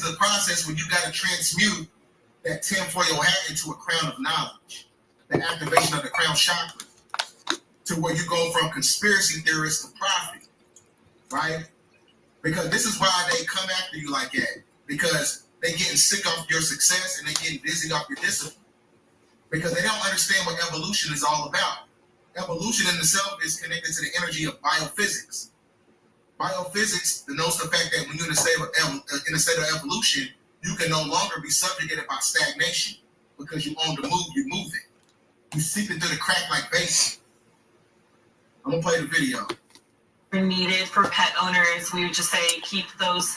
the process when you got to transmute that tinfoil hat into a crown of knowledge, the activation of the crown chakra, to where you go from conspiracy theorist to prophet, right? Because this is why they come after you like that, because they getting sick off your success and they getting dizzy off your discipline, because they don't understand what evolution is all about. Evolution in itself is connected to the energy of biophysics. Biophysics denotes the fact that when you're in a state of evolution, you can no longer be subjugated by stagnation, because you own the move, you move it. You seep it through the crack like bacon. I'm gonna play the video. Needed for pet owners, we would just say keep those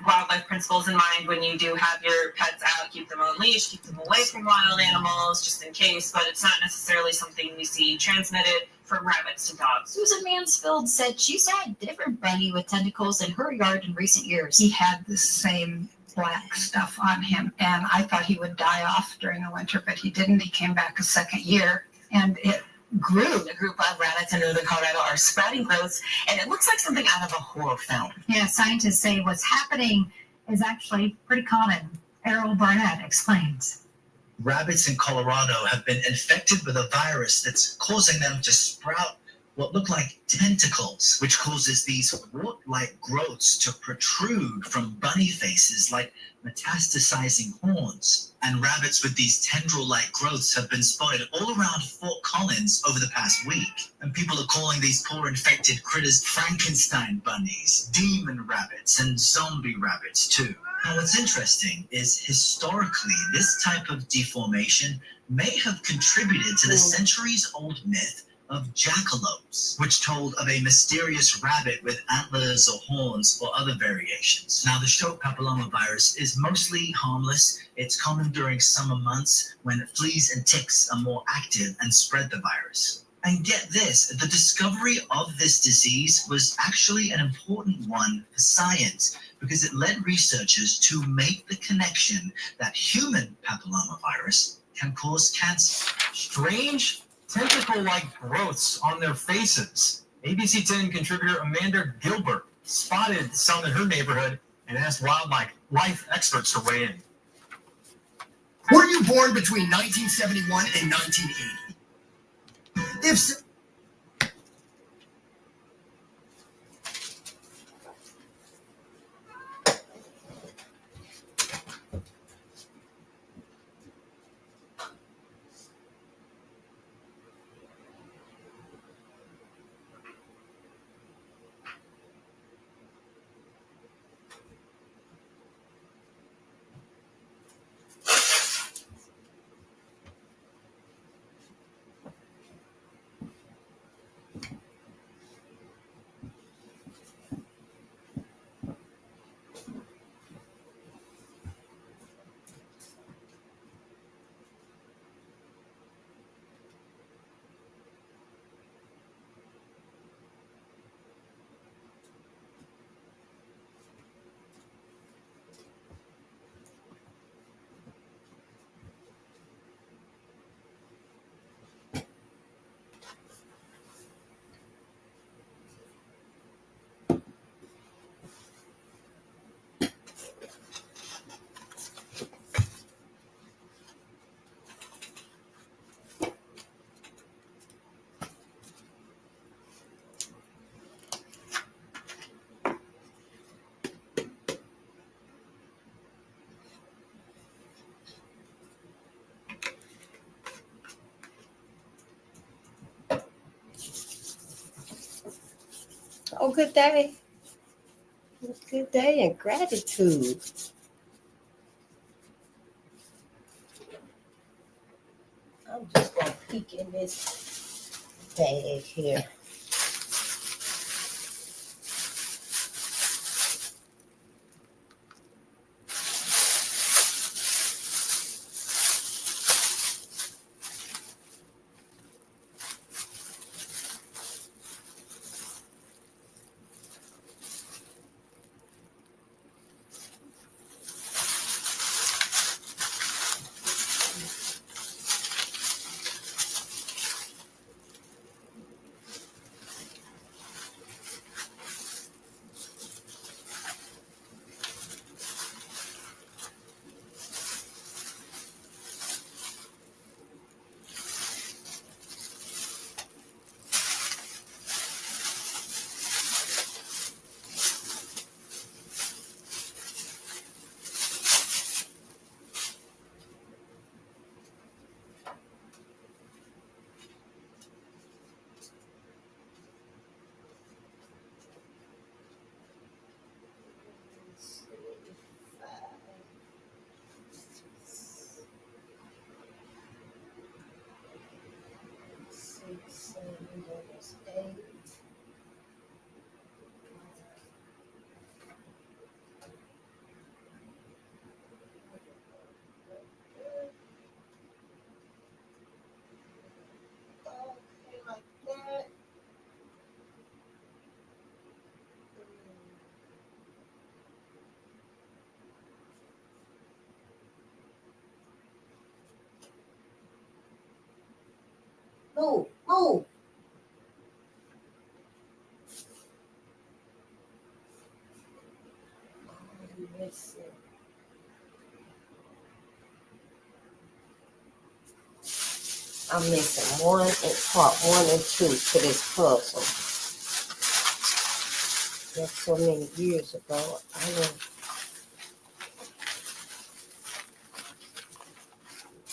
wildlife principles in mind when you do have your pets out. Keep them on leash, keep them away from wild animals, just in case. But it's not necessarily something we see transmitted from rabbits to dogs. Susan Mansfield said she's had a different bunny with tentacles in her yard in recent years. He had the same black stuff on him, and I thought he would die off during the winter, but he didn't. He came back a second year, and it grew. A group of rabbits in northern Colorado are sprouting growths, and it looks like something out of a horror film. Yeah, scientists say what's happening is actually pretty common. Errol Barnett explains. Rabbits in Colorado have been infected with a virus that's causing them to sprout what look like tentacles, which causes these wart-like growths to protrude from bunny faces like metastasizing horns. And rabbits with these tendril-like growths have been spotted all around Fort Collins over the past week. And people are calling these poor infected critters Frankenstein bunnies, demon rabbits, and zombie rabbits too. Now what's interesting is historically this type of deformation may have contributed to the centuries-old myth of jackalopes, which told of a mysterious rabbit with antlers or horns or other variations. Now, the show papillomavirus is mostly harmless. It's common during summer months when fleas and ticks are more active and spread the virus. And get this, the discovery of this disease was actually an important one for science because it led researchers to make the connection that human papillomavirus can cause cancer. Strange tentacle-like growths on their faces. ABC 10 contributor Amanda Gilbert spotted some in her neighborhood and asked wildlife experts to weigh in. Were you born between 1971 and 1980? If so, Oh, good day. Good day and gratitude. I'm just going to peek in this bag here. Move, move. Let's see. I'm missing part 1 and 2 to this puzzle. That's so many years ago. I know.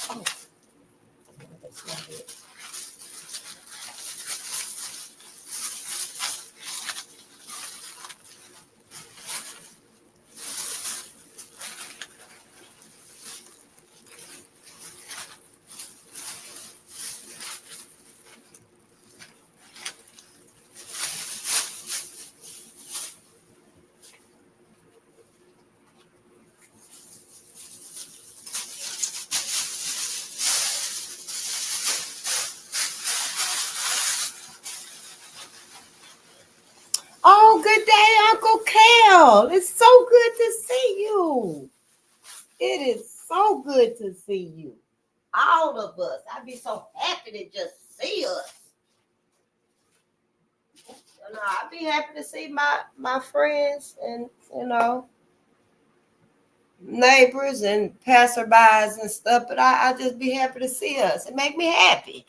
Oh, no, that's not it. Oh, good day, Uncle Cal. It's so good to see you. It is so good to see you. All of us. I'd be so happy to just see us. You know, I'd be happy to see my friends and, neighbors and passerbys and stuff, but I just be happy to see us. It make me happy,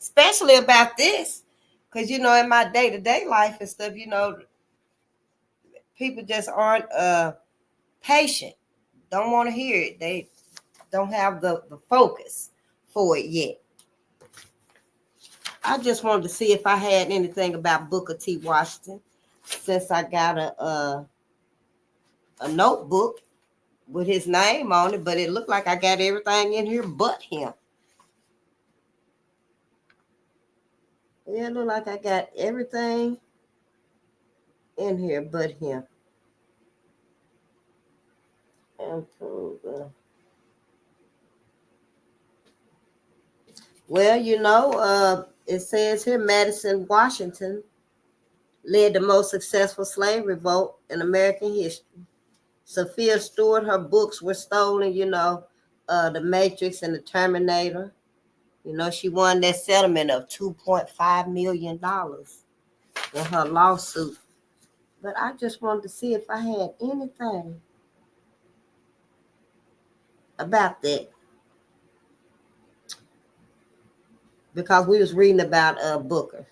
especially about this, because, in my day-to-day life and stuff, people just aren't patient, don't want to hear it. They don't have the focus for it yet. I just wanted to see if I had anything about Booker T. Washington, since I got a notebook with his name on it, but it looked like I got everything in here but him. Yeah, it looked like I got everything in here but him. Well, it says here Madison Washington led the most successful slave revolt in American history. Sophia Stewart, her books were stolen, The Matrix and the Terminator. She won that settlement of $2.5 million in her lawsuit. But I just wanted to see if I had anything about that. Because we was reading about Booker.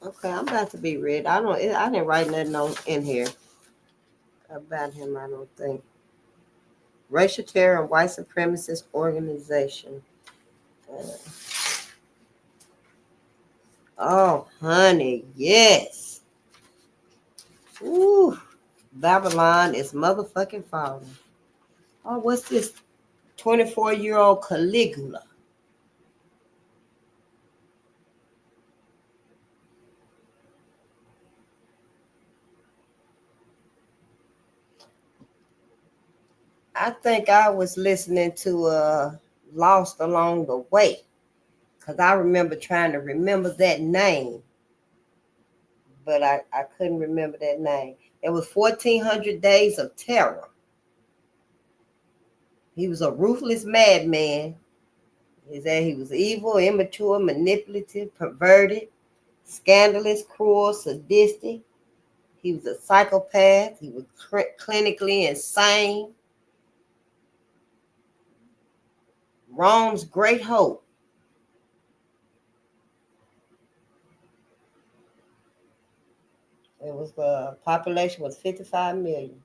Okay, I'm about to be read. I didn't write nothing in here about him, I don't think. Racial terror and white supremacist organization. Oh, honey, yes. Ooh, Babylon is motherfucking falling. Oh, what's this? 24-year-old Caligula. I think I was listening to Lost Along the Way, because I remember trying to remember that name, but I couldn't remember that name. It was 1400 Days of Terror. He was a ruthless madman. He was evil, immature, manipulative, perverted, scandalous, cruel, sadistic. He was a psychopath. He was clinically insane. Rome's Great Hope. It was the population was 55 million.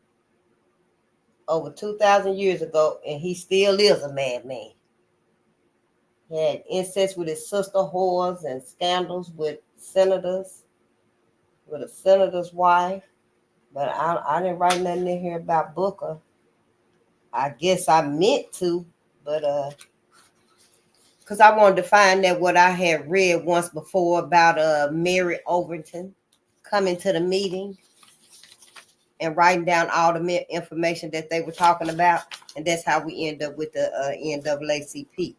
Over 2,000 years ago, and he still is a madman. He had incest with his sister whores and scandals with senators, with a senator's wife. But I didn't write nothing in here about Booker. I guess I meant to, but because I wanted to find out what I had read once before about Mary Overton coming to the meeting and writing down all the information that they were talking about. And that's how we end up with the NAACP.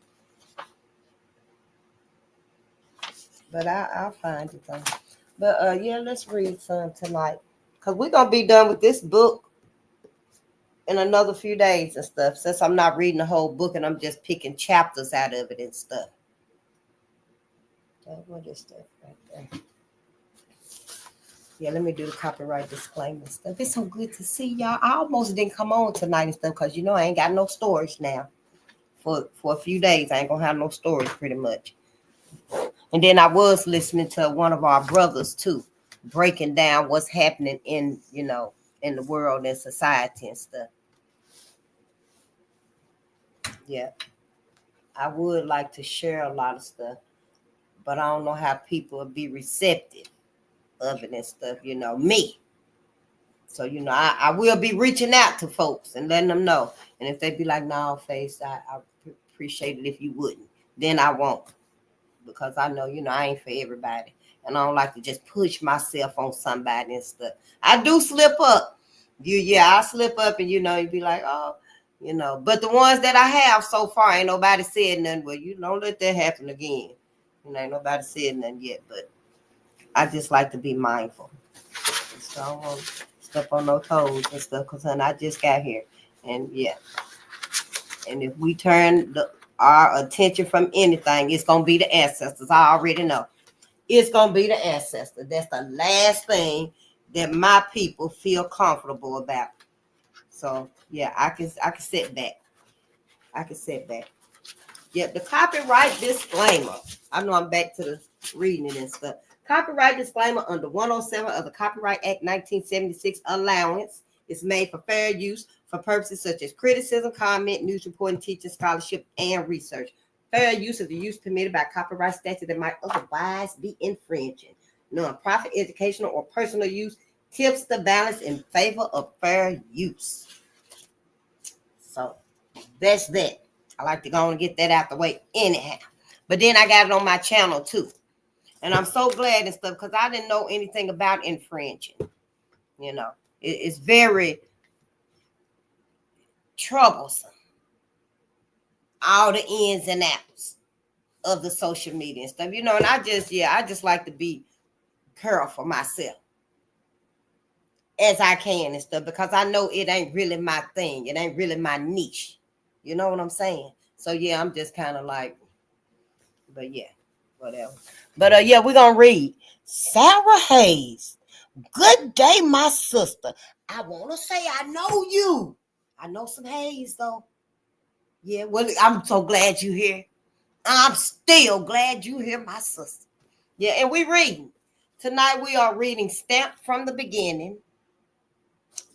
But I'll find it though. But yeah, let's read some tonight. Cause we're gonna be done with this book in another few days and stuff. Since I'm not reading the whole book and I'm just picking chapters out of it and stuff. What is that right there? Yeah, let me do the copyright disclaimer and stuff. It's so good to see y'all. I almost didn't come on tonight and stuff because I ain't got no storage now. For a few days, I ain't gonna have no storage pretty much. And then I was listening to one of our brothers too, breaking down what's happening in in the world and society and stuff. Yeah, I would like to share a lot of stuff, but I don't know how people will be receptive of it and stuff, me. So, I will be reaching out to folks and letting them know. And if they be like, no, Face, I appreciate it if you wouldn't, then I won't. Because I know, I ain't for everybody. And I don't like to just push myself on somebody and stuff. I do slip up. I slip up and, you'd be like, oh, But the ones that I have so far, ain't nobody said nothing. Well, don't let that happen again. Ain't nobody said nothing yet. But I just like to be mindful. So I don't want to step on no toes and stuff. Because, I just got here. And, yeah. And if we turn our attention from anything, it's going to be the ancestors. I already know. It's going to be the ancestors. That's the last thing that my people feel comfortable about. So, yeah, I can sit back. I can sit back. Yep, the copyright disclaimer. I know I'm back to the reading it and stuff. Copyright disclaimer under 107 of the Copyright Act 1976 allowance is made for fair use for purposes such as criticism, comment, news reporting, teaching, scholarship, and research. Fair use is the use permitted by copyright statute that might otherwise be infringing. Non-profit, educational, or personal use tips the balance in favor of fair use. So that's that. I like to go and get that out the way anyhow. But then I got it on my channel too. And I'm so glad and stuff because I didn't know anything about infringing. It's very troublesome. All the ins and outs of the social media and stuff, and I just like to be careful myself as I can and stuff because I know it ain't really my thing. It ain't really my niche. You know what I'm saying? So yeah, I'm just kind of like, but yeah, whatever. But we're gonna read Sarah Hayes. Good day, my sister. I want to say I know you. I know some Hayes though. Yeah, well, I'm so glad you here. I'm still glad you here, my sister. Yeah, and we reading. Tonight we are reading Stamped from the Beginning.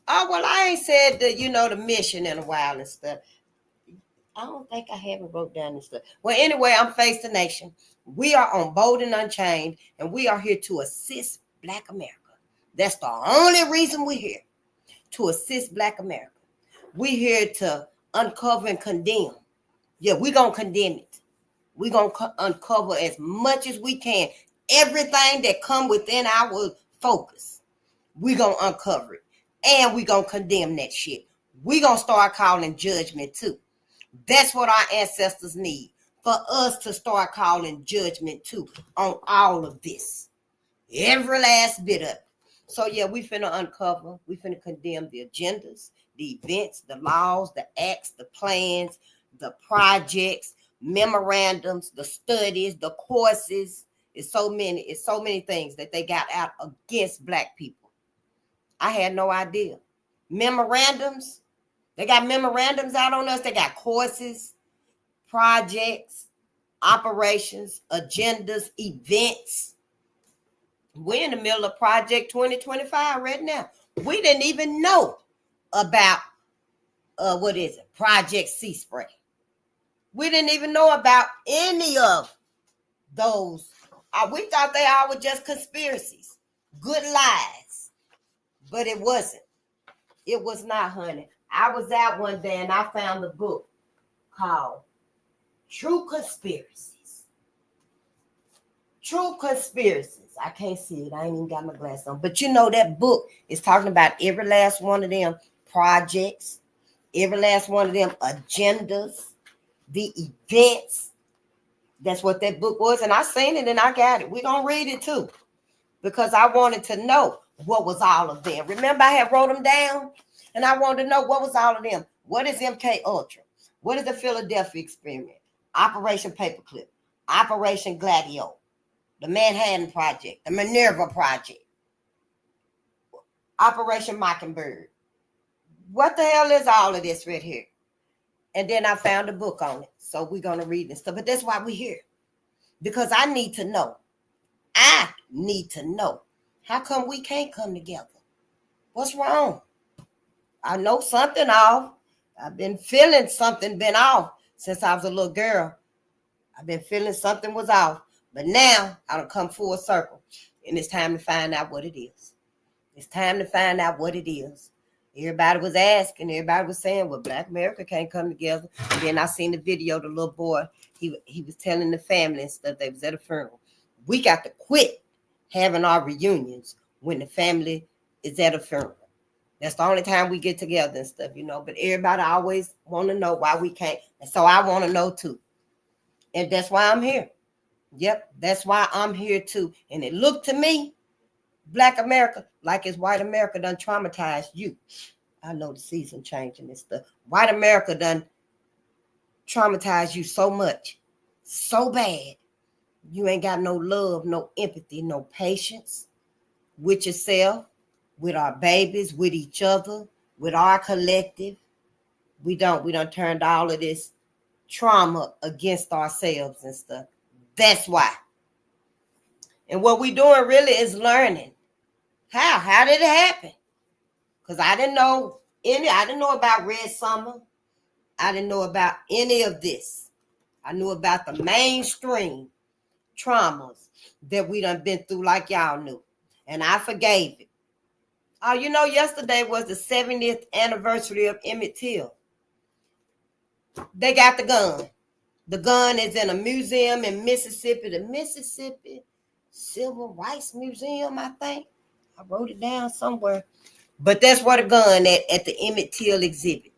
Oh, well, I ain't said the mission in a while and stuff. I don't think I haven't wrote down this stuff. Well, anyway, I'm Face the Nation. We are on Bolden Unchained, and we are here to assist Black America. That's the only reason we're here, to assist Black America. We're here to uncover and condemn. Yeah, we're going to condemn it. We're going to uncover as much as we can. Everything that come within our focus, we're going to uncover it. And we're going to condemn that shit. We're going to start calling judgment too. That's what our ancestors need. For us to start calling judgment too on all of this. Every last bit of it. So yeah, we finna uncover. We finna condemn the agendas, the events, the laws, the acts, the plans, the projects, memorandums, the studies, the courses. It's so many things that they got out against Black people. I had no idea. Memorandums. They got memorandums out on us. They got courses, projects, operations, agendas, events. We're in the middle of Project 2025 right now. We didn't even know about, Project Sea Spray. We didn't even know about any of those. We thought they all were just conspiracies, good lies, but it wasn't. It was not, honey. I was out one day and I found a book called True Conspiracies. True Conspiracies. I can't see it. I ain't even got my glass on. But that book is talking about every last one of them projects, every last one of them agendas, the events, That's what that book was, and I seen it and I got it. We're gonna read it too, because I wanted to know what was all of them. Remember, I had wrote them down, and I wanted to know what was all of them. What is MK Ultra? What is the Philadelphia Experiment? Operation Paperclip, Operation Gladio, the Manhattan Project, the Minerva Project, Operation Mockingbird. What the hell is all of this right here? And then I found a book on it. So we're going to read this stuff. But that's why we're here. Because I need to know. I need to know. How come we can't come together? What's wrong? I know something off. I've been feeling something been off since I was a little girl. I've been feeling something was off. But now I done come full circle. And it's time to find out what it is. It's time to find out what it is. Everybody was asking, everybody was saying, well, Black America can't come together. And then I seen the video, the little boy, he was telling the family and stuff, they was at a funeral. We got to quit having our reunions when the family is at a funeral. That's the only time we get together and stuff, you know. But everybody always want to know why we can't. And so I want to know too. And that's why I'm here. Yep, that's why I'm here too. And it looked to me, Black America, like it's white America done traumatized you. I know the season changing and stuff. White America done traumatized you so much, so bad. You ain't got no love, no empathy, no patience with yourself, with our babies, with each other, with our collective. We done turned all of this trauma against ourselves and stuff. That's why. And what we doing really is learning. How did it happen? Because I didn't know about Red Summer. I didn't know about any of this. I knew about the mainstream traumas that we done been through like y'all knew. And I forgave it. Oh, you know, yesterday was the 70th anniversary of Emmett Till. They got the gun. The gun is in a museum in Mississippi, the Mississippi Civil Rights Museum, I think. I wrote it down somewhere. But that's where the gun at the Emmett Till exhibit.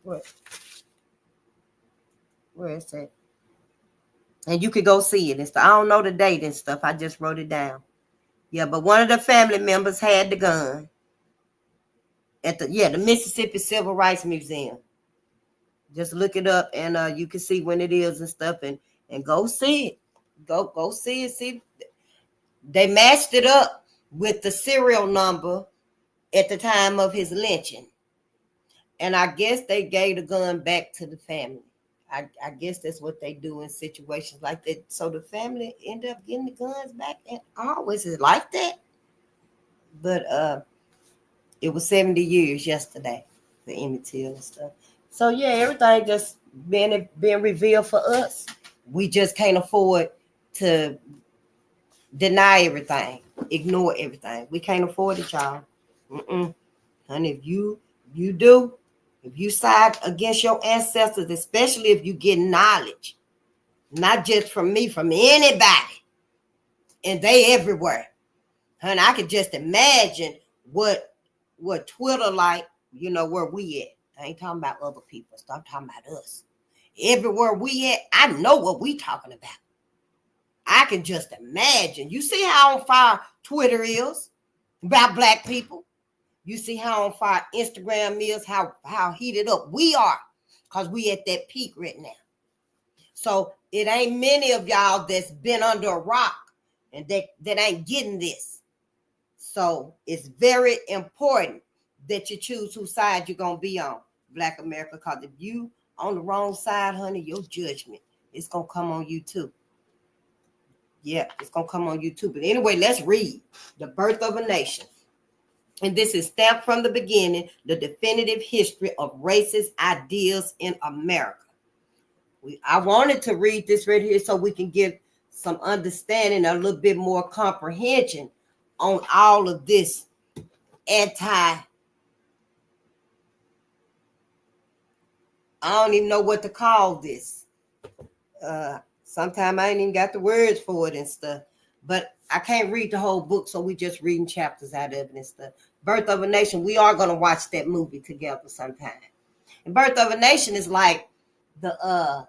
Where is that? And you could go see it and stuff. I don't know the date and stuff. I just wrote it down. Yeah, but one of the family members had the gun at the Mississippi Civil Rights Museum. Just look it up and you can see when it is and stuff and go see it. Go see it. See, they matched it up with the serial number at the time of his lynching. And I guess they gave the gun back to the family. I guess that's what they do in situations like that. So the family end up getting the guns back. And always is like that. But it was 70 years yesterday for Emmett Till and stuff. So yeah, everything just being revealed for us. We just can't afford to deny everything, ignore everything. We can't afford it, y'all. And if you side against your ancestors, especially if you get knowledge, not just from me, from anybody, and they everywhere. And I could just imagine what Twitter like, you know, where we at. I ain't talking about other people. I'm talking about us. Everywhere we at, I know what we talking about. I can just imagine. You see how on fire Twitter is about Black people. You see how on fire Instagram is, how heated up we are, because we at that peak right now. So it ain't many of y'all that's been under a rock and that ain't getting this. So it's very important that you choose whose side you're going to be on, Black America, because if you on the wrong side, honey, your judgment is going to come on you too. Yeah, it's going to come on you too. But anyway, let's read The Birth of a Nation. And this is stamped from the beginning, the definitive history of racist ideas in America. I wanted to read this right here so we can get some understanding, a little bit more comprehension on all of this I don't even know what to call this. Sometimes I ain't even got the words for it and stuff. But I can't read the whole book, so we just reading chapters out of it and stuff. Birth of a Nation, we are going to watch that movie together sometime. And Birth of a Nation is like the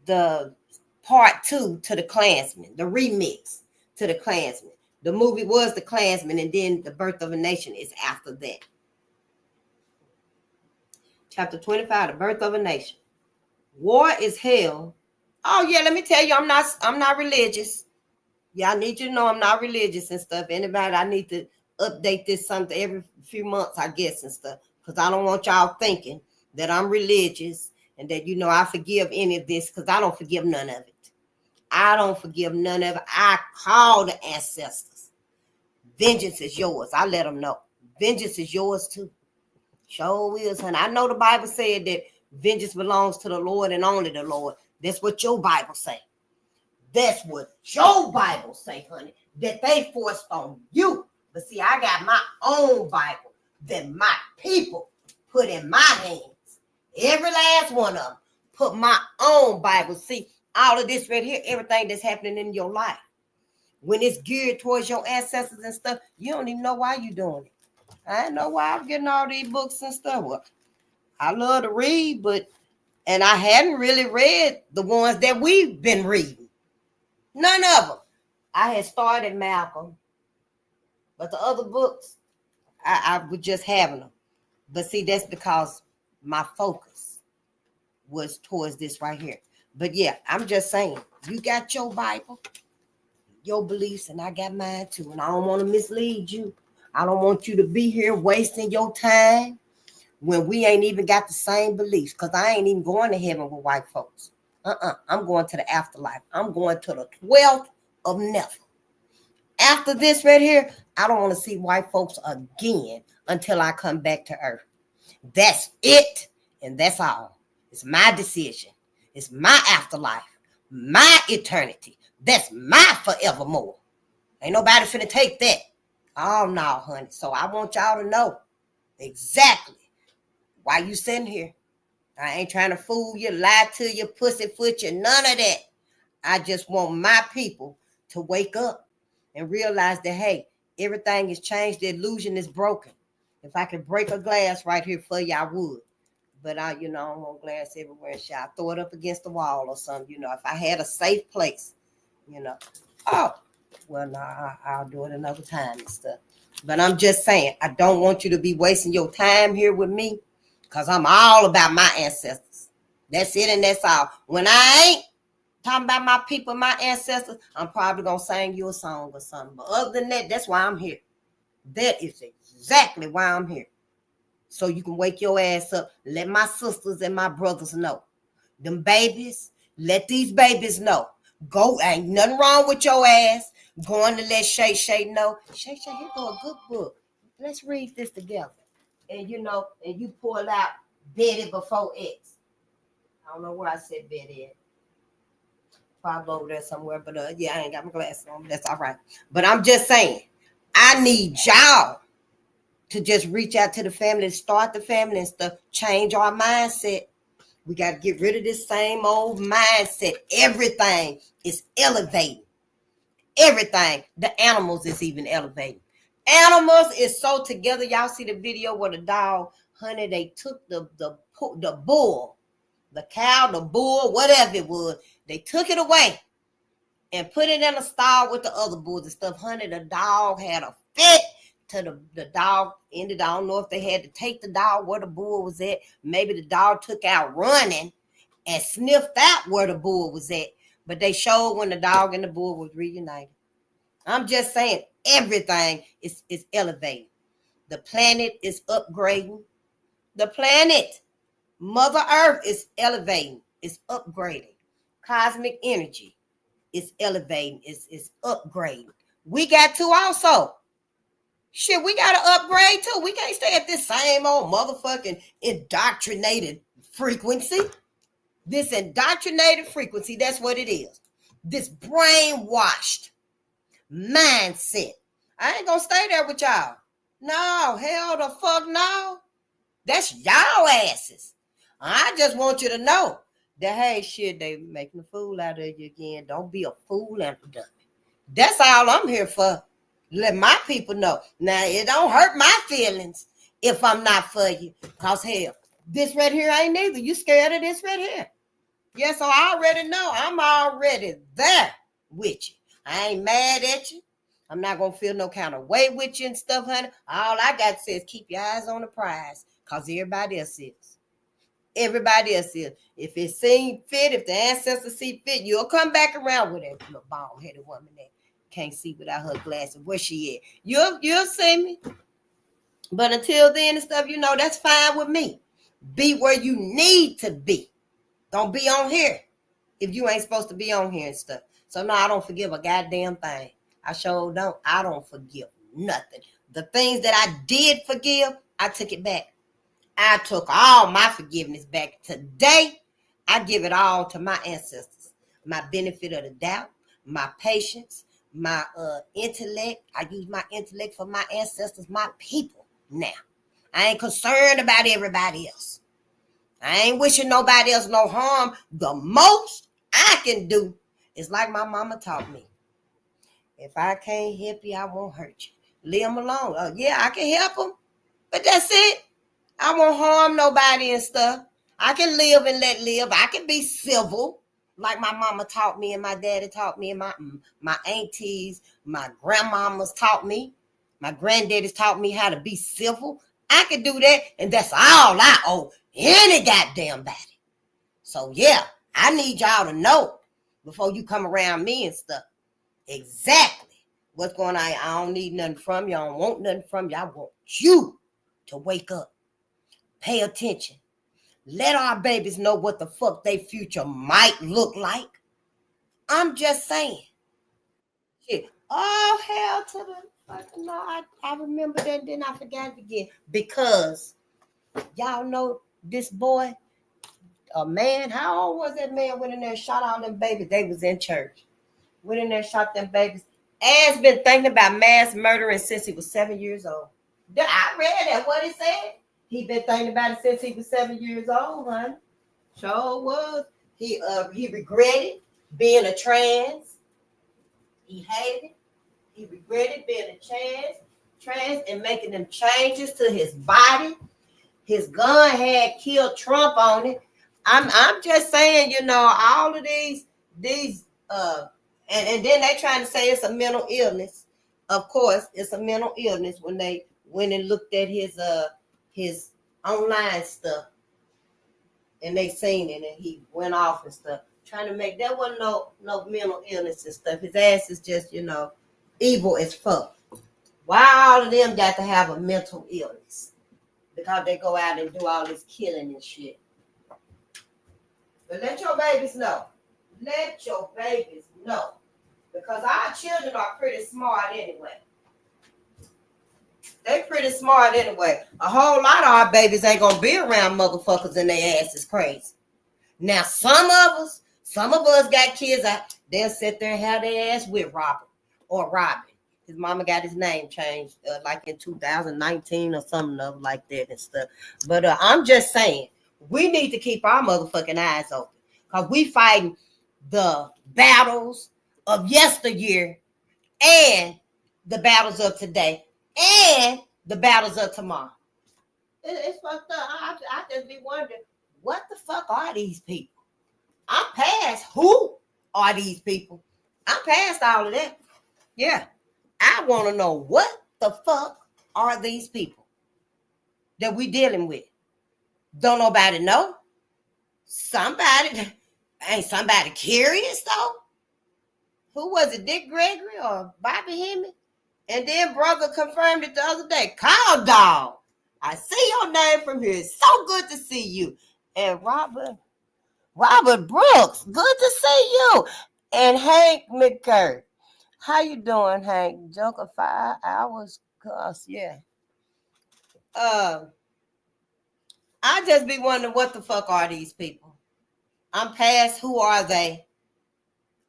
the part 2 to the Klansman, the remix to the Klansman. The movie was the Klansman, and then The Birth of a Nation is after that. Chapter 25, The Birth of a Nation. War is hell. Oh yeah, let me tell you, I'm not religious. Yeah, I need you to know I'm not religious and stuff. Anybody, I need to update this something every few months, I guess, and stuff. Because I don't want y'all thinking that I'm religious and that, I forgive any of this, because I don't forgive none of it. I don't forgive none of it. I call the ancestors. Vengeance is yours. I let them know. Vengeance is yours too. Sure is, honey. I know the Bible said that vengeance belongs to the Lord and only the Lord. That's what your Bible say. That's what your Bible say, honey, that they forced on you. But see, I got my own Bible that my people put in my hands. Every last one of them put my own Bible. See, all of this right here, everything that's happening in your life, when it's geared towards your ancestors and stuff, you don't even know why you're doing it. I didn't know why I'm getting all these books and stuff. Well, I love to read, and I hadn't really read the ones that we've been reading. None of them. I had started Malcolm, but the other books, I was just having them. But see, that's because my focus was towards this right here. But yeah, I'm just saying, you got your Bible, your beliefs, and I got mine too. And I don't want to mislead you. I don't want you to be here wasting your time when we ain't even got the same beliefs, because I ain't even going to heaven with white folks. I'm going to the afterlife. I'm going to the 12th of Never. After this right here, I don't want to see white folks again until I come back to earth. That's it, and that's all. It's my decision. It's my afterlife, my eternity. That's my forevermore. Ain't nobody finna take that. Oh, no, honey. So I want y'all to know exactly why you sitting here. I ain't trying to fool you, lie to you, pussyfoot you, none of that. I just want my people to wake up and realize that, hey, everything has changed. The illusion is broken. If I could break a glass right here for you, I would. But I don't want glass everywhere. I throw it up against the wall or something. If I had a safe place, Oh, well, no, I'll do it another time and stuff. But I'm just saying, I don't want you to be wasting your time here with me, because I'm all about my ancestors. That's it and that's all. When I ain't talking about my people, my ancestors, I'm probably going to sing you a song or something. But other than that, that's why I'm here. That is exactly why I'm here. So you can wake your ass up. Let my sisters and my brothers know. Them babies, let these babies know. Go, ain't nothing wrong with your ass. Going to let Shay know. Shay, here go a good book. Let's read this together. And and you pull out Betty before X. I don't know where I said Betty at. Probably over there somewhere, but yeah, I ain't got my glasses on. That's all right. But I'm just saying, I need y'all to just reach out to the family, start the family and stuff, change our mindset. We got to get rid of this same old mindset. Everything is elevating. Everything. The animals is even elevating. Animals is so together. Y'all see the video where the dog, honey, they took the bull, the cow, the bull, whatever it was. They took it away and put it in a stall with the other bulls and stuff. Honey, the dog had a fit to the dog ended. I don't know if they had to take the dog where the bull was at. Maybe the dog took out running and sniffed out where the bull was at. But they showed when the dog and the bull was reunited. I'm just saying, everything is elevating. The planet is upgrading. The planet, Mother Earth, is elevating. It's upgrading. Cosmic energy is elevating. It's upgrading. We got to also. Shit, we got to upgrade too. We can't stay at this same old motherfucking indoctrinated frequency. This indoctrinated frequency, that's what it is. This brainwashed mindset. I ain't gonna stay there with y'all. No, hell the fuck no. That's y'all asses. I just want you to know that, hey, shit, they making a fool out of you again. Don't be a fool and a dummy. That's all I'm here for. Let my people know. Now, it don't hurt my feelings if I'm not for you. Because, hell, this right here ain't neither. You scared of this right here. Yeah, so I already know. I'm already there with you. I ain't mad at you. I'm not going to feel no kind of way with you and stuff, honey. All I got to say is keep your eyes on the prize because everybody else is. Everybody else is. If it seems fit, if the ancestors see fit, you'll come back around with that little bald-headed woman that can't see without her glasses. Where she at? You'll see me. But until then and stuff, that's fine with me. Be where you need to be. Don't be on here if you ain't supposed to be on here and stuff. So no, I don't forgive a goddamn thing. I sure don't. I don't forgive nothing. The things that I did forgive, I took it back. I took all my forgiveness back. Today, I give it all to my ancestors. My benefit of the doubt, my patience, my intellect. I use my intellect for my ancestors, my people now. I ain't concerned about everybody else. I ain't wishing nobody else no harm. The most I can do is like my mama taught me. If I can't help you, I won't hurt you. Leave them alone. Yeah, I can help them, but that's it. I won't harm nobody and stuff. I can live and let live. I can be civil, like my mama taught me and my daddy taught me and my aunties, my grandmamas taught me. My granddaddies taught me how to be civil. I can do that, and that's all I owe any goddamn body. So yeah, I need y'all to know before you come around me and stuff exactly what's going on. I don't need nothing from you. I don't want nothing from you. I want you to wake up. Pay attention. Let our babies know what the fuck their future might look like. I'm just saying. Shit. Oh, hell to the fucking no. I remember that, then I forgot it again. Because y'all know this boy, a man, how old was that man went in there and shot all them babies? They was in church. Went in there and shot them babies. Ass been thinking about mass murdering since he was 7 years old. I read that, what he said. He been thinking about it since he was 7 years old, honey. Sure was. He regretted being a trans. He hated it. He regretted being a trans and making them changes to his body. His gun had killed Trump on it. I'm just saying, all of these and then they trying to say it's a mental illness. Of course, it's a mental illness when they went and looked at his online stuff and they seen it and he went off and stuff. Trying to make that wasn't no mental illness and stuff. His ass is just, evil as fuck. Why all of them got to have a mental illness? Because they go out and do all this killing and shit. But let your babies know. Let your babies know. Because our children are pretty smart anyway. They pretty smart anyway. A whole lot of our babies ain't gonna be around motherfuckers and their ass is crazy. Now, some of us got kids out. They'll sit there and have their ass with Robert or Robin. His mama got his name changed like in 2019 or something like that and stuff. But I'm just saying, we need to keep our motherfucking eyes open. Because we fighting the battles of yesteryear and the battles of today and the battles of tomorrow. It's fucked up. I just be wondering, what the fuck are these people? I'm past who are these people. I'm past all of that. Yeah. I want to know what the fuck are these people that we dealing with. Don't nobody know? Ain't somebody curious though? Who was it, Dick Gregory or Bobby Hemming? And then brother confirmed it the other day. Call dog. I see your name from here. It's so good to see you. And Robert Brooks, good to see you. And Hank McCurry. How you doing, Hank? Joker 5 hours. Yeah. I just be wondering what the fuck are these people? I'm past who are they?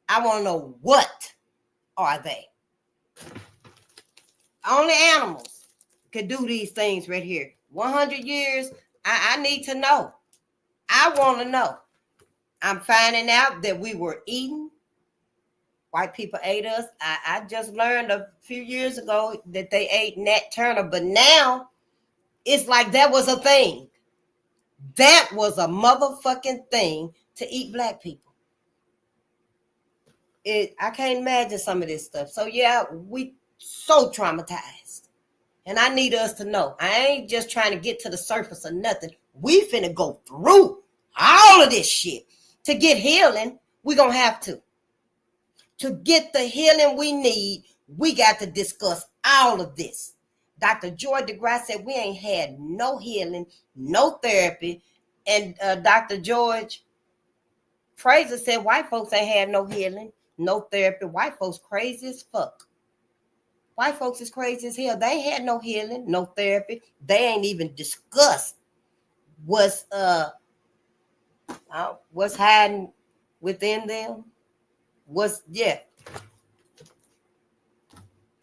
I want to know what are they? Only animals can do these things right here. 100 years, I need to know. I want to know. I'm finding out that we were eaten. White people ate us. I just learned a few years ago that they ate Nat Turner, but now it's like that was a thing. That was a motherfucking thing to eat black people. I can't imagine some of this stuff. So yeah, we so traumatized. And I need us to know, I ain't just trying to get to the surface or nothing. We finna go through all of this shit. To get healing, we gonna have to. To get the healing we need, we got to discuss all of this. Dr. Joy DeGrasse said we ain't had no healing, no therapy. And Dr. George Fraser said white folks ain't had no healing, no therapy. White folks crazy as fuck. White folks is crazy as hell. They ain't had no healing, no therapy. They ain't even discussed what's hiding within them.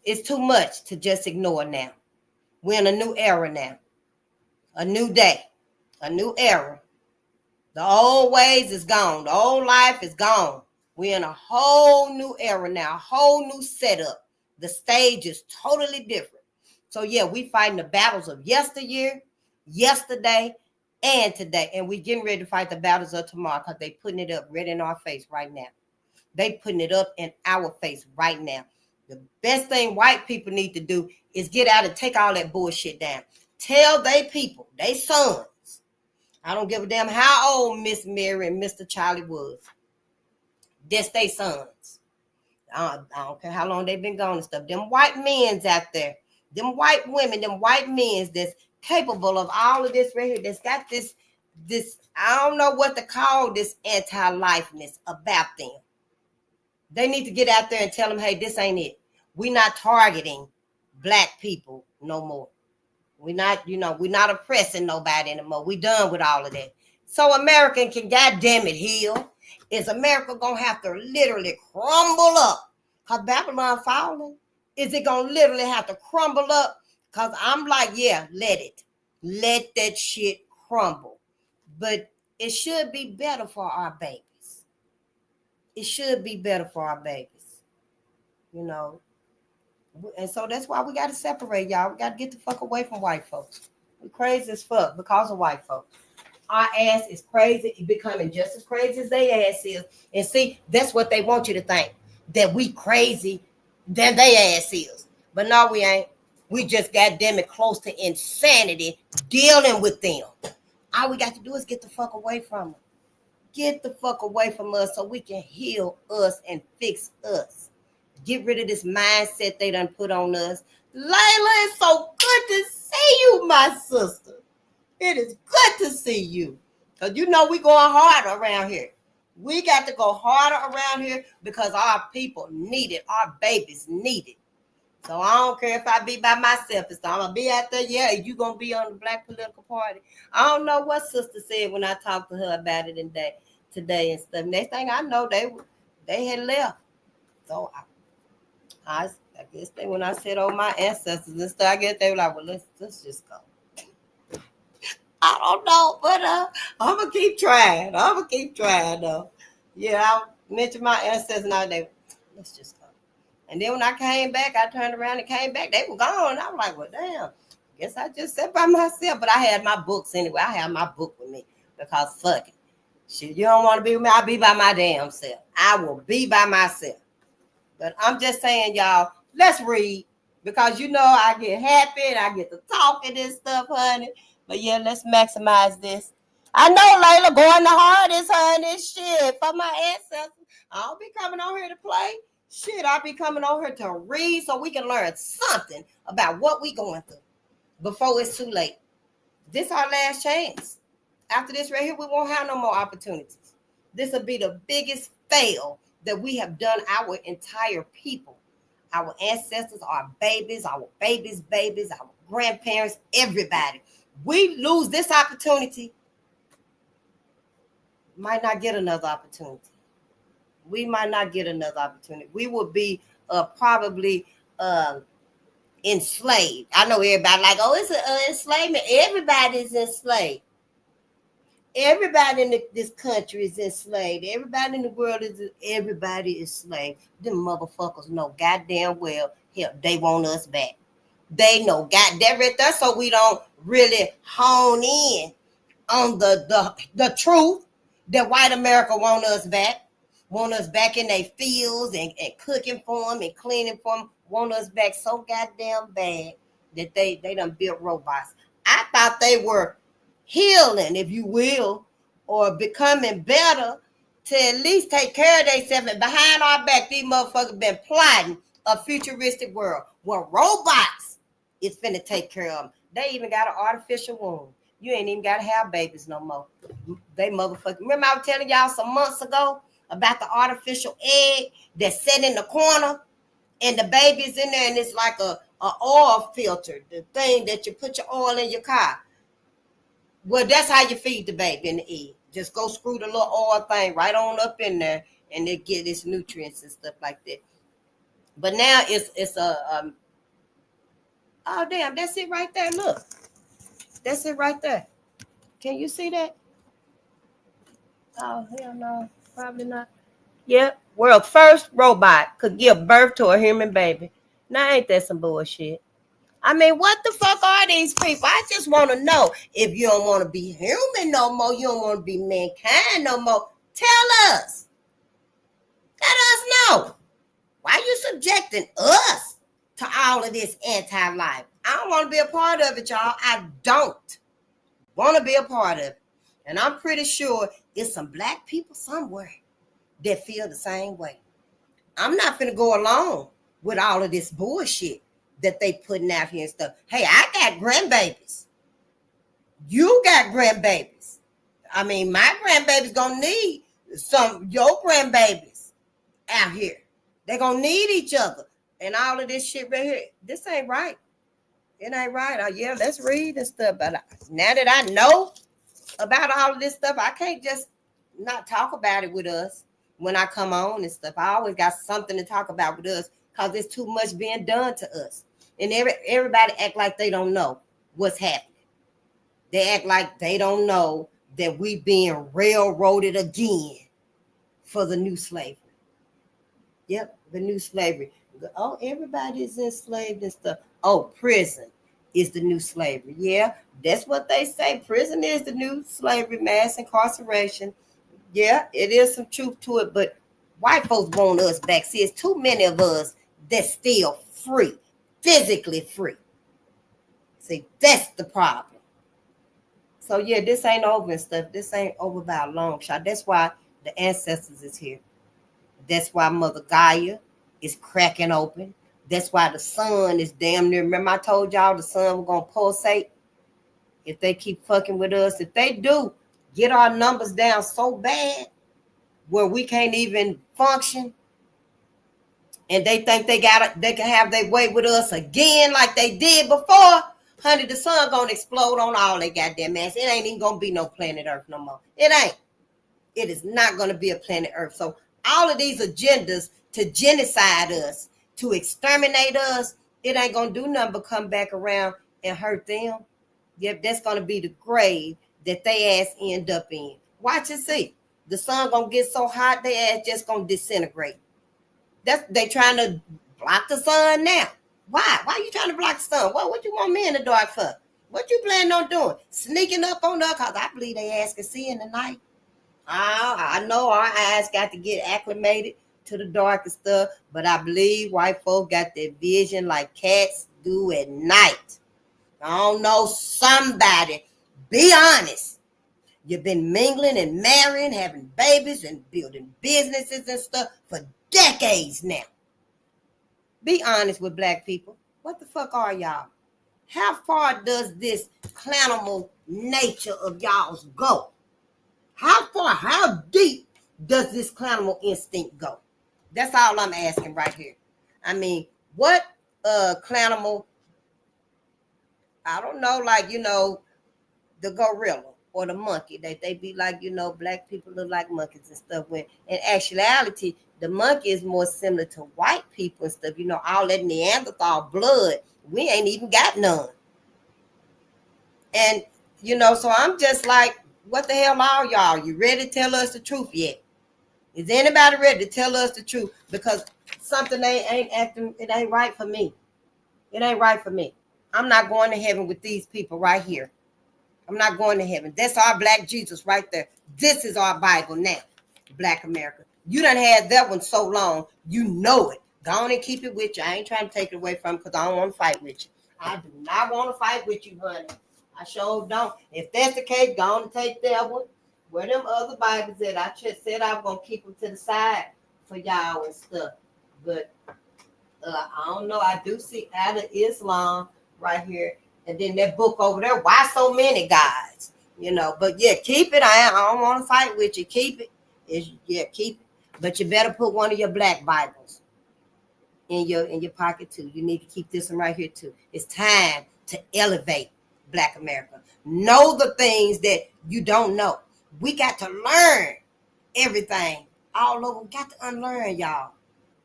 It's too much to just ignore now. We're in a new era now. A new day. A new era. The old ways is gone. The old life is gone. We're in a whole new era now. A whole new setup. The stage is totally different. So yeah, we fighting the battles of yesteryear, yesterday, and today. And we getting ready to fight the battles of tomorrow because they putting it up right in our face right now. They putting it up in our face right now. The best thing white people need to do is get out and take all that bullshit down. Tell they people, they sons. I don't give a damn how old Miss Mary and Mr. Charlie was. That's they sons. I don't care how long they've been gone and stuff. Them white men's out there, them white women, them white men's that's capable of all of this right here, that's got this, I don't know what to call this anti-lifeness about them. They need to get out there and tell them, hey, this ain't it. We're not targeting black people no more. We're not oppressing nobody anymore. We done with all of that. So America can goddamn it heal. Is America gonna have to literally crumble up? Cause Babylon falling? Is it gonna literally have to crumble up? Cause I'm like, yeah, let it. Let that shit crumble. But it should be better for our babies. It should be better for our babies, you know. And so that's why we got to separate, y'all. We got to get the fuck away from white folks. We're crazy as fuck because of white folks. Our ass is crazy. It's becoming just as crazy as their ass is. And see, that's what they want you to think, that we crazy than their ass is. But no, we ain't. We just goddamn it close to insanity dealing with them. All we got to do is get the fuck away from them. Get the fuck away from us so we can heal us and fix us. Get rid of this mindset they done put on us. Layla, it's so good to see you, my sister. It is good to see you. Because you know we going harder around here. We got to go harder around here because our people need it. Our babies need it. So I don't care if I be by myself. If I'm going to be out there, yeah, you going to be on the Black Political Party. I don't know what sister said when I talked to her about it today and stuff. Next thing I know, they had left. So I guess when I said, oh, my ancestors and stuff, I guess they were like, well, let's just go. I don't know, but I'm going to keep trying. Though. Yeah, I mentioned my ancestors and all day. Let's just go. And then when I came back, I turned around and came back. They were gone. I was like, well, damn. Guess I just sat by myself. But I had my books anyway. I have my book with me because fuck it. Shit, you don't want to be with me? I'll be by my damn self. I will be by myself. But I'm just saying, y'all, let's read. Because, you know, I get happy and I get to talking and stuff, honey. But, yeah, let's maximize this. I know Layla going the hardest, honey. Shit, for my ancestors. I don't be coming on here to play. Shit, I'll be coming on here to read so we can learn something about what we going through before it's too late. This our last chance. After this right here, we won't have no more opportunities. This will be the biggest fail that we have done our entire people. Our ancestors, our babies, our babies' babies, our grandparents, everybody. We lose this opportunity, might not get another opportunity. We might not get another opportunity. We will be probably enslaved. I know everybody like, oh, it's an enslavement. Everybody's enslaved. Everybody in this country is enslaved. Everybody in the world everybody is slave. Them motherfuckers know goddamn well, hell, they want us back. They know goddamn right there, so we don't really hone in on the truth. that white America want us back in their fields and cooking for them and cleaning for them, want us back so goddamn bad that they done built robots. I thought they were healing, if you will, or becoming better to at least take care of themselves. And behind our back, these motherfuckers been plotting a futuristic world where robots is finna take care of them. They even got an artificial womb. You ain't even gotta have babies no more. They motherfucking. Remember I was telling y'all some months ago about the artificial egg that's set in the corner and the baby's in there and it's like a oil filter, the thing that you put your oil in your car. Well, that's how you feed the baby in the egg. Just go screw the little oil thing right on up in there and it get its nutrients and stuff like that. But now it's a oh damn, that's it right there. Look. That's it right there. Can you see that? Oh hell no, probably not. Yep. World's first robot could give birth to a human baby. Now ain't that some bullshit? I mean, what the fuck are these people? I just want to know. If you don't want to be human no more, you don't want to be mankind no more, tell us. Let us know. Why you subjecting us to all of this anti-life? I don't want to be a part of it, y'all. I don't want to be a part of it. And I'm pretty sure it's some black people somewhere that feel the same way. I'm not going to go along with all of this bullshit that they putting out here and stuff. Hey, I got grandbabies. You got grandbabies. I mean, my grandbabies gonna need some your grandbabies out here. They're gonna need each other. And all of this shit right here. This ain't right. It ain't right. Yeah, let's read and stuff. But now that I know about all of this stuff, I can't just not talk about it with us when I come on and stuff. I always got something to talk about with us because there's too much being done to us. And everybody act like they don't know what's happening. They act like they don't know that we being railroaded again for the new slavery. Yep, the new slavery. Oh, everybody's enslaved and stuff. Oh, prison is the new slavery. Yeah, that's what they say. Prison is the new slavery, mass incarceration. Yeah, it is some truth to it, but white folks want us back. See, it's too many of us that's still free, physically free. See, that's the problem. So yeah, this ain't over and stuff. This ain't over by a long shot. That's why the ancestors is here. That's why Mother Gaia is cracking open. That's why the sun is damn near. Remember I told y'all the sun was gonna pulsate if they keep fucking with us. If they do get our numbers down so bad where we can't even function, and they think they can have their way with us again like they did before, honey, the sun gonna explode on all they goddamn ass. It ain't even gonna be no planet Earth no more. It ain't. It is not gonna be a planet Earth. So all of these agendas to genocide us, to exterminate us, it ain't gonna do nothing but come back around and hurt them. Yep, that's gonna be the grave that they ass end up in. Watch and see. The sun gonna get so hot, they ass just gonna disintegrate. They trying to block the sun now. Why? Why you trying to block the sun? What you want me in the dark for? What you planning on doing? Sneaking up on us? Cause I believe they ass can see in the night. I know our eyes got to get acclimated to the dark and stuff, but I believe white folk got their vision like cats do at night. I don't know, somebody, be honest. You've been mingling and marrying, having babies and building businesses and stuff for decades now. Be honest with black people. What the fuck are y'all? How far does this clownimal nature of y'all's go? How far, how deep does this clownimal instinct go? That's all I'm asking right here. I mean, what clownimal, I don't know, like, the gorilla or the monkey, they be like, black people look like monkeys and stuff. When in actuality, the monkey is more similar to white people and stuff. All that Neanderthal blood, we ain't even got none. And, so I'm just like, what the hell are y'all? You ready to tell us the truth yet? Is anybody ready to tell us the truth? Because something ain't acting, it ain't right for me. It ain't right for me. I'm not going to heaven with these people right here. I'm not going to heaven. That's our black Jesus right there. This is our Bible now, Black America. You done had that one so long, you know it. Go on and keep it with you. I ain't trying to take it away from you because I don't want to fight with you. I do not want to fight with you, honey. I sure don't. If that's the case, go on and take that one. Where them other Bibles at? I just said I was going to keep them to the side for y'all and stuff. But I don't know. I do see out of Islam right here. And then that book over there, Why So Many Gods? You know, but yeah, keep it. I don't want to fight with you. Keep it. Keep it. But you better put one of your black Bibles in your pocket too. You need to keep this one right here too. It's time to elevate Black America. Know the things that you don't know. We got to learn everything all over. We got to unlearn, y'all.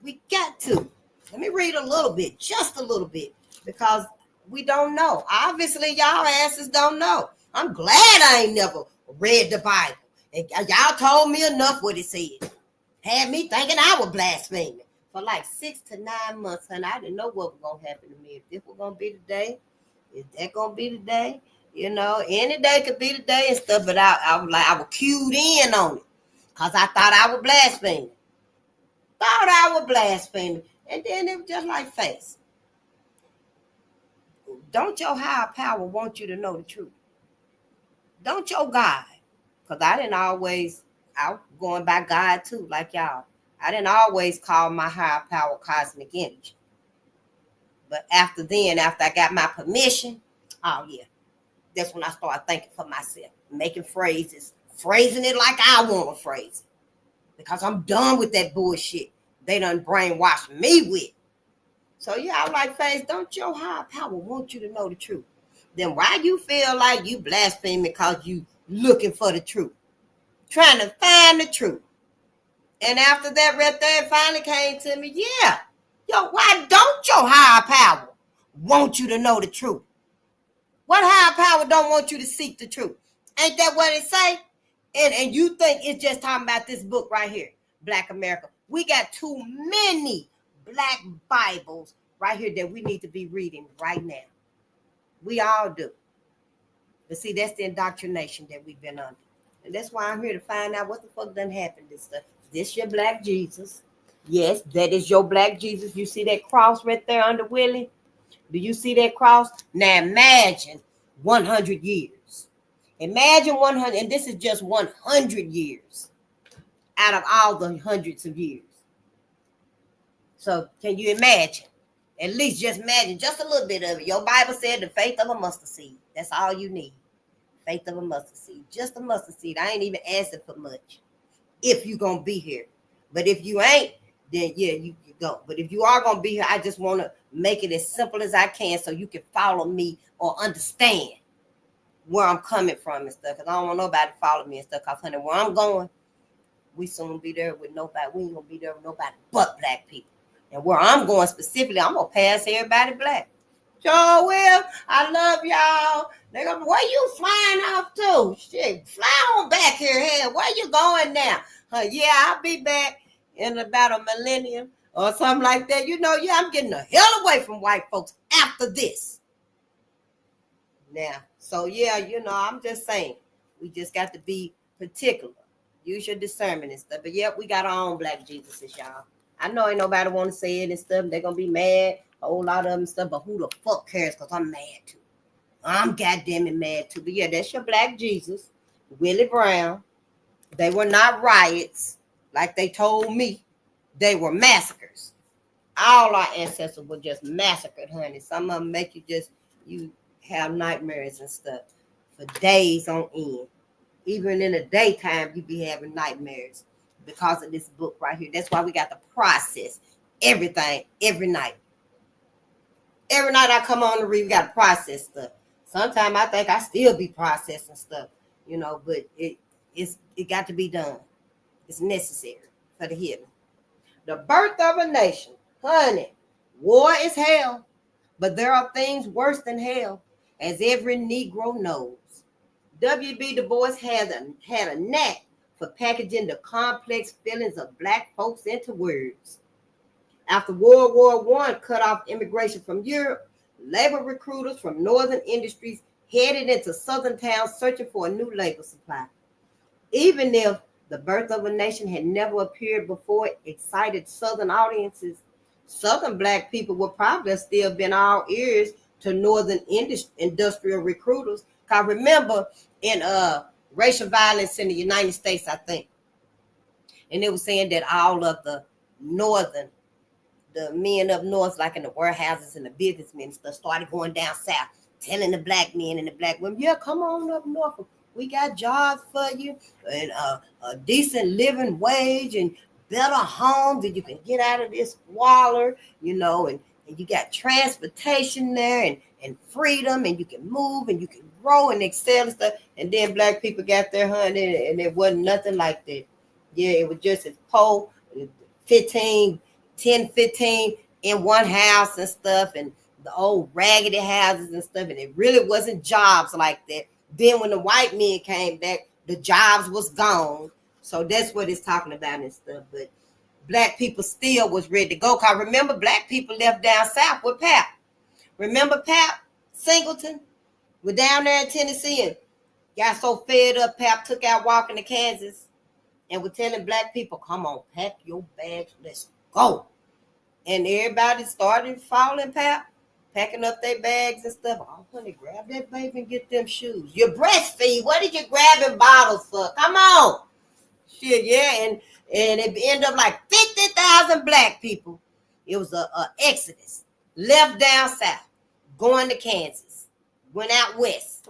We got to. Let me read a little bit, just a little bit, because we don't know. Obviously, y'all asses don't know. I'm glad I ain't never read the Bible. And y'all told me enough what it said. Had me thinking I was blaspheming for like 6 to 9 months, and I didn't know what was going to happen to me. If this was going to be the day, is that going to be the day? You know, any day could be the day and stuff, but I was cued in on it because I thought I was blaspheming. And then it was just like face. Don't your higher power want you to know the truth? Don't your God? Because I was going by God too, like y'all. I didn't always call my higher power cosmic energy. But after I got my permission, oh yeah, that's when I started thinking for myself, making phrases, phrasing it like I want to phrase it. Because I'm done with that bullshit they done brainwashed me with. So yeah, I like face, don't your higher power want you to know the truth? Then why you feel like you blaspheme because you looking for the truth? Trying to find the truth. And after that right there, it finally came to me, yeah. Yo, why don't your higher power want you to know the truth? What higher power don't want you to seek the truth? Ain't that what it say? And you think it's just talking about this book right here, Black America. We got too many Black Bibles right here that we need to be reading right now. We all do. But see, that's the indoctrination that we've been under. And that's why I'm here to find out what the fuck done happened to this stuff. This your Black Jesus. Yes, that is your Black Jesus. You see that cross right there under Willie? Do you see that cross? Now imagine 100 years. Imagine 100, and this is just 100 years out of all the hundreds of years. So can you imagine? At least just imagine just a little bit of it. Your Bible said the faith of a mustard seed. That's all you need. Faith of a mustard seed. Just a mustard seed. I ain't even asking for much. If you're going to be here. But if you ain't, then yeah, you go. But if you are going to be here, I just want to make it as simple as I can so you can follow me or understand where I'm coming from and stuff. Because I don't want nobody to follow me and stuff. Because, honey, where I'm going, we soon be there with nobody. We ain't going to be there with nobody but Black people. And where I'm going specifically, I'm going to pass everybody Black. Sure will. I love y'all. They gonna, where you flying off to? Shit, fly on back here. Hey, where you going now? Yeah, I'll be back in about a millennium or something like that. You know, yeah, I'm getting the hell away from white folks after this. Now, so yeah, you know, I'm just saying, we just got to be particular. Use your discernment and stuff. But yeah, we got our own Black Jesuses, y'all. I know ain't nobody want to say it and stuff. They're gonna be mad, a whole lot of them and stuff. But who the fuck cares? Because I'm mad too. I'm goddamn it mad too. But yeah, that's your Black Jesus, Willie Brown. They were not riots like they told me. They were massacres. All our ancestors were just massacred, honey. Some of them make you have nightmares and stuff for days on end. Even in the daytime, you be having nightmares because of this book right here. That's why we got to process everything every night. Every night I come on to read, we got to process stuff. Sometimes I think I still be processing stuff, you know, but it got to be done. It's necessary for the healing. The birth of a nation. Honey, war is hell, but there are things worse than hell, as every Negro knows. W.B. Du Bois had a knack for packaging the complex feelings of Black folks into words. After World War I cut off immigration from Europe, labor recruiters from northern industries headed into southern towns searching for a new labor supply. Even if The Birth of a Nation had never appeared before excited southern audiences, southern black people would probably still been all ears to northern industrial recruiters. Because remember, in racial violence in the United States, I think, and it was saying that all of the northern, the men up north, like in the warehouses and the businessmen and stuff, started going down south, telling the black men and the black women, yeah, come on up north. We got jobs for you and a decent living wage and better homes, and you can get out of this squalor, you know, and you got transportation there and freedom, and you can move and you can grow and excel and stuff. And then black people got their honey, and it wasn't nothing like that. Yeah, it was just as poor, 10, 15 in one house and stuff, and the old raggedy houses and stuff, and it really wasn't jobs like that. Then when the white men came back, the jobs was gone. So that's what it's talking about and stuff. But black people still was ready to go. Because remember, black people left down south with Pap. Remember Pap Singleton? We're down there in Tennessee and got so fed up, Pap took out walking to Kansas and was telling black people, come on, pack your bags, let's go. And everybody started following Pap, packing up their bags and stuff. Oh, honey, grab that baby and get them shoes. You breastfeed. What did you grabbing bottles for? Come on. Shit, yeah. And it ended up like 50,000 black people. It was a exodus. Left down south, going to Kansas. Went out west.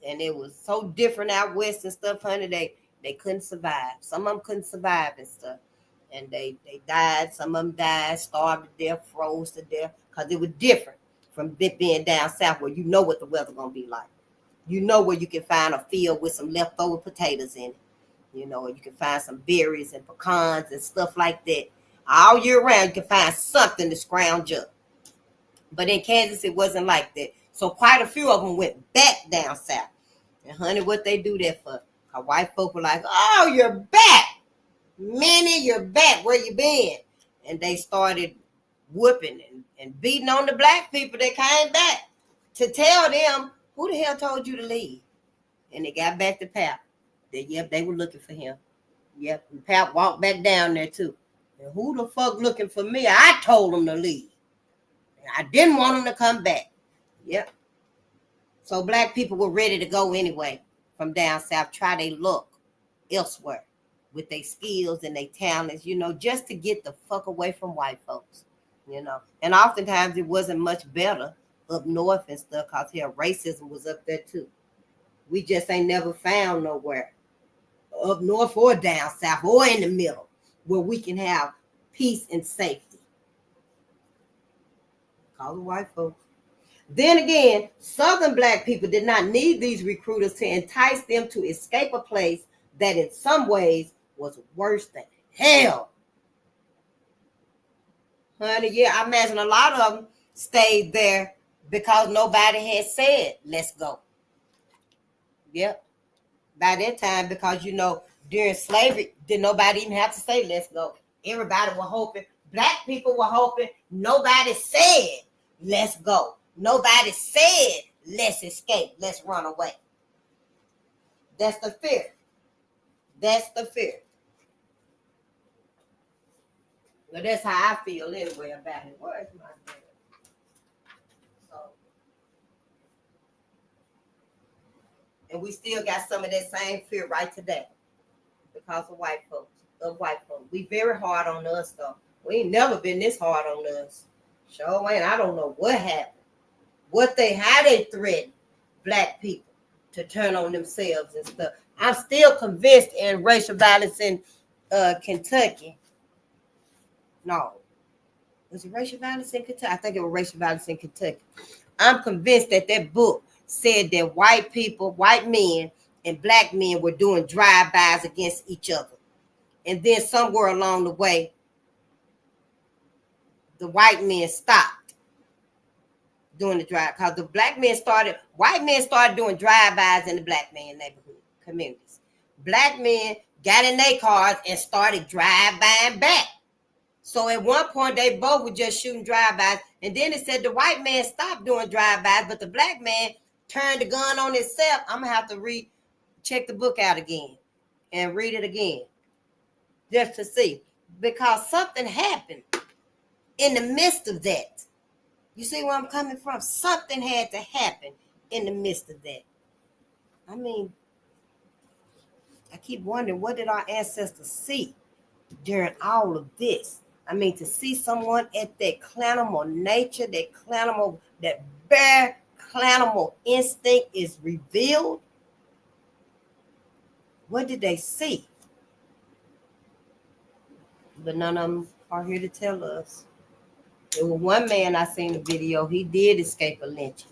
And it was so different out west and stuff, honey. They couldn't survive. Some of them couldn't survive and stuff. And they died. Some of them died, starved to death, froze to death. Because it was different from being down south where you know what the weather going to be like. You know where you can find a field with some leftover potatoes in it. You know, you can find some berries and pecans and stuff like that. All year round, you can find something to scrounge up. But in Kansas, it wasn't like that. So quite a few of them went back down south. And honey, what they do that for? Because white folk were like, oh, you're back. Minnie, you're back. Where you been? And they started whooping and beating on the black people that came back to tell them, who the hell told you to leave? And they got back to Pap. They were looking for him. Yep, and Pap walked back down there too. And who the fuck looking for me? I told him to leave. I didn't want him to come back. Yep. So black people were ready to go anyway from down south, try their luck elsewhere with their skills and their talents, you know, just to get the fuck away from white folks, you know. And oftentimes it wasn't much better up north and stuff because here racism was up there too. We just ain't never found nowhere up north or down south or in the middle where we can have peace and safety. Call the white folks. Then again, southern black people did not need these recruiters to entice them to escape a place that in some ways was worse than hell. Honey, yeah, I imagine a lot of them stayed there because nobody had said, let's go. Yep. By that time, because, you know, during slavery, did nobody even have to say, let's go. Everybody was hoping, black people were hoping, nobody said, let's go. Nobody said, let's escape, let's run away. That's the fear. That's the fear. Well, that's how I feel anyway about it. Where's my dad? So, and we still got some of that same fear right today because of white folks. We very hard on us though. We ain't never been this hard on us. Sure ain't. I don't know what happened. How they threatened black people to turn on themselves and stuff. I'm still convinced in racial violence in Kentucky. No. Was it racial violence in Kentucky? I think it was racial violence in Kentucky. I'm convinced that book said that white people, white men and black men were doing drive-bys against each other. And then somewhere along the way, the white men stopped doing the drive because the white men started doing drive-bys in the black man neighborhood communities. Black men got in their cars and started drive-buying back. So at one point they both were just shooting drive-bys, and then it said the white man stopped doing drive-bys, but the black man turned the gun on itself, I'm gonna have to check the book out again and read it again just to see, because something happened in the midst of that. You see where I'm coming from? Something had to happen in the midst of that. I mean, I keep wondering, what did our ancestors see during all of this? I mean, to see someone at that clanimal nature, that bare clanimal instinct is revealed. What did they see? But none of them are here to tell us. There was one man I seen the video, he did escape a lynching,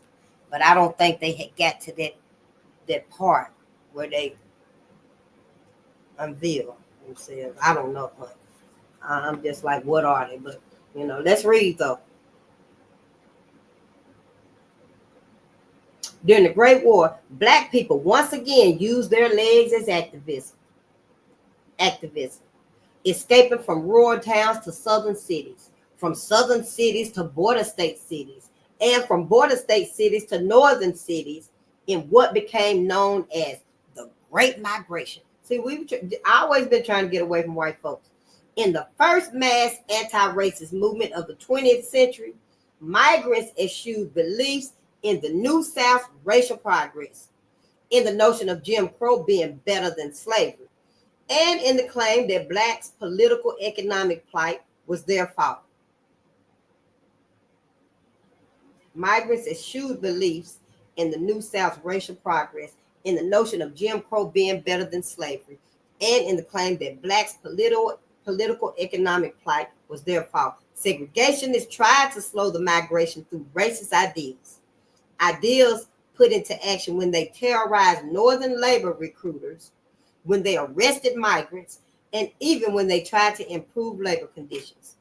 but I don't think they had got to that part where they unveil themselves. I don't know. I'm just like, what are they? But, let's read though. During the Great War, Black people once again used their legs as activism, escaping from rural towns to southern cities, from southern cities to border state cities, and from border state cities to northern cities in what became known as the Great Migration. See, I always been trying to get away from white folks. In the first mass anti-racist movement of the 20th century, migrants eschewed beliefs in the New South racial progress, in the notion of Jim Crow being better than slavery, and in the claim that Blacks' political economic plight was their fault. Migrants eschewed beliefs in the New South racial progress, in the notion of Jim Crow being better than slavery, and in the claim that Blacks' political economic plight was their fault. Segregationists tried to slow the migration through racist ideals put into action when they terrorized northern labor recruiters, when they arrested migrants, and even when they tried to improve labor conditions.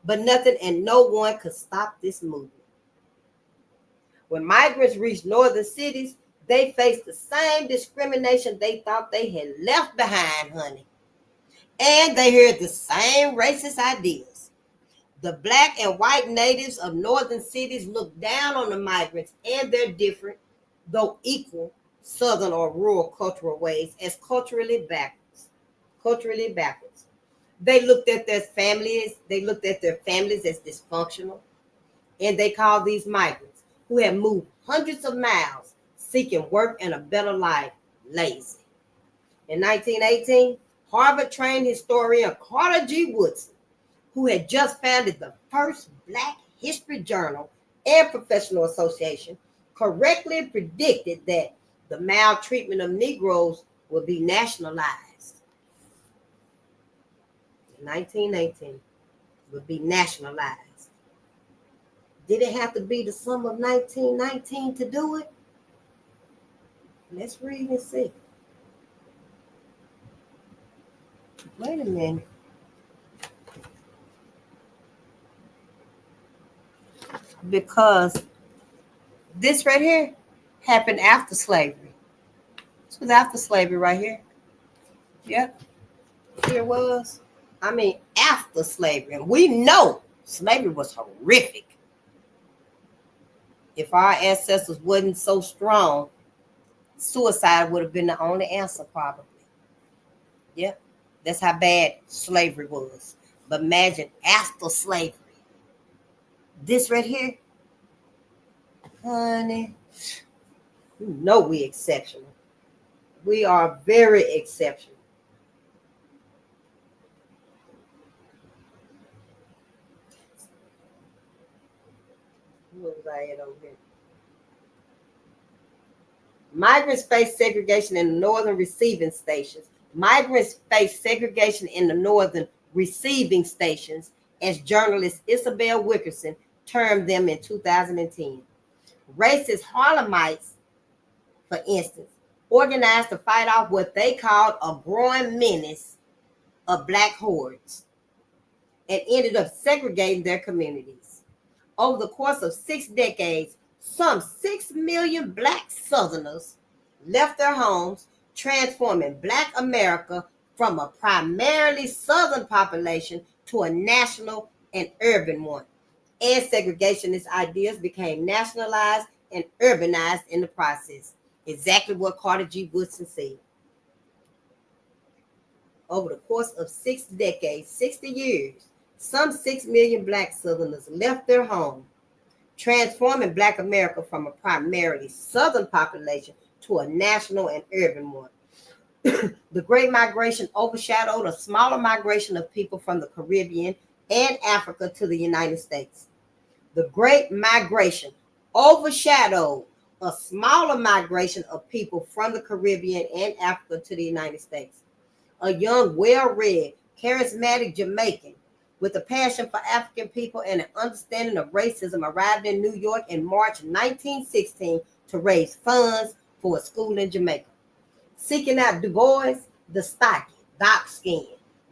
But nothing and no one could stop this movement. When migrants reached northern cities, they faced the same discrimination they thought they had left behind, honey. And they heard the same racist ideas. The Black and white natives of northern cities looked down on the migrants and their different, though equal, southern or rural cultural ways as culturally backwards. They looked at their families as dysfunctional, and they called these migrants who had moved hundreds of miles seeking work and a better life lazy. In 1918, Harvard-trained historian Carter G. Woodson, who had just founded the first Black History Journal and Professional Association, correctly predicted that the maltreatment of Negroes would be nationalized. In 1918, would be nationalized. Did it have to be the summer of 1919 to do it? Let's read and see. Wait a minute. Because this right here happened after slavery. This was after slavery right here. Yep. Here was. I mean, after slavery. And we know slavery was horrific. If our ancestors wasn't so strong, suicide would have been the only answer, probably. Yep. That's how bad slavery was. But imagine after slavery. This right here, honey, you know we exceptional. We are very exceptional. What was I at over here? Migrants face segregation in the northern receiving stations. Migrants face segregation in the northern receiving stations, as journalist Isabel Wickerson termed them in 2010. Racist Harlemites, for instance, organized to fight off what they called a growing menace of Black hordes and ended up segregating their communities. Over the course of 6 decades, some 6 million Black Southerners left their homes, transforming Black America from a primarily Southern population to a national and urban one. And segregationist ideas became nationalized and urbanized in the process. Exactly what Carter G. Woodson said. Over the course of 60 decades, 60 years, some 6 million Black Southerners left their home, transforming Black America from a primarily Southern population to a national and urban one. The Great Migration overshadowed a smaller migration of people from the Caribbean and Africa to the United States. The Great Migration overshadowed a smaller migration of people from the Caribbean and Africa to the United States. A young, well-read, charismatic Jamaican with a passion for African people and an understanding of racism arrived in New York in March 1916 to raise funds for a school in Jamaica. Seeking out Du Bois, the stocky,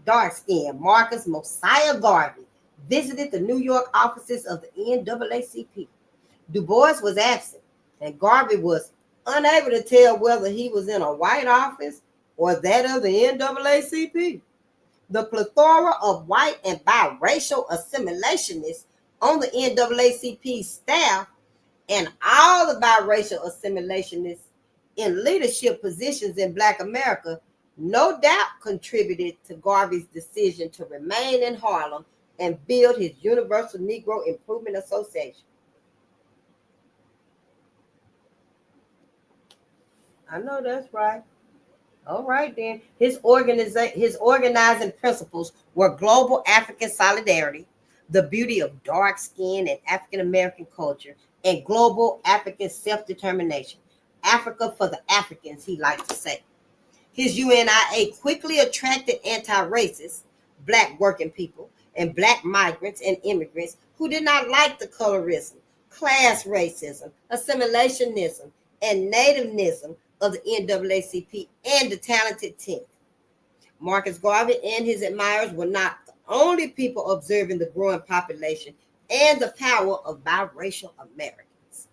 dark-skinned Marcus Mosiah Garvey visited the New York offices of the NAACP. Du Bois was absent, and Garvey was unable to tell whether he was in a white office or that of the NAACP. The plethora of white and biracial assimilationists on the NAACP staff and all the biracial assimilationists in leadership positions in Black America no doubt contributed to Garvey's decision to remain in Harlem and build his Universal Negro Improvement Association. I know that's right. All right, then. His organizing principles were global African solidarity, the beauty of dark skin and African American culture, and global African self-determination. Africa for the Africans, he liked to say. His UNIA quickly attracted anti-racists, Black working people, and Black migrants and immigrants who did not like the colorism, class racism, assimilationism, and nativism of the NAACP and the talented 10th. Marcus Garvey and his admirers were not the only people observing the growing population and the power of biracial Americans.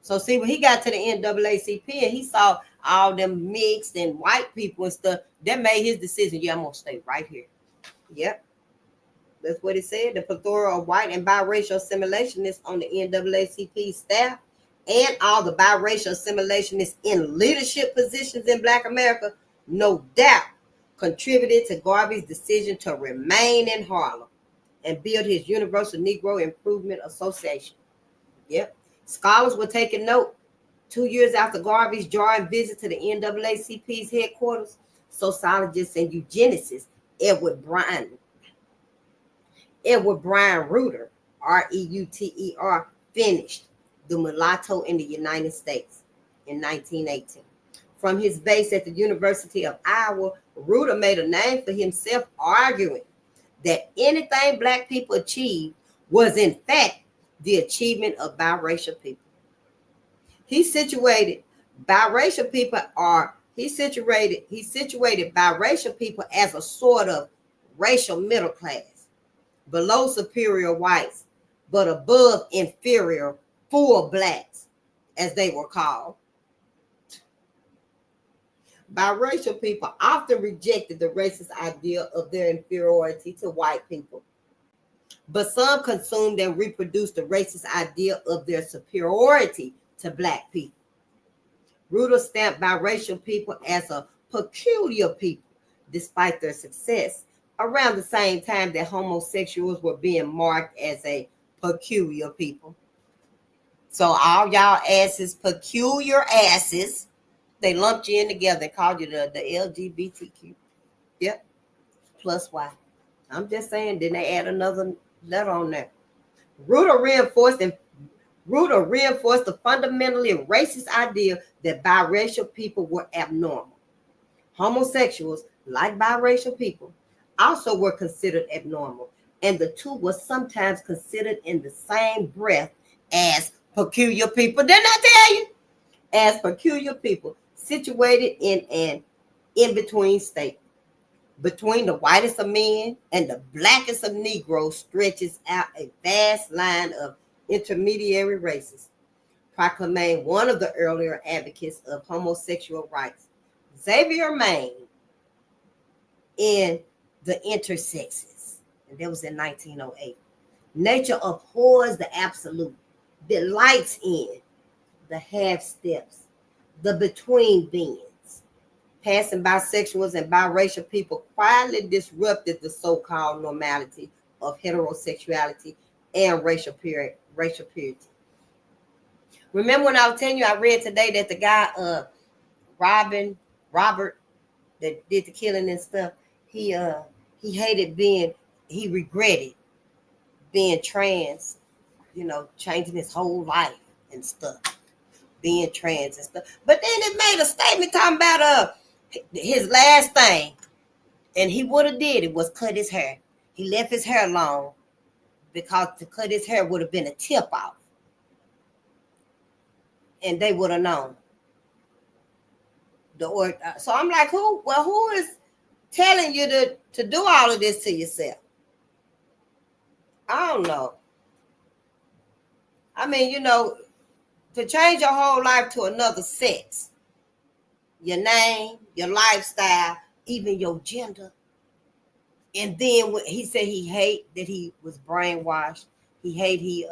So see, when he got to the NAACP and he saw all them mixed and white people and stuff, that made his decision, yeah, I'm going to stay right here. Yep. That's what it said. The plethora of white and biracial assimilationists on the NAACP staff and all the biracial assimilationists in leadership positions in Black America, no doubt contributed to Garvey's decision to remain in Harlem and build his Universal Negro Improvement Association. Yep. Scholars were taking note. 2 years after Garvey's jarring visit to the NAACP's headquarters, sociologist and eugenicist Edward Bryan Reuter, Reuter, finished The Mulatto in the United States in 1918. From his base at the University of Iowa, Reuter made a name for himself arguing that anything Black people achieved was in fact the achievement of biracial people. He situated biracial people as a sort of racial middle class, below superior whites, but above inferior full Blacks, as they were called. Biracial people often rejected the racist idea of their inferiority to white people, but some consumed and reproduced the racist idea of their superiority to Black people. Reuter stamped biracial people as a peculiar people, despite their success, around the same time that homosexuals were being marked as a peculiar people. So all y'all asses, peculiar asses, they lumped you in together and called you the LGBTQ. Yep, plus Y. I'm just saying, then they add another letter on there. Reuter reinforced the fundamentally racist idea that biracial people were abnormal. Homosexuals, like biracial people, also were considered abnormal, and the two were sometimes considered in the same breath as peculiar people. Didn't I tell you? As peculiar people situated in an in-between state. Between the whitest of men and the blackest of Negroes stretches out a vast line of intermediary races, proclaimed one of the earlier advocates of homosexual rights, Xavier Maine, in The Intersexes. And that was in 1908. Nature abhors the absolute, delights in, the half steps, the between beings. Passing bisexuals and biracial people quietly disrupted the so-called normality of heterosexuality and racial purity. Remember when I was telling you I read today that the guy Robert that did the killing and stuff, he regretted being trans, changing his whole life and stuff, being trans and stuff. But then it made a statement talking about his last thing, and he would have did it was cut his hair. He left his hair long because to cut his hair would have been a tip off, and they would have known. So I'm like, who is telling you to do all of this to yourself? I don't know. I mean, to change your whole life to another sex, your name, your lifestyle, even your gender. And then he said he hate that he was brainwashed. He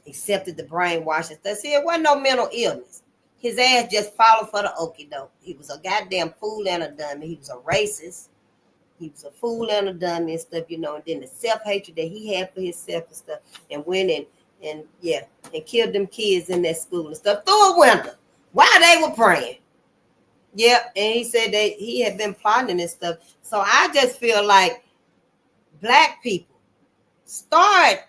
accepted the brainwash and stuff. See, it wasn't no mental illness. His ass just followed for the okie doke. He was a goddamn fool and a dummy. He was a racist. He was a fool and a dummy and stuff, and then the self-hatred that he had for himself and stuff, and went and killed them kids in that school and stuff through a window while they were praying. Yeah, and he said that he had been plotting and stuff. So I just feel like Black people start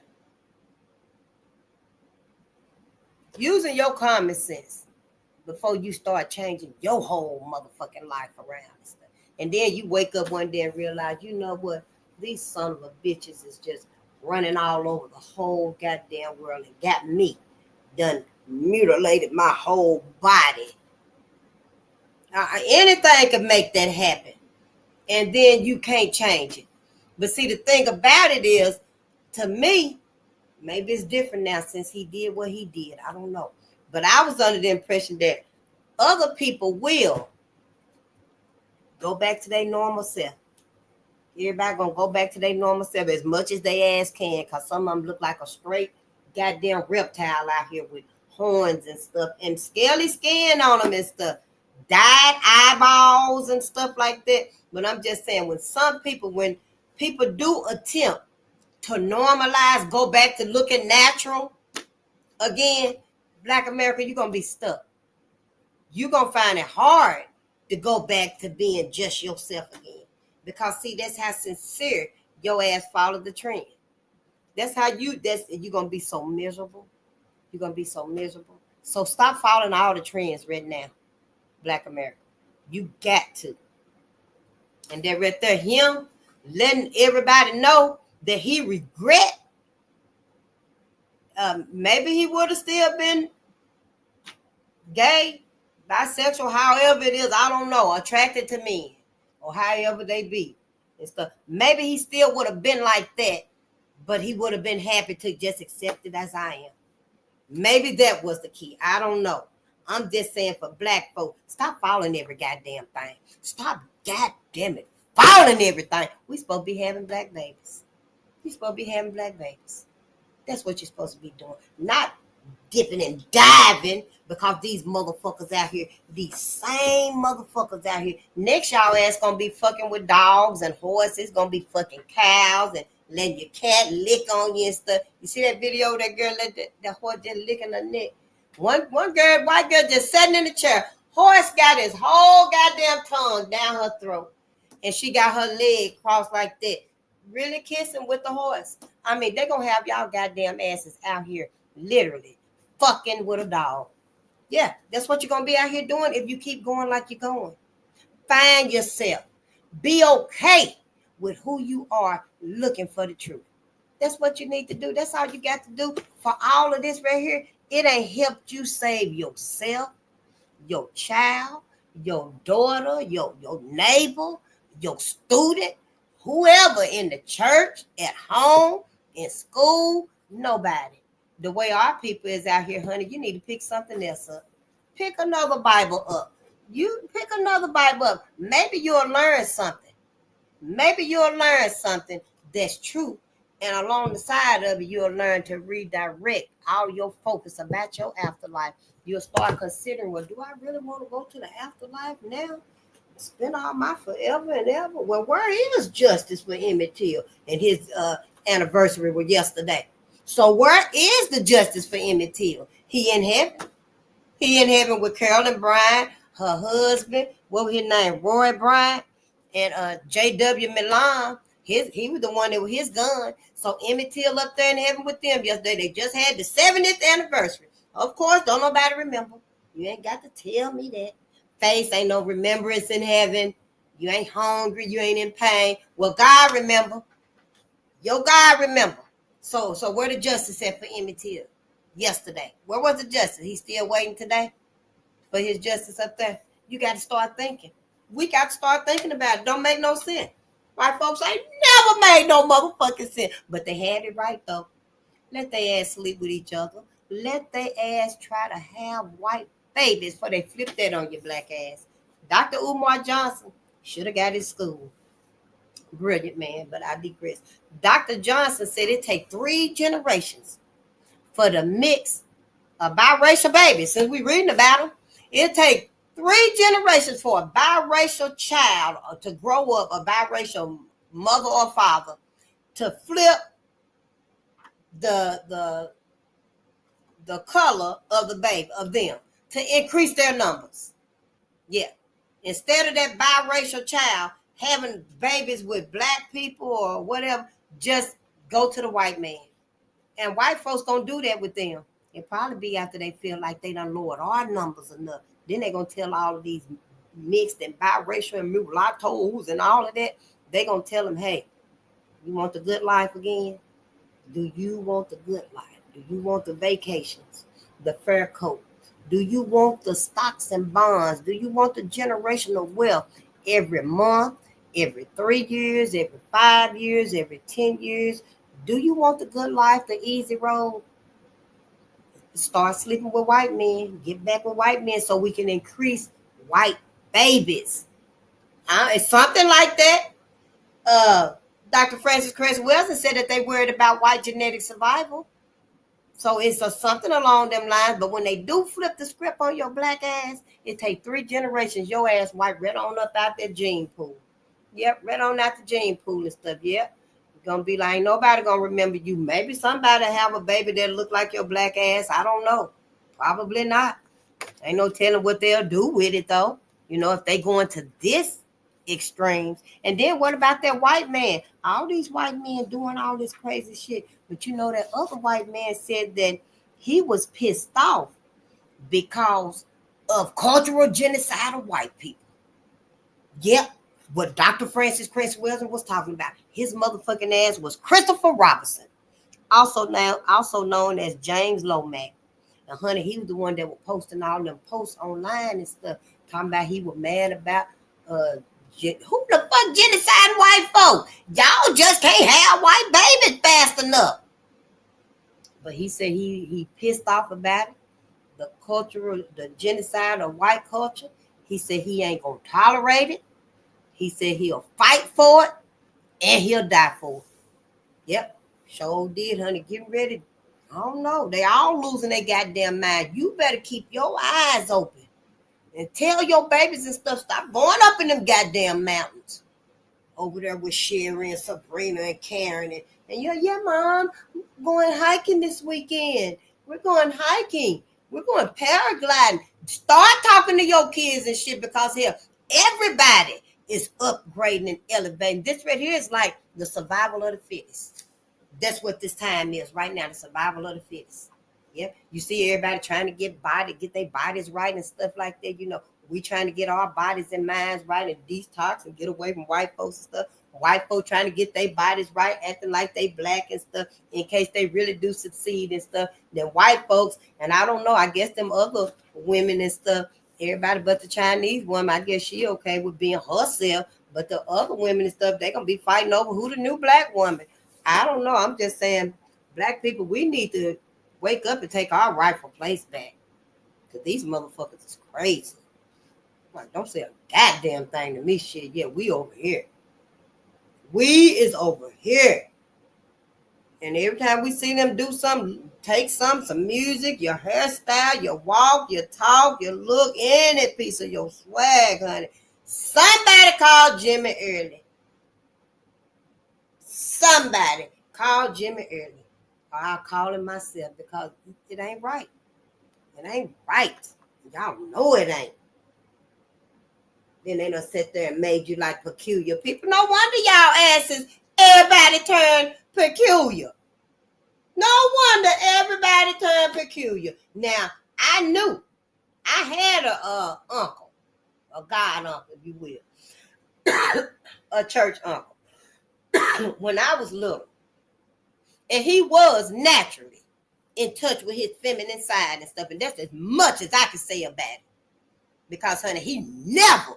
using your common sense before you start changing your whole motherfucking life around and stuff. And then you wake up one day and realize, you know what? These son of a bitches is just running all over the whole goddamn world and got me done mutilated my whole body. Anything could make that happen. And then you can't change it. But see, the thing about it is, to me, maybe it's different now since he did what he did. I don't know. But I was under the impression that other people will go back to their normal self. Everybody gonna go back to their normal self as much as they ass can, because some of them look like a straight goddamn reptile out here with horns and stuff and scaly skin on them and stuff, dyed eyeballs and stuff like that. But I'm just saying, when people do attempt to normalize, go back to looking natural again, Black America, you're gonna be stuck. You're gonna find it hard to go back to being just yourself again. Because see, that's how sincere your ass followed the trend. That's you're gonna be so miserable. You're gonna be so miserable. So stop following all the trends right now, Black America. You got to. And that right there, him letting everybody know that he regret. Maybe he would have still been gay, bisexual, however it is, I don't know, attracted to men, or however they be and stuff. Maybe he still would have been like that, but he would have been happy to just accept it as I am. Maybe that was the key. I don't know. I'm just saying, for Black folk, stop following every goddamn thing. Stop goddamn it following everything. We supposed to be having Black babies. That's what you're supposed to be doing. Not dipping and diving, because these motherfuckers out here, these same motherfuckers out here, next y'all ass gonna be fucking with dogs and horses, gonna be fucking cows and letting your cat lick on you and stuff. You see that video of that girl let that horse just licking her neck? One girl, white girl, just sitting in the chair. Horse got his whole goddamn tongue down her throat, and she got her leg crossed like that, really kissing with the horse. I mean, they gonna have y'all goddamn asses out here literally fucking with a dog. Yeah, that's what you're gonna be out here doing if you keep going like you're going. Find yourself. Be okay with who you are, looking for the truth. That's what you need to do. That's all you got to do. For all of this right here, it ain't helped you save yourself, your child, your daughter, your neighbor, your student, whoever in the church, at home, in school, nobody. The way our people is out here, honey, you need to pick something else up. Pick another Bible up. You pick another Bible up. Maybe you'll learn something. Maybe you'll learn something that's true, And along the side of it, you'll learn to redirect all your focus about your afterlife. You'll start considering, well, do I really want to go to the afterlife now? Spend all my forever and ever? Well, where is justice for Emmett Till? And his anniversary was yesterday. So where is the justice for Emmett Till? He in heaven. He in heaven with Carolyn Bryant, her husband, what was his name? Roy Bryant, and J.W. Milan. He was the one that was his gun. So Emmett Till up there in heaven with them yesterday. They just had the 70th anniversary. Of course, don't nobody remember. You ain't got to tell me that. Face ain't no remembrance in heaven. You ain't hungry. You ain't in pain. Well, God remember. Your God remember. So where the justice at for Emmett Till yesterday? Where was the justice? He's still waiting today for his justice up there. You got to start thinking. We got to start thinking about it. Don't make no sense. White folks ain't never made no motherfucking sense. But they had it right, though. Let their ass sleep with each other. Let their ass try to have white babies before they flip that on your black ass. Dr. Umar Johnson should have got his school. Brilliant man, but I digress. Dr. Johnson said it take 3 generations for the mix of biracial babies. Since we reading about them, it take 3 generations for a biracial child to grow up, a biracial mother or father, to flip the color of the baby, of them, to increase their numbers. Yeah. Instead of that biracial child having babies with black people or whatever, just go to the white man. And white folks gonna do that with them. It'll probably be after they feel like they done lowered our numbers enough. Then they're gonna tell all of these mixed and biracial and mulattoes and all of that. They're gonna tell them, hey, you want the good life again? Do you want the good life? Do you want the vacations, the fur coat? Do you want the stocks and bonds? Do you want the generational wealth every month, every 3 years, every 5 years, every 10 years? Do you want the good life, the easy road? Start sleeping with white men. Get back with white men so we can increase white babies. It's something like that. Dr. Francis Cress Wilson said that they worried about white genetic survival. So it's something along them lines. But when they do flip the script on your black ass, it take 3 generations. Your ass white right on up out that gene pool. Yep, right on out the gene pool and stuff. Yep. You're gonna be like, nobody gonna remember you. Maybe somebody have a baby that look like your black ass. I don't know. Probably not. Ain't no telling what they'll do with it though. You know, if they go into this extremes. And then what about that white man? All these white men doing all this crazy shit. But you know, that other white man said that he was pissed off because of cultural genocide of white people. Yep. What Dr. Francis Cress Wilson was talking about. His motherfucking ass was Christopher Robinson, also known as James Lomax. And honey, he was the one that was posting all them posts online and stuff, talking about he was mad about who the fuck genocide white folk? Y'all just can't have white babies fast enough. But he said he pissed off about it. The genocide of white culture. He said he ain't gonna tolerate it. He said he'll fight for it and he'll die for it. Yep, sure did, honey. Get ready. I don't know. They all losing their goddamn mind. You better keep your eyes open and tell your babies and stuff, stop going up in them goddamn mountains. Over there with Sherry and Sabrina and Karen. And yeah, Mom, we're going hiking this weekend. We're going hiking. We're going paragliding. Start talking to your kids and shit, because here, everybody is upgrading and elevating. This right here is like the survival of the fittest. That's what this time is right now, the survival of the fittest. Yeah, you see everybody trying to get their bodies right and stuff like that. You know, we trying to get our bodies and minds right and detox and get away from white folks and stuff. White folks trying to get their bodies right, acting like they black and stuff, in case they really do succeed and stuff. Then white folks, and I don't know, I guess them other women and stuff, everybody but the Chinese woman, I guess she okay with being herself, but the other women and stuff, they gonna be fighting over who the new black woman. I don't know. I'm just saying, black people, we need to wake up and take our rightful place back. Because these motherfuckers is crazy. Like, don't say a goddamn thing to me, shit. Yeah, we over here. We is over here. And every time we see them do something, take some music, your hairstyle, your walk, your talk, your look, any piece of your swag, honey. Somebody call Jimmy early. Somebody call Jimmy early. Or I'll call him myself because it ain't right. It ain't right. Y'all know it ain't. Then they done sit there and made you like peculiar people. No wonder y'all asses, everybody turned peculiar. No wonder everybody turned peculiar. Now, I knew I had a uncle, a god uncle, if you will, a church uncle, when I was little. And he was naturally in touch with his feminine side and stuff. And that's as much as I can say about it. Because, honey, he never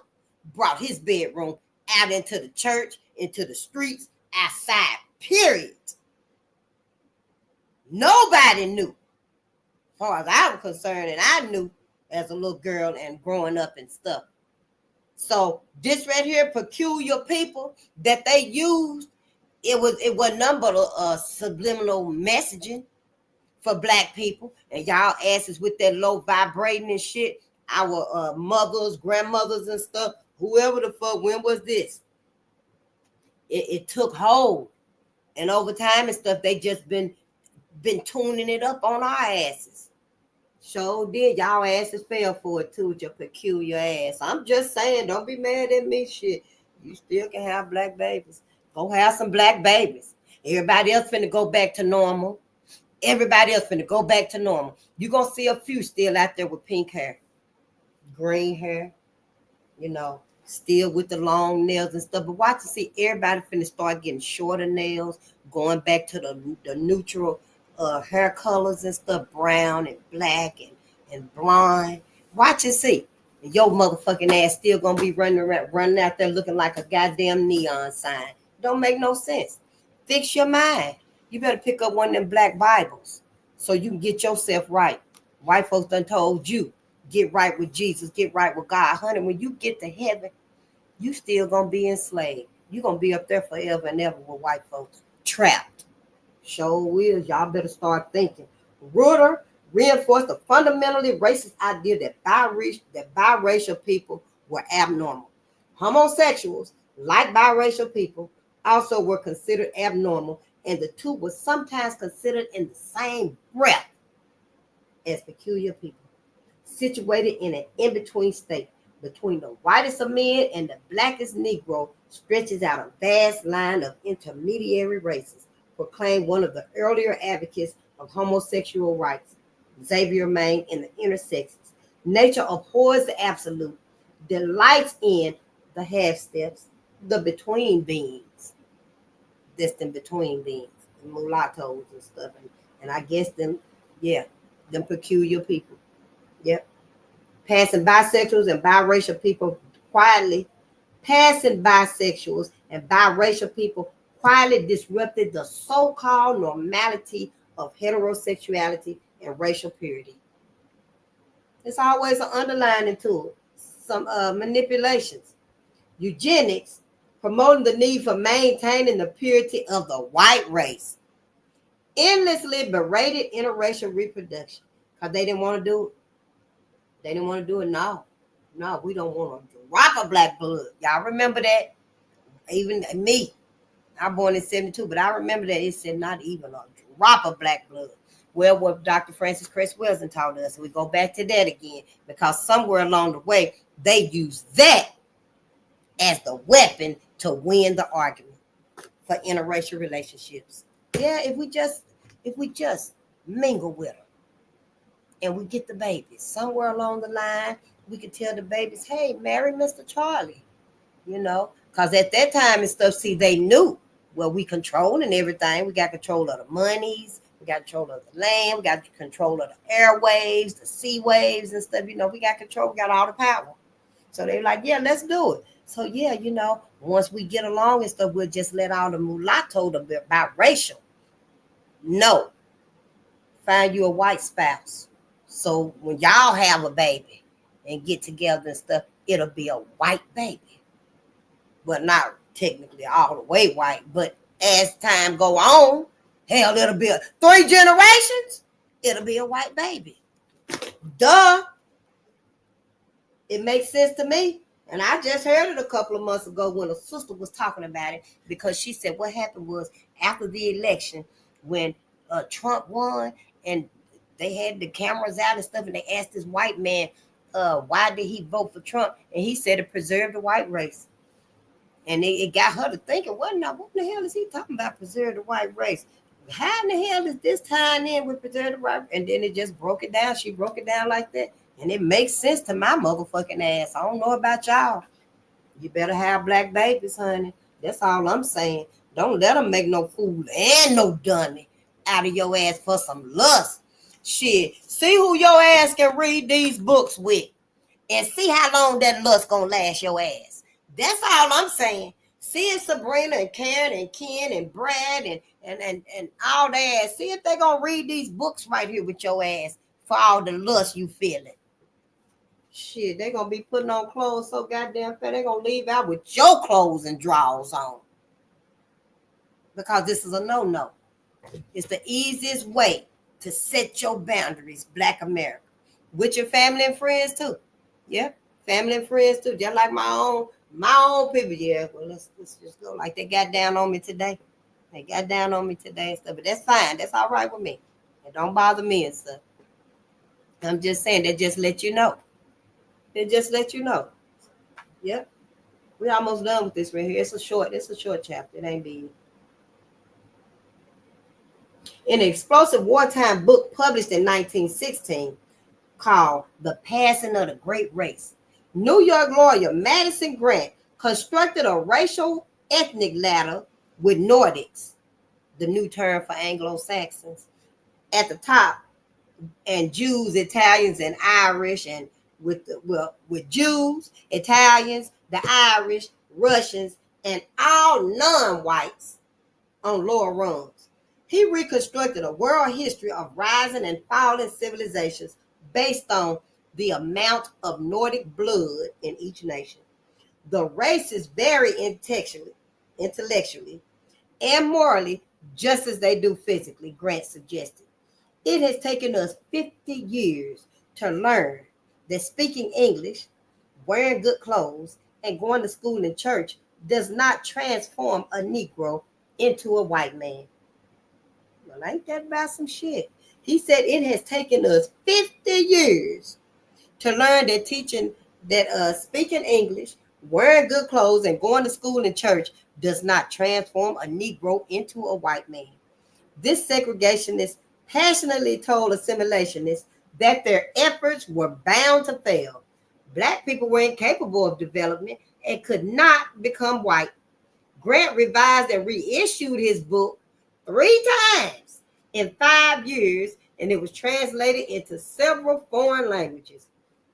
brought his bedroom out into the church, into the streets, outside, period. Nobody knew, as far as I was concerned, and I knew as a little girl and growing up and stuff. So this right here, peculiar people that they used, it was nothing but a subliminal messaging for black people. And y'all asses with that low vibrating and shit, our mothers, grandmothers and stuff, whoever the fuck, when was this? It took hold. And over time and stuff, they just been tuning it up on our asses. Sure did. Y'all asses fell for it too with your peculiar ass. I'm just saying, don't be mad at me, shit. You still can have black babies. Go have some black babies. Everybody else finna go back to normal. Everybody else finna go back to normal. You're gonna see a few still out there with pink hair, green hair, you know, still with the long nails and stuff. But watch and see, everybody finna start getting shorter nails, going back to the neutral hair colors and stuff, brown and black and blonde. Watch and see. And your motherfucking ass still gonna be running out there looking like a goddamn neon sign. Don't make no sense. Fix your mind. You better pick up one of them black Bibles so you can get yourself right. White folks done told you, get right with Jesus, get right with God. Honey, when you get to heaven, you still gonna be enslaved. You gonna be up there forever and ever with white folks. Trapped. Sure will. Y'all better start thinking. Reuter reinforced the fundamentally racist idea that biracial people were abnormal. Homosexuals, like biracial people, also were considered abnormal, and the two were sometimes considered in the same breath as peculiar people, situated in an in-between state between the whitest of men and the blackest Negro, stretches out a vast line of intermediary races, proclaimed one of the earlier advocates of homosexual rights, Xavier Maine, in the intersexes. Nature abhors the absolute, delights in the half steps, the between beings, distant between beings, the mulattoes and stuff, and I guess them peculiar people. Yep. Passing bisexuals and biracial people quietly disrupted the so-called normality of heterosexuality and racial purity. There's always an underlining to it, some manipulations. Eugenics, promoting the need for maintaining the purity of the white race. Endlessly berated interracial reproduction because they didn't want to do it. They didn't want to do it. No, we don't want to drop a black blood. Y'all remember that? Even me, I'm born in 72, but I remember that it said not even a drop of black blood. Well, what Dr. Francis Cress Welsing taught us, we go back to that again, because somewhere along the way, they used that as the weapon to win the argument for interracial relationships. Yeah, if we just mingle with them and we get the babies, somewhere along the line, we could tell the babies, hey, marry Mr. Charlie, you know, because at that time and stuff, see, they knew, well, we controlling everything. We got control of the monies, we got control of the land, we got control of the airwaves, the sea waves and stuff, you know, we got control, we got all the power. So they're like, yeah, let's do it. So yeah, you know, once we get along and stuff, we'll just let all the mulatto, the biracial, no, find you a white spouse. So when y'all have a baby and get together and stuff, it'll be a white baby. But not technically all the way white. But as time go on, Hell, it'll be 3 generations. It'll be a white baby. Duh. It makes sense to me. And I just heard it a couple of months ago when a sister was talking about it, because she said what happened was after the election when Trump won and they had the cameras out and stuff, and they asked this white man, why did he vote for Trump? And he said it preserved the white race. And it got her to thinking, what in the hell is he talking about, preserve the white race? How in the hell is this tying in with preserve the white race? And then it just broke it down. She broke it down like that. And it makes sense to my motherfucking ass. I don't know about y'all. You better have black babies, honey. That's all I'm saying. Don't let them make no fool and no dummy out of your ass for some lust. Shit. See who your ass can read these books with. And see how long that lust gonna last your ass. That's all I'm saying. See if Sabrina and Karen and Ken and Brad and all that ass. See if they gonna read these books right here with your ass for all the lust you feeling. Shit, they gonna be putting on clothes so goddamn fat, they gonna leave out with your clothes and drawers on. Because this is a no-no. It's the easiest way to set your boundaries, Black America. With your family and friends too. Yeah, family and friends too. Just like my own people. Yeah, well, let's just go. Like they got down on me today. They got down on me today and stuff. But that's fine. That's all right with me. It don't bother me and stuff. I'm just saying that just let you know. They just let you know. Yep. We're almost done with this right here. It's a short chapter. It ain't big. In an explosive wartime book published in 1916 called The Passing of the Great Race, New York lawyer Madison Grant constructed a racial ethnic ladder with Nordics, the new term for Anglo-Saxons, at the top, and Jews, Italians, and Irish, and with Jews, Italians, the Irish, Russians, and all non-whites on lower rungs. He reconstructed a world history of rising and falling civilizations based on the amount of Nordic blood in each nation. The races vary intellectually, and morally, just as they do physically, Grant suggested. It has taken us 50 years to learn that speaking English, wearing good clothes, and going to school and church does not transform a Negro into a white man. Well, ain't that about some shit? He said it has taken us 50 years to learn that speaking English, wearing good clothes, and going to school and church does not transform a Negro into a white man. This segregationist passionately told assimilationists that their efforts were bound to fail. Black people were incapable of development and could not become white. Grant revised and reissued his book 3 times in 5 years, and it was translated into several foreign languages.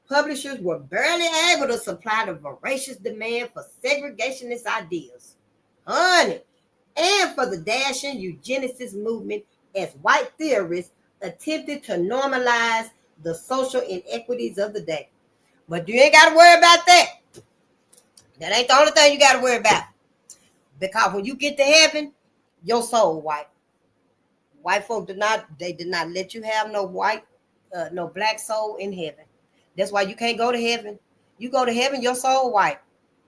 Publishers were barely able to supply the voracious demand for segregationist ideas. Honey, and for the dashing eugenicist movement as white theorists attempted to normalize the social inequities of the day. But you ain't got to worry about that. That ain't the only thing you got to worry about. Because when you get to heaven, your soul white. White folk did not let you have no black soul in heaven. That's why you can't go to heaven. You go to heaven, your soul white.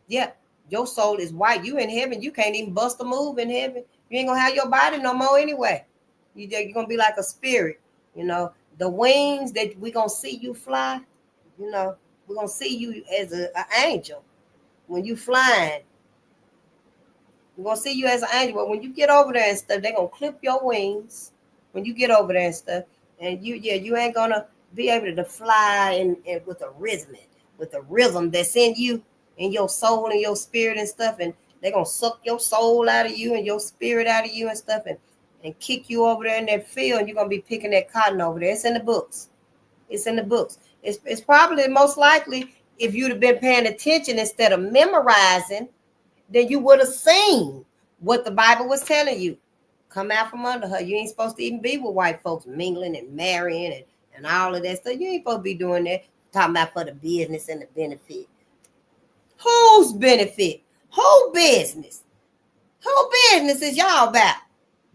Yeah, your soul is white. You in heaven, you can't even bust a move in heaven. You ain't gonna have your body no more anyway. You're gonna be like a spirit, you know. The wings that we're gonna see you fly, you know, we're gonna see you as an angel when you flying. We're gonna see you as an angel, but when you get over there and stuff, they're gonna clip your wings when you get over there and stuff, and you ain't gonna be able to fly in with a rhythm that's in you and your soul and your spirit and stuff, and they're gonna suck your soul out of you and your spirit out of you and stuff, and kick you over there in that field, and you're gonna be picking that cotton over there. It's in the books. It's in the books. It's probably most likely if you'd have been paying attention instead of memorizing, then you would have seen what the Bible was telling you. Come out from under her. You ain't supposed to even be with white folks mingling and marrying and all of that stuff. You ain't supposed to be doing that. Talking about for the business and the benefit. Whose benefit? Who business? Who business is y'all about?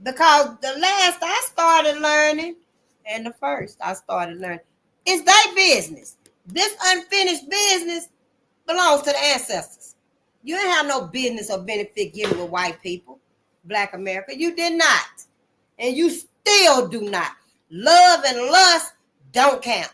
Because the last I started learning, and the first I started learning, it's their business. This unfinished business belongs to the ancestors. You didn't have no business or benefit getting with white people, Black America. You did not. And you still do not. Love and lust don't count.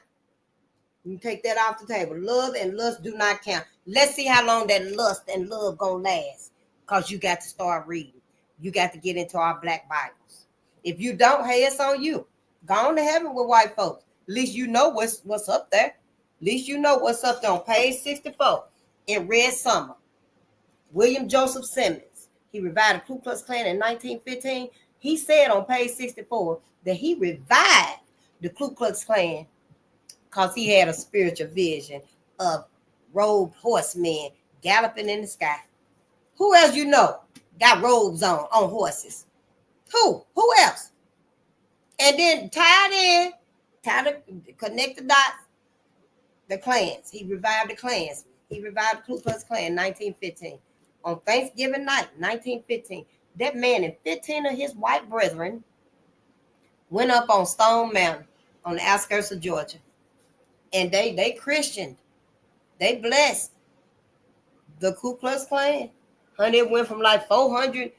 You take that off the table. Love and lust do not count. Let's see how long that lust and love gonna last. Because you got to start reading. You got to get into our Black Bibles. If you don't, hey, it's on you. Go on to heaven with white folks. At least you know what's up there. At least you know what's up there on page 64 in Red Summer. William Joseph Simmons. He revived the Ku Klux Klan in 1915. He said on page 64 that he revived the Ku Klux Klan because he had a spiritual vision of robed horsemen galloping in the sky. Who else you know got robes on horses? Who else? And then connect the dots, the clans. He revived the clans. He revived the Ku Klux Klan in 1915. On Thanksgiving night, 1915, that man and 15 of his white brethren went up on Stone Mountain on the outskirts of Georgia. And they Christianed. They blessed the Ku Klux Klan. Honey, it went from like 400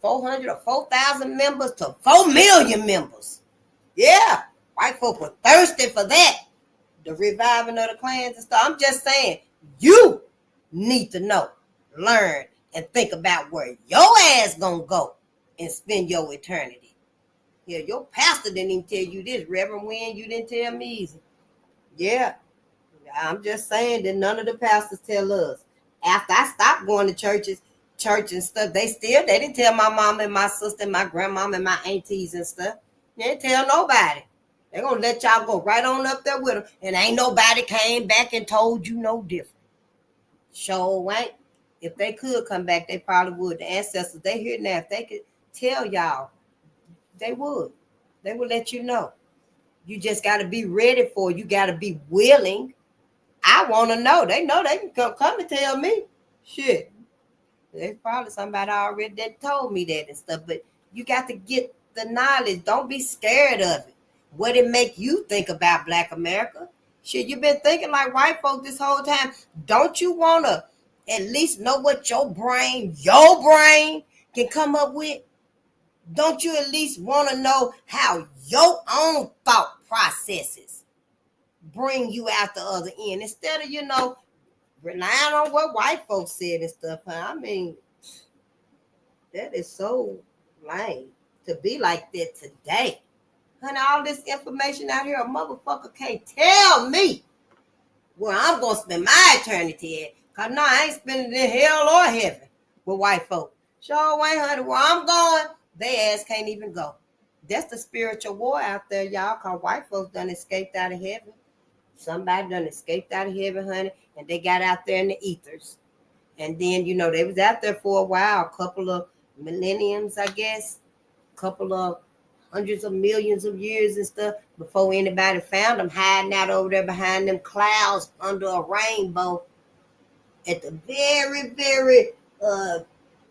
or 4,000 members to 4 million members. Yeah, white folk were thirsty for that. The reviving of the clans and stuff. I'm just saying, you need to know, learn, and think about where your ass gonna go and spend your eternity. Yeah, your pastor didn't even tell you this. Reverend Wynn, you didn't tell me either. Yeah, I'm just saying that none of the pastors tell us. After I stopped going to church and stuff, they didn't tell my mom and my sister and my grandmom and my aunties and stuff. They didn't tell nobody. They're going to let y'all go right on up there with them. And ain't nobody came back and told you no different. Sure ain't. If they could come back, they probably would. The ancestors, they here now. If they could tell y'all, they would. They would let you know. You just got to be ready for it. You got to be willing. I want to know. They know they can come and tell me. Shit. There's probably somebody already that told me that and stuff. But you got to get the knowledge. Don't be scared of it. What it make you think about Black America? Shit, you been thinking like white folk this whole time. Don't you want to at least know what your brain can come up with? Don't you at least want to know how your own thought processes bring you out the other end instead of, relying on what white folks said and stuff? I mean, that is so lame to be like that today. Honey, all this information out here, a motherfucker can't tell me where I'm going to spend my eternity at. Because no, I ain't spending it in hell or heaven with white folk. Sure ain't, honey. Where I'm going, they ass can't even go. That's the spiritual war out there, y'all, because white folks done escaped out of heaven. Somebody done escaped out of heaven, honey, and they got out there in the ethers. And then, they was out there for a while, a couple of millenniums, I guess, a couple of hundreds of millions of years and stuff before anybody found them hiding out over there behind them clouds under a rainbow at the very, very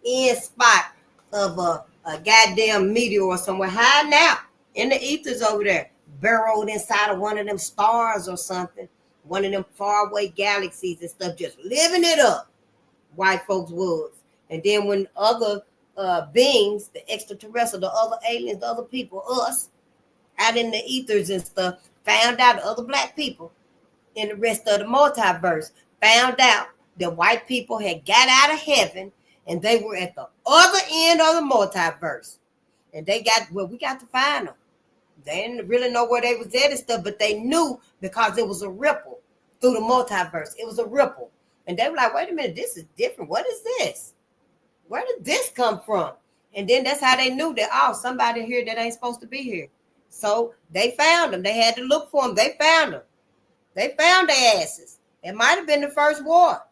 end spot of a goddamn meteor or somewhere, hiding out in the ethers over there, burrowed inside of one of them stars or something, one of them faraway galaxies and stuff, just living it up. White folks was. And then when other beings, the extraterrestrial, the other aliens, the other people, us, out in the ethers and stuff, found out other Black people in the rest of the multiverse, found out that white people had got out of heaven and they were at the other end of the multiverse. And we got to find them. They didn't really know where they was at and stuff, but they knew because it was a ripple through the multiverse. It was a ripple. And they were like, wait a minute, this is different. What is this? Where did this come from? And then that's how they knew that, somebody here that ain't supposed to be here. So they found them. They had to look for them. They found them. They found their asses. It might have been the first war.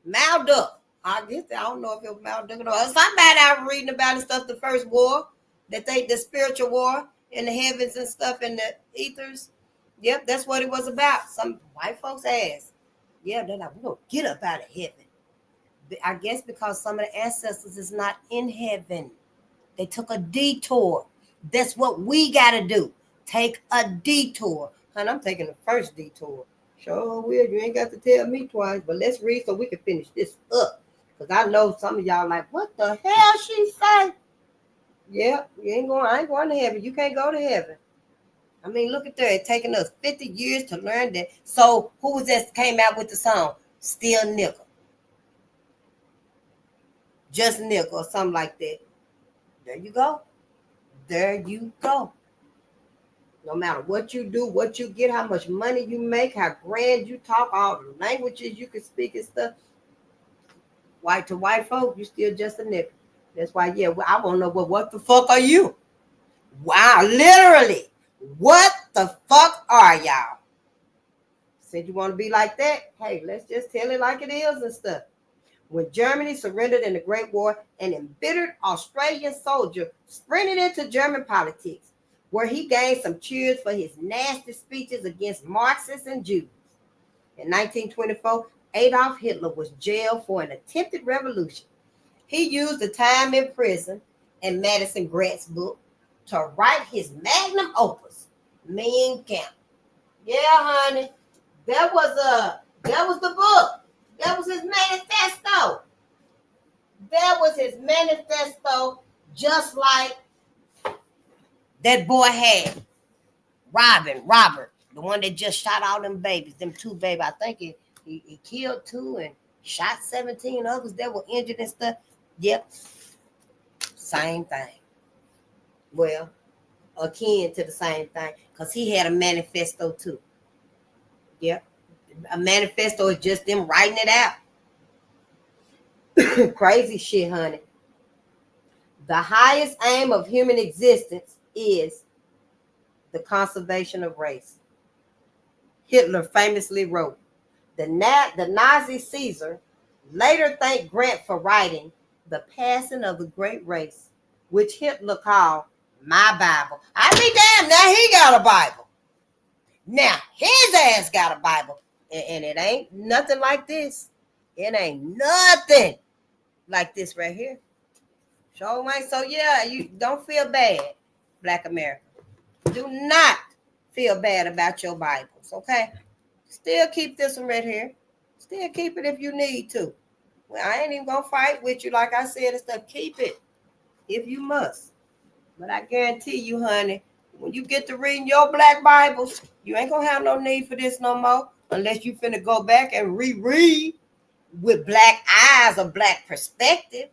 Malduk. I don't know if it was Malduk or not. Somebody I was reading about and stuff, the first war, the spiritual war in the heavens and stuff in the ethers. Yep, that's what it was about. Some white folks' ass. Yeah, they're like, we're going to get up out of heaven. I guess because some of the ancestors is not in heaven. They took a detour. That's what we got to do. Take a detour. And I'm taking the first detour. Sure will. You ain't got to tell me twice, but let's read so we can finish this up. Because I know some of y'all like, what the hell she say? Yeah, you ain't going, I ain't going to heaven. You can't go to heaven. I mean, look at that. It's taken us 50 years to learn that. So who was that came out with the song? Still Nickel. Just Nickel or something like that. There you go. There you go. No matter what you do, what you get, how much money you make, how grand you talk, all the languages you can speak and stuff. White to white folk, you still just a nickel. That's why, yeah, I want to know what the fuck are you? Wow, literally. What the fuck are y'all? Said you want to be like that? Hey, let's just tell it like it is and stuff. When Germany surrendered in the Great War, an embittered Australian soldier sprinted into German politics, where he gained some cheers for his nasty speeches against Marxists and Jews. In 1924, Adolf Hitler was jailed for an attempted revolution. He used the time in prison and Madison Grant's book to write his magnum opus, Mein Kampf. Yeah, honey, that was the book. That was his manifesto. That was his manifesto, just like that boy had. Robert, the one that just shot all them babies, them 2 babies. I think he killed 2 and shot 17 others that were injured and stuff. Yep, same thing. Well, akin to the same thing, because he had a manifesto too. Yep, a manifesto is just them writing it out. Crazy shit, honey. The highest aim of human existence is the conservation of race. Hitler famously wrote, the Nazi Caesar later thanked Grant for writing The Passing of the Great Race, which Hitler called my Bible. I be damned, now he got a Bible. Now his ass got a Bible. And it ain't nothing like this. It ain't nothing like this right here. Sure ain't. So yeah, you don't feel bad, Black America. Do not feel bad about your Bibles, okay? Still keep this one right here. Still keep it if you need to. Well, I ain't even gonna fight with you, like I said and stuff. Keep it if you must. But I guarantee you, honey, when you get to reading your Black Bibles, you ain't gonna have no need for this no more, unless you finna go back and reread with Black eyes or Black perspective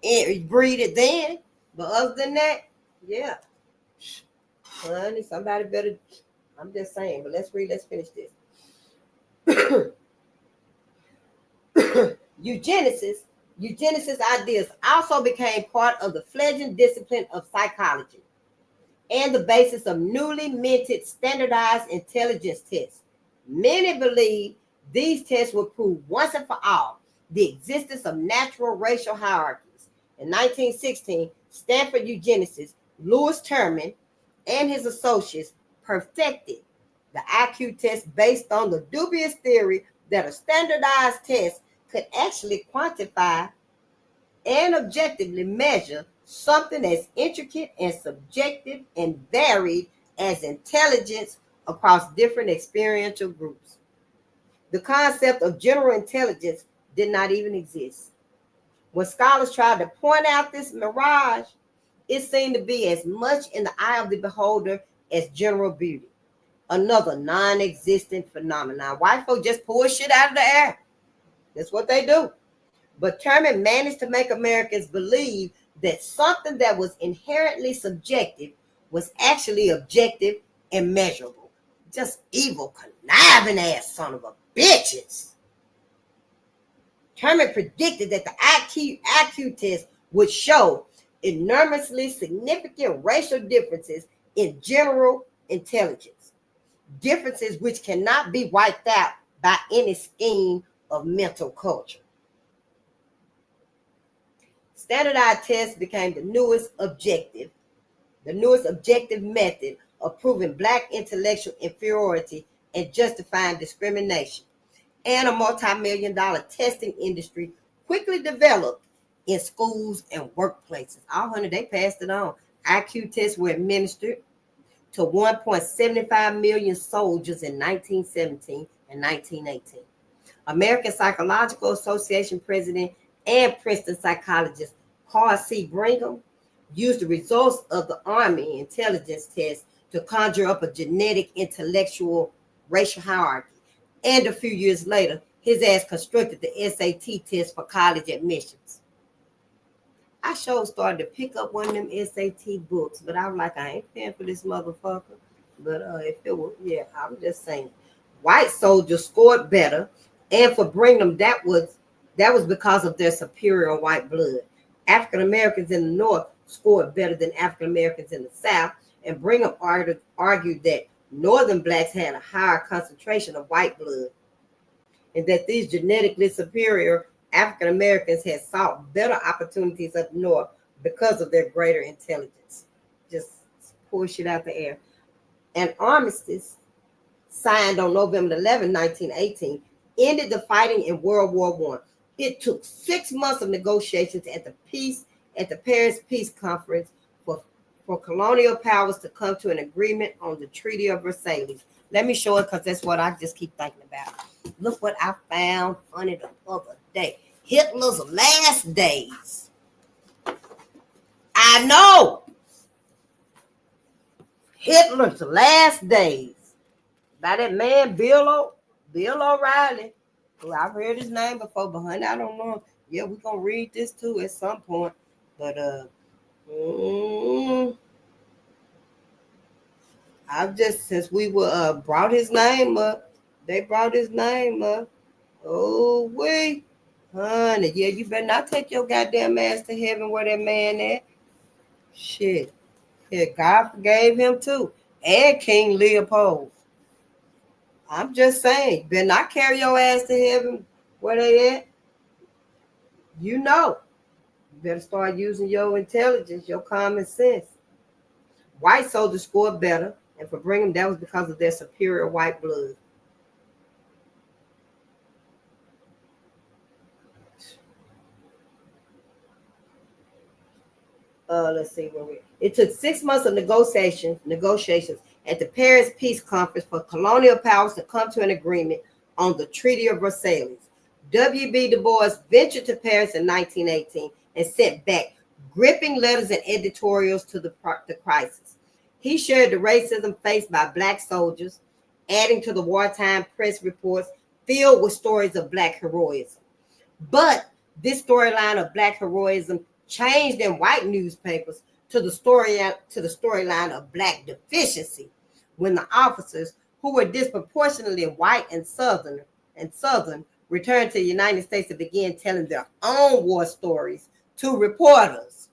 and read it then. But other than that, yeah. Honey, somebody better. I'm just saying, but let's finish this. Eugenicist ideas also became part of the fledgling discipline of psychology and the basis of newly minted standardized intelligence tests. Many believe these tests will prove once and for all the existence of natural racial hierarchies. In 1916, Stanford eugenicist Louis Terman and his associates perfected the IQ test based on the dubious theory that a standardized test could actually quantify and objectively measure something as intricate and subjective and varied as intelligence across different experiential groups. The concept of general intelligence did not even exist. When scholars tried to point out this mirage, it seemed to be as much in the eye of the beholder as general beauty, another non-existent phenomenon. White folk just pull shit out of the air. That's what they do. But Terman managed to make Americans believe that something that was inherently subjective was actually objective and measurable. Just evil, conniving ass son of a bitches. Terman predicted that the IQ test would show enormously significant racial differences in general intelligence, differences which cannot be wiped out by any scheme of mental culture. Standardized tests became the newest objective method of proving Black intellectual inferiority and justifying discrimination. And a multi-million-dollar testing industry quickly developed in schools and workplaces. All 100, they passed it on. IQ tests were administered to 1.75 million soldiers in 1917 and 1918. American Psychological Association president and Princeton psychologist Carl C. Brigham used the results of the Army intelligence test to conjure up a genetic intellectual racial hierarchy. And a few years later, his ass constructed the SAT test for college admissions. I sure started to pick up one of them SAT books, but I was like, I ain't paying for this motherfucker. But if it was, yeah, I'm just saying. White soldiers scored better, and for Brigham, that was because of their superior white blood. African Americans in the North scored better than African Americans in the South, and Brigham argued that Northern blacks had a higher concentration of white blood, and that these genetically superior African Americans had sought better opportunities up north because of their greater intelligence. Just pour shit out the air. An armistice signed on November 11, 1918, ended the fighting in World War I. It took 6 months of negotiations at the Paris Peace Conference for colonial powers to come to an agreement on the Treaty of Versailles. Let me show it because that's what I just keep thinking about. Look what I found funny the other day. Hitler's last days. I know. Hitler's last days. By that man, Bill O'Reilly. Well, I've heard his name before, but honey, I don't know. Yeah, we're going to read this too at some point. But, I've just, since we were brought his name up, they brought his name up. Oh, wait. Honey, yeah, you better not take your goddamn ass to heaven where that man at. Shit. Yeah, God forgave him too. And King Leopold. I'm just saying, you better not carry your ass to heaven where they at. You know. You better start using your intelligence, your common sense. White soldiers scored better, and for Brigham, that was because of their superior white blood. Let's see where it took 6 months of negotiations at the Paris Peace Conference for colonial powers to come to an agreement on the Treaty of Versailles. W.B. Du Bois ventured to Paris in 1918 and sent back gripping letters and editorials to the crisis. He shared the racism faced by black soldiers, adding to the wartime press reports filled with stories of black heroism. But this storyline of black heroism changed in white newspapers to the storyline of black deficiency, when the officers, who were disproportionately white and southern, returned to the United States and began telling their own war stories to reporters.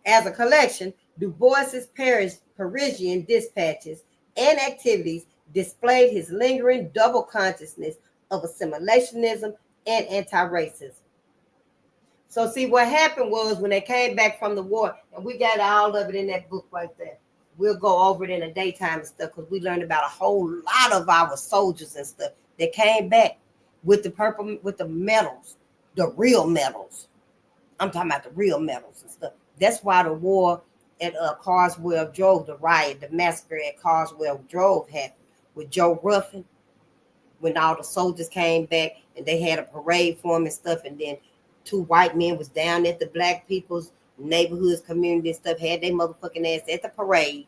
As a collection, Du Bois's Parisian dispatches and activities displayed his lingering double consciousness of assimilationism and anti-racism. So see, what happened was when they came back from the war, and we got all of it in that book right there. We'll go over it in the daytime and stuff because we learned about a whole lot of our soldiers and stuff that came back with the medals, the real medals. I'm talking about the real medals and stuff. That's why the war at Carswell Drove, the riot, the massacre at Carswell Drove happened with Joe Ruffin, when all the soldiers came back and they had a parade for them and stuff, and then 2 white men was down at the black people's neighborhoods, community and stuff, had their motherfucking ass at the parade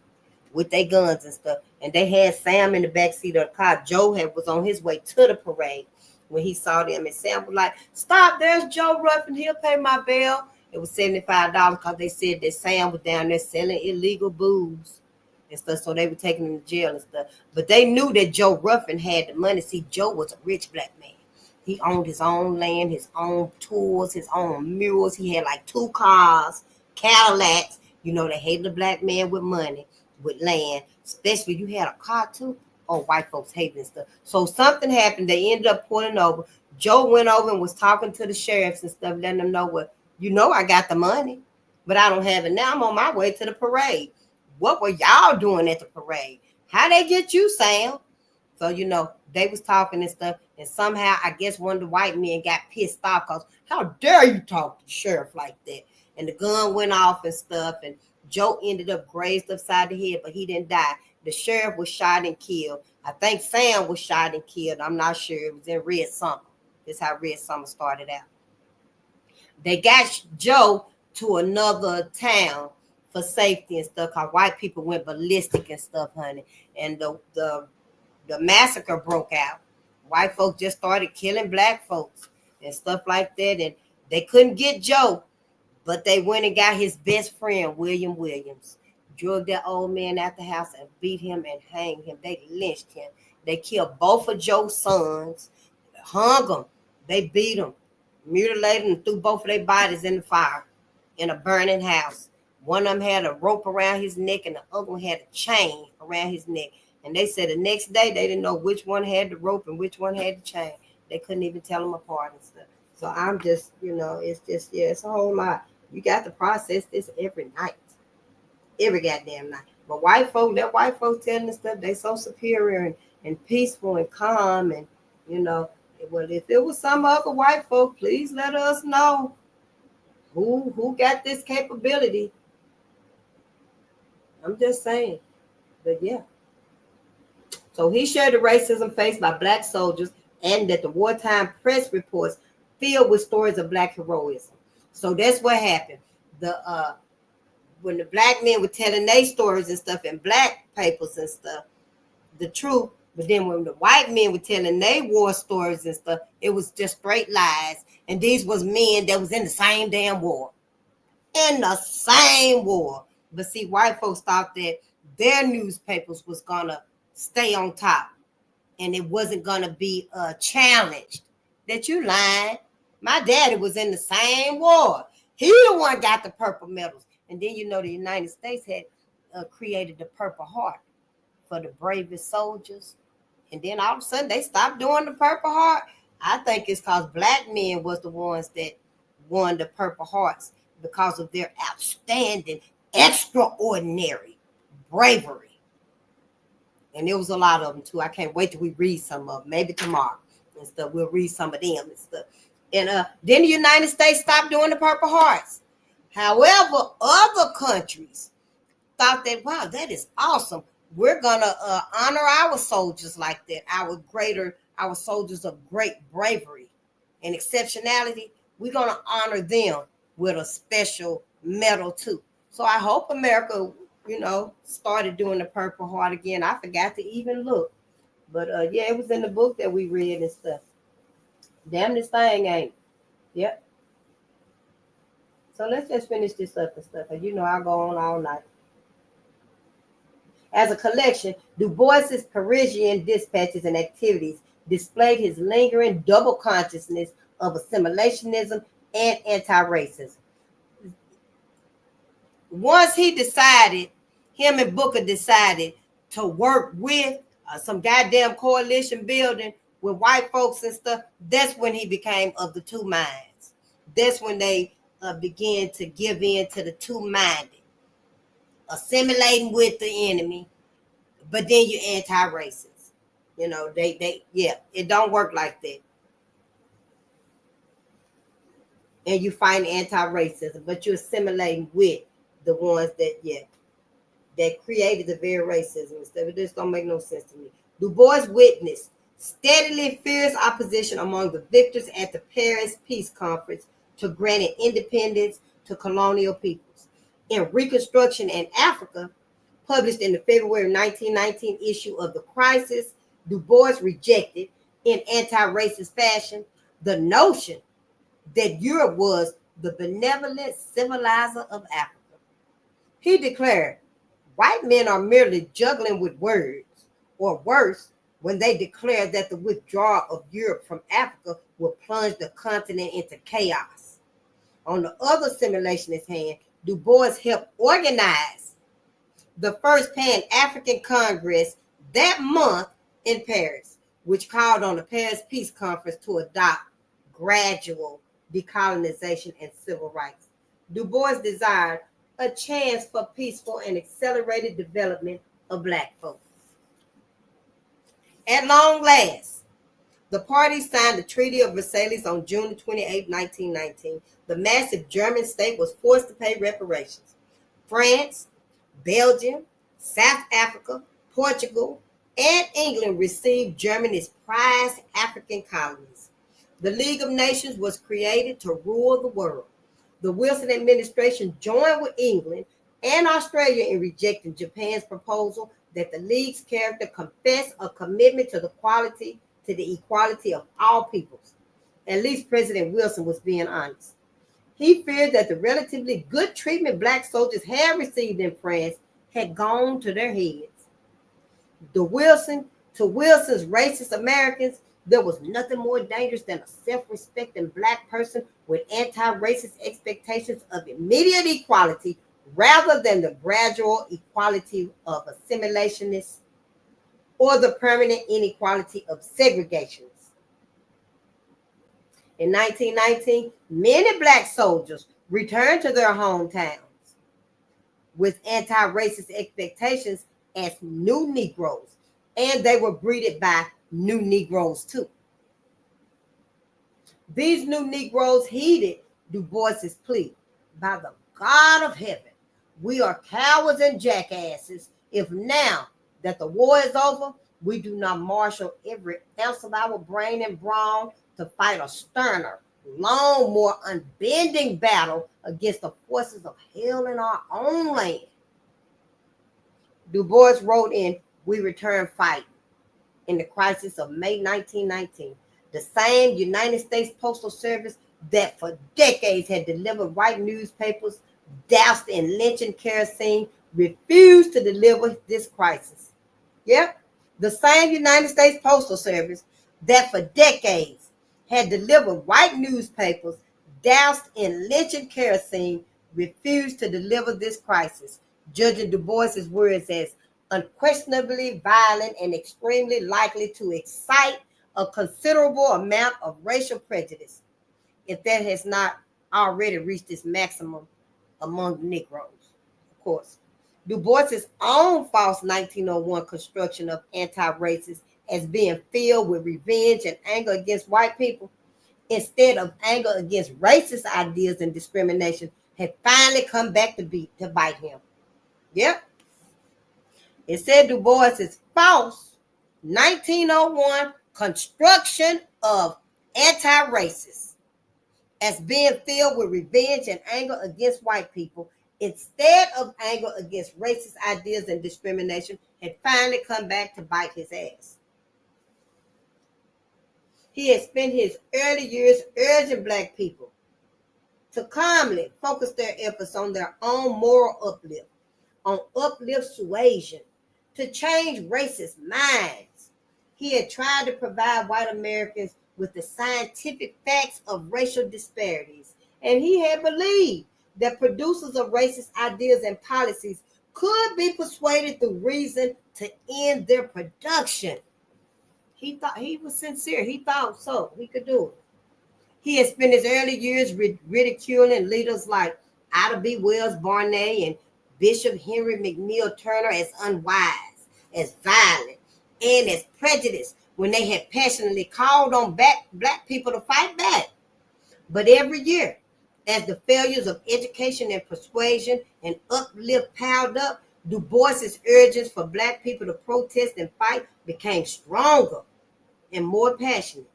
with their guns and stuff. And they had Sam in the backseat of the car. Joe was on his way to the parade when he saw them. And Sam was like, stop, there's Joe Ruffin. He'll pay my bail. It was $75 because they said that Sam was down there selling illegal booze and stuff. So they were taking him to jail and stuff. But they knew that Joe Ruffin had the money. See, Joe was a rich black man. He owned his own land, his own tools, his own mules. He had like 2 cars, Cadillacs. You know, they hated a black man with money, with land. Especially you had a car too. Oh, white folks hated and stuff. So something happened. They ended up pulling over. Joe went over and was talking to the sheriffs and stuff, letting them know what, you know, I got the money, but I don't have it now. I'm on my way to the parade. What were y'all doing at the parade? How they get you, Sam? So, they was talking and stuff. And somehow, I guess one of the white men got pissed off because how dare you talk to the sheriff like that? And the gun went off and stuff. And Joe ended up grazed upside the head, but he didn't die. The sheriff was shot and killed. I think Sam was shot and killed. I'm not sure. It was in Red Summer. That's how Red Summer started out. They got Joe to another town for safety and stuff because white people went ballistic and stuff, honey. And the massacre broke out. White folks just started killing black folks and stuff like that. And they couldn't get Joe, but they went and got his best friend, William Williams. Drug that old man out the house and beat him and hanged him. They lynched him. They killed both of Joe's sons, hung them. They beat them, mutilated them, threw both of their bodies in the fire in a burning house. One of them had a rope around his neck and the other one had a chain around his neck. And they said the next day they didn't know which one had the rope and which one had the chain. They couldn't even tell them apart and stuff. So I'm just, it's just, it's a whole lot. You got to process this every night. Every goddamn night. But white folks telling this stuff, they so superior and peaceful and calm. And, well, if it was some other white folk, please let us know who got this capability. I'm just saying. But yeah. So he shared the racism faced by black soldiers and that the wartime press reports filled with stories of black heroism. So that's what happened. When the black men were telling their stories and stuff in black papers and stuff, the truth. But then when the white men were telling their war stories and stuff, it was just straight lies. And these was men that was in the same damn war. In the same war. But see, white folks thought that their newspapers was gonna stay on top and it wasn't gonna be challenged. That you lying. My daddy was in the same war. He the one got the purple medals. And then the United States had created the Purple Heart for the bravest soldiers. And then all of a sudden they stopped doing the Purple Heart. I think it's because black men was the ones that won the Purple Hearts because of their outstanding, extraordinary bravery. And there was a lot of them too. I can't wait till we read some of them. Maybe tomorrow and stuff. We'll read some of them and stuff. And then the United States stopped doing the Purple Hearts. However, other countries thought that, wow, that is awesome. We're going to honor our soldiers like that, our soldiers of great bravery and exceptionality. We're going to honor them with a special medal too. So I hope America, started doing the Purple Heart again. I forgot to even look. But yeah, it was in the book that we read and stuff. Damn, this thing ain't. Yep. So let's just finish this up and stuff. And I'll go on all night. As a collection, Du Bois's Parisian dispatches and activities displayed his lingering double consciousness of assimilationism and anti-racism. Once him and Booker decided to work with some goddamn coalition building with white folks and stuff, that's when he became of the two minds. That's when they began to give in to the two-minded, assimilating with the enemy, but then you're anti-racist. It don't work like that. And you find anti-racism, but you're assimilating with the ones that created the very racism and stuff. It just don't make no sense to me. Du Bois witnessed steadily fierce opposition among the victors at the Paris Peace Conference to granting independence to colonial peoples. In Reconstruction in Africa, published in the February 1919 issue of The Crisis, Du Bois rejected, in anti-racist fashion, the notion that Europe was the benevolent civilizer of Africa. He declared, white men are merely juggling with words, or worse, when they declared that the withdrawal of Europe from Africa would plunge the continent into chaos. On the other assimilationist hand, Du Bois helped organize the first Pan-African Congress that month in Paris, which called on the Paris Peace Conference to adopt gradual decolonization and civil rights. Du Bois desired a chance for peaceful and accelerated development of black folks. At long last, the parties signed the Treaty of Versailles on June 28, 1919. The massive German state was forced to pay reparations. France, Belgium, South Africa, Portugal, and England received Germany's prized African colonies. The League of Nations was created to rule the world. The Wilson administration joined with England and Australia in rejecting Japan's proposal that the League's character confess a commitment to the equality of all peoples. At least President Wilson was being honest. He feared that the relatively good treatment black soldiers had received in France had gone to their heads. To Wilson's racist Americans, there was nothing more dangerous than a self-respecting black person with anti-racist expectations of immediate equality rather than the gradual equality of assimilationists or the permanent inequality of segregationists. In 1919, many black soldiers returned to their hometowns with anti-racist expectations as new Negroes, and they were greeted by new Negroes too. These new Negroes heeded Du Bois's plea. By the God of heaven, we are cowards and jackasses if now that the war is over, we do not marshal every ounce of our brain and brawn to fight a sterner, long, more unbending battle against the forces of hell in our own land. Du Bois wrote in We Return Fighting in the crisis of May 1919. The same United States Postal Service that for decades had delivered white newspapers doused in lynching kerosene refused to deliver this crisis. Yep, the same United States Postal Service that for decades had delivered white newspapers doused in lynching kerosene refused to deliver this crisis, judging Du Bois's words as unquestionably violent and extremely likely to excite a considerable amount of racial prejudice, if that has not already reached its maximum among Negroes, of course. Du Bois's own false 1901 construction of anti-racists as being filled with revenge and anger against white people, instead of anger against racist ideas and discrimination, had finally come back to bite him. Yep. It said Du Bois's false 1901 construction of anti-racists as being filled with revenge and anger against white people, instead of anger against racist ideas and discrimination, had finally come back to bite his ass. He had spent his early years urging black people to calmly focus their efforts on their own moral uplift, on uplift suasion, to change racist minds. He had tried to provide white Americans with the scientific facts of racial disparities, and he had believed that producers of racist ideas and policies could be persuaded through reason to end their production. He thought he was sincere. He thought so. He could do it. He had spent his early years ridiculing leaders like Ida B. Wells Barnett and Bishop Henry McNeil Turner as unwise, as violent, and as prejudiced when they had passionately called on black people to fight back. But every year, as the failures of education and persuasion and uplift piled up, Du Bois's urges for black people to protest and fight became stronger and more passionate.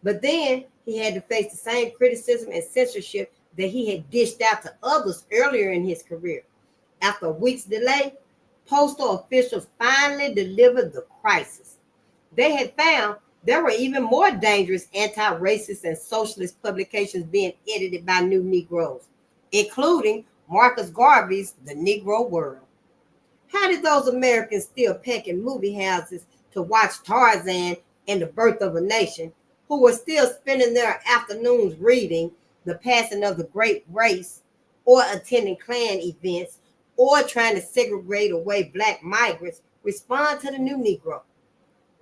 But then he had to face the same criticism and censorship that he had dished out to others earlier in his career. After a week's delay, postal officials finally delivered the crisis. They had found there were even more dangerous anti-racist and socialist publications being edited by new Negroes, including Marcus Garvey's The Negro World. How did those Americans still pack in movie houses to watch Tarzan and the Birth of a Nation, who were still spending their afternoons reading The Passing of the Great Race, or attending Klan events, or trying to segregate away black migrants, respond to the new Negro?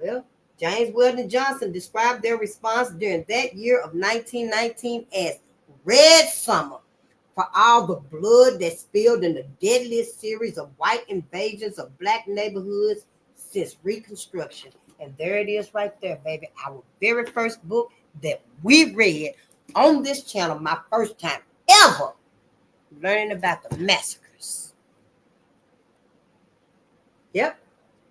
Well, James Weldon Johnson described their response during that year of 1919 as Red Summer, for all the blood that spilled in the deadliest series of white invasions of black neighborhoods since Reconstruction. And there it is right there, baby. Our very first book that we read on this channel, my first time ever learning about the massacres. Yep.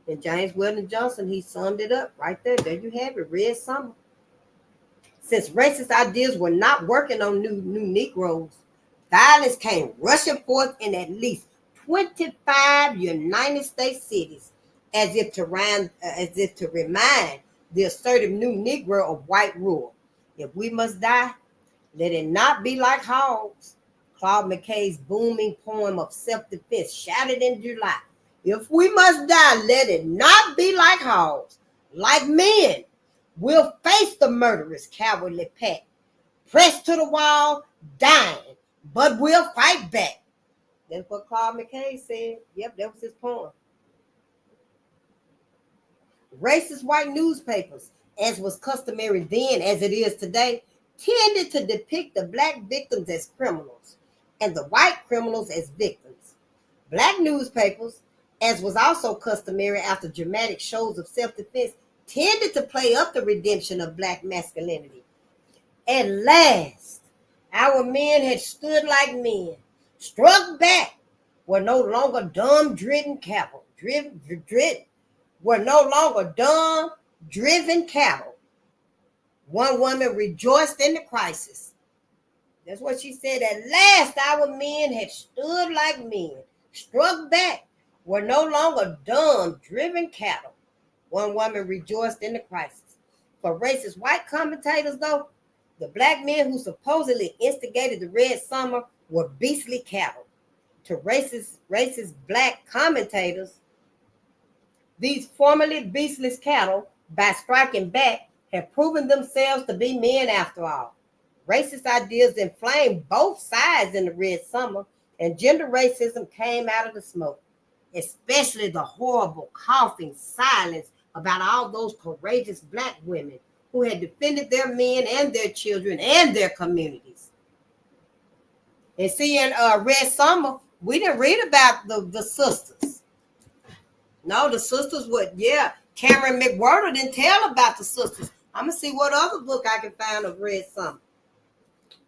And James Weldon Johnson, he summed it up right there. There you have it, Red Summer. Since racist ideas were not working on new Negroes, violence came rushing forth in at least 25 United States cities, as if to remind the assertive new Negro of white rule. If we must die, let it not be like hogs. Claude McKay's booming poem of self-defense shouted in July. If we must die, let it not be like hogs. Like men, we'll face the murderous cowardly pack, pressed to the wall, dying, but we'll fight back. That's what Claude McKay said. Yep, that was his poem. Racist white newspapers, as was customary then as it is today, tended to depict the black victims as criminals and the white criminals as victims. Black newspapers, as was also customary after dramatic shows of self-defense, tended to play up the redemption of black masculinity. At last, our men had stood like men, struck back, were no longer dumb-driven cattle, were no longer dumb-driven cattle. One woman rejoiced in the crisis. That's what she said. At last, our men had stood like men, struck back, were no longer dumb-driven cattle. One woman rejoiced in the crisis. For racist white commentators, though, the black men who supposedly instigated the Red Summer were beastly cattle. To racist black commentators, these formerly beastless cattle, by striking back, have proven themselves to be men after all. Racist ideas inflamed both sides in the Red Summer, and gender racism came out of the smoke, especially the horrible coughing silence about all those courageous black women who had defended their men and their children and their communities. And see, in Red Summer, we didn't read about the sisters. No, the sisters would, Cameron McWhirter didn't tell about the sisters. I'm going to see what other book I can find of Red Summer.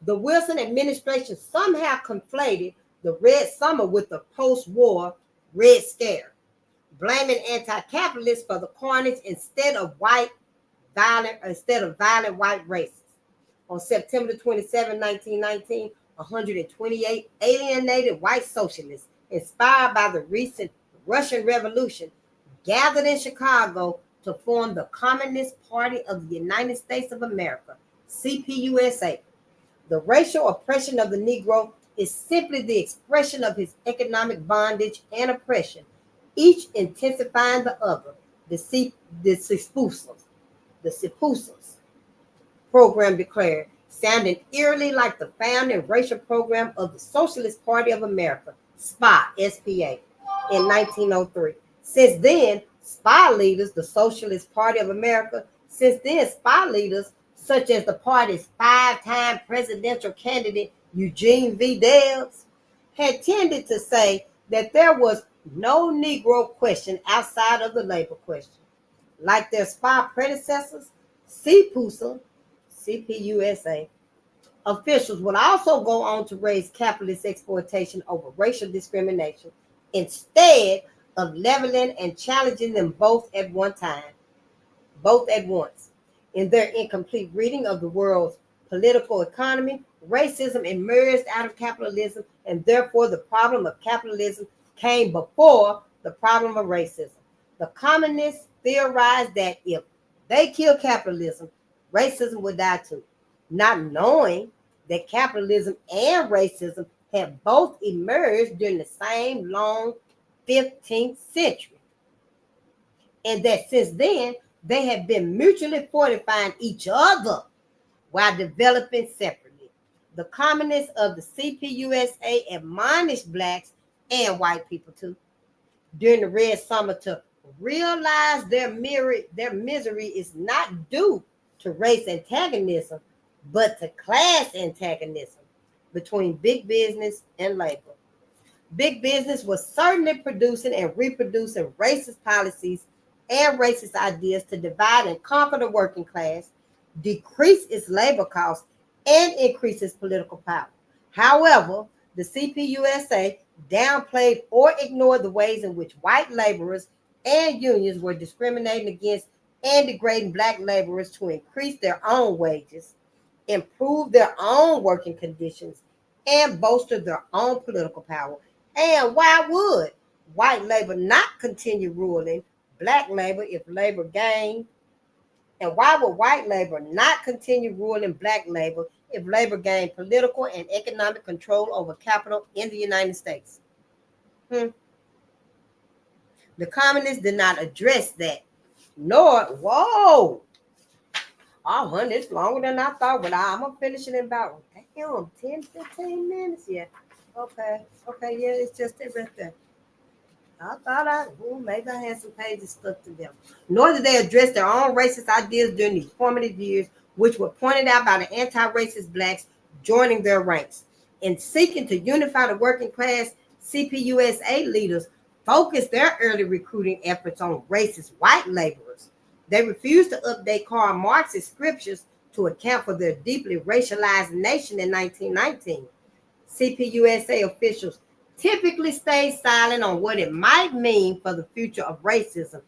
The Wilson administration somehow conflated the Red Summer with the post-war Red Scare, blaming anti-capitalists for the carnage instead of violent white racists. On September 27, 1919, 128 alienated white socialists, inspired by the recent Russian Revolution, gathered in Chicago to form the Communist Party of the United States of America, CPUSA. The racial oppression of the Negro is simply the expression of his economic bondage and oppression, each intensifying the other. The Sipusas program declared, sounding eerily like the founding racial program of the Socialist Party of America, SPA, S-P-A, in 1903. Since then, SPA leaders, the Socialist Party of America, such as the party's 5-time presidential candidate, Eugene V. Debs, had tended to say that there was no Negro question outside of the labor question. Like their SPA predecessors, CPUSA, officials would also go on to raise capitalist exploitation over racial discrimination instead of leveling and challenging them both at once. In their incomplete reading of the world's political economy, racism emerged out of capitalism, and therefore the problem of capitalism came before the problem of racism. The communists theorized that if they killed capitalism, racism would die too, not knowing that capitalism and racism had both emerged during the same long 15th century, and that since then they have been mutually fortifying each other while developing separately. The communists of the CPUSA admonished blacks and white people too during the Red Summer to realize their misery is not due to race antagonism, but to class antagonism between big business and labor. Big business was certainly producing and reproducing racist policies and racist ideas to divide and conquer the working class, decrease its labor costs, and increase its political power. However, the CPUSA downplayed or ignored the ways in which white laborers and unions were discriminating against and degrading black laborers to increase their own wages, improve their own working conditions, and bolster their own political power. And why would white labor not continue ruling black labor if labor gained? And why would white labor not continue ruling black labor if labor gained political and economic control over capital in the United States? The communists did not address that, nor, oh, honey, it's longer than I thought, but I'm going to finish it in about, 10, 15 minutes. Yeah. Okay, yeah, it's just it right there. I thought maybe I had some pages stuck to them. Nor did they address their own racist ideas during these formative years, which were pointed out by the anti-racist blacks joining their ranks. In seeking to unify the working class, CPUSA leaders focused their early recruiting efforts on racist white laborers. They refused to update Karl Marx's scriptures to account for their deeply racialized nation in 1919. CPUSA officials typically stayed silent on what it might mean for the future of racism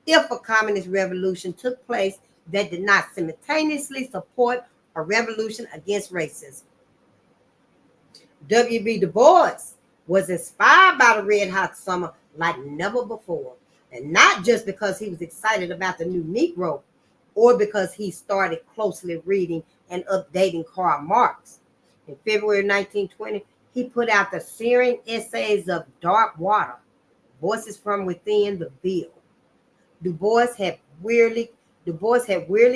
if a communist revolution took place that did not simultaneously support a revolution against racism. W.B. Du Bois was inspired by the Red Hot Summer like never before, and not just because he was excited about the new Negro or because he started closely reading and updating Karl Marx. In February 1920, he put out the searing essays of Dark Water, Voices from Within the Veil. Du Bois had weirdly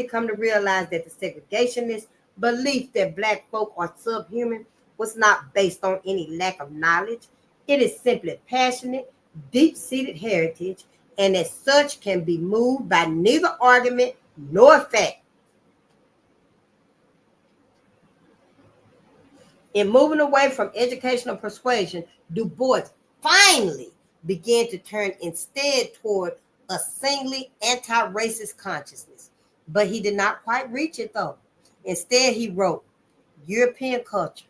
come to realize that the segregationist belief that black folk are subhuman was not based on any lack of knowledge. It is simply passionate, deep-seated heritage, and as such can be moved by neither argument nor fact. In moving away from educational persuasion, Du Bois finally began to turn instead toward a singly anti-racist consciousness. But he did not quite reach it, though. Instead, he wrote, European culture,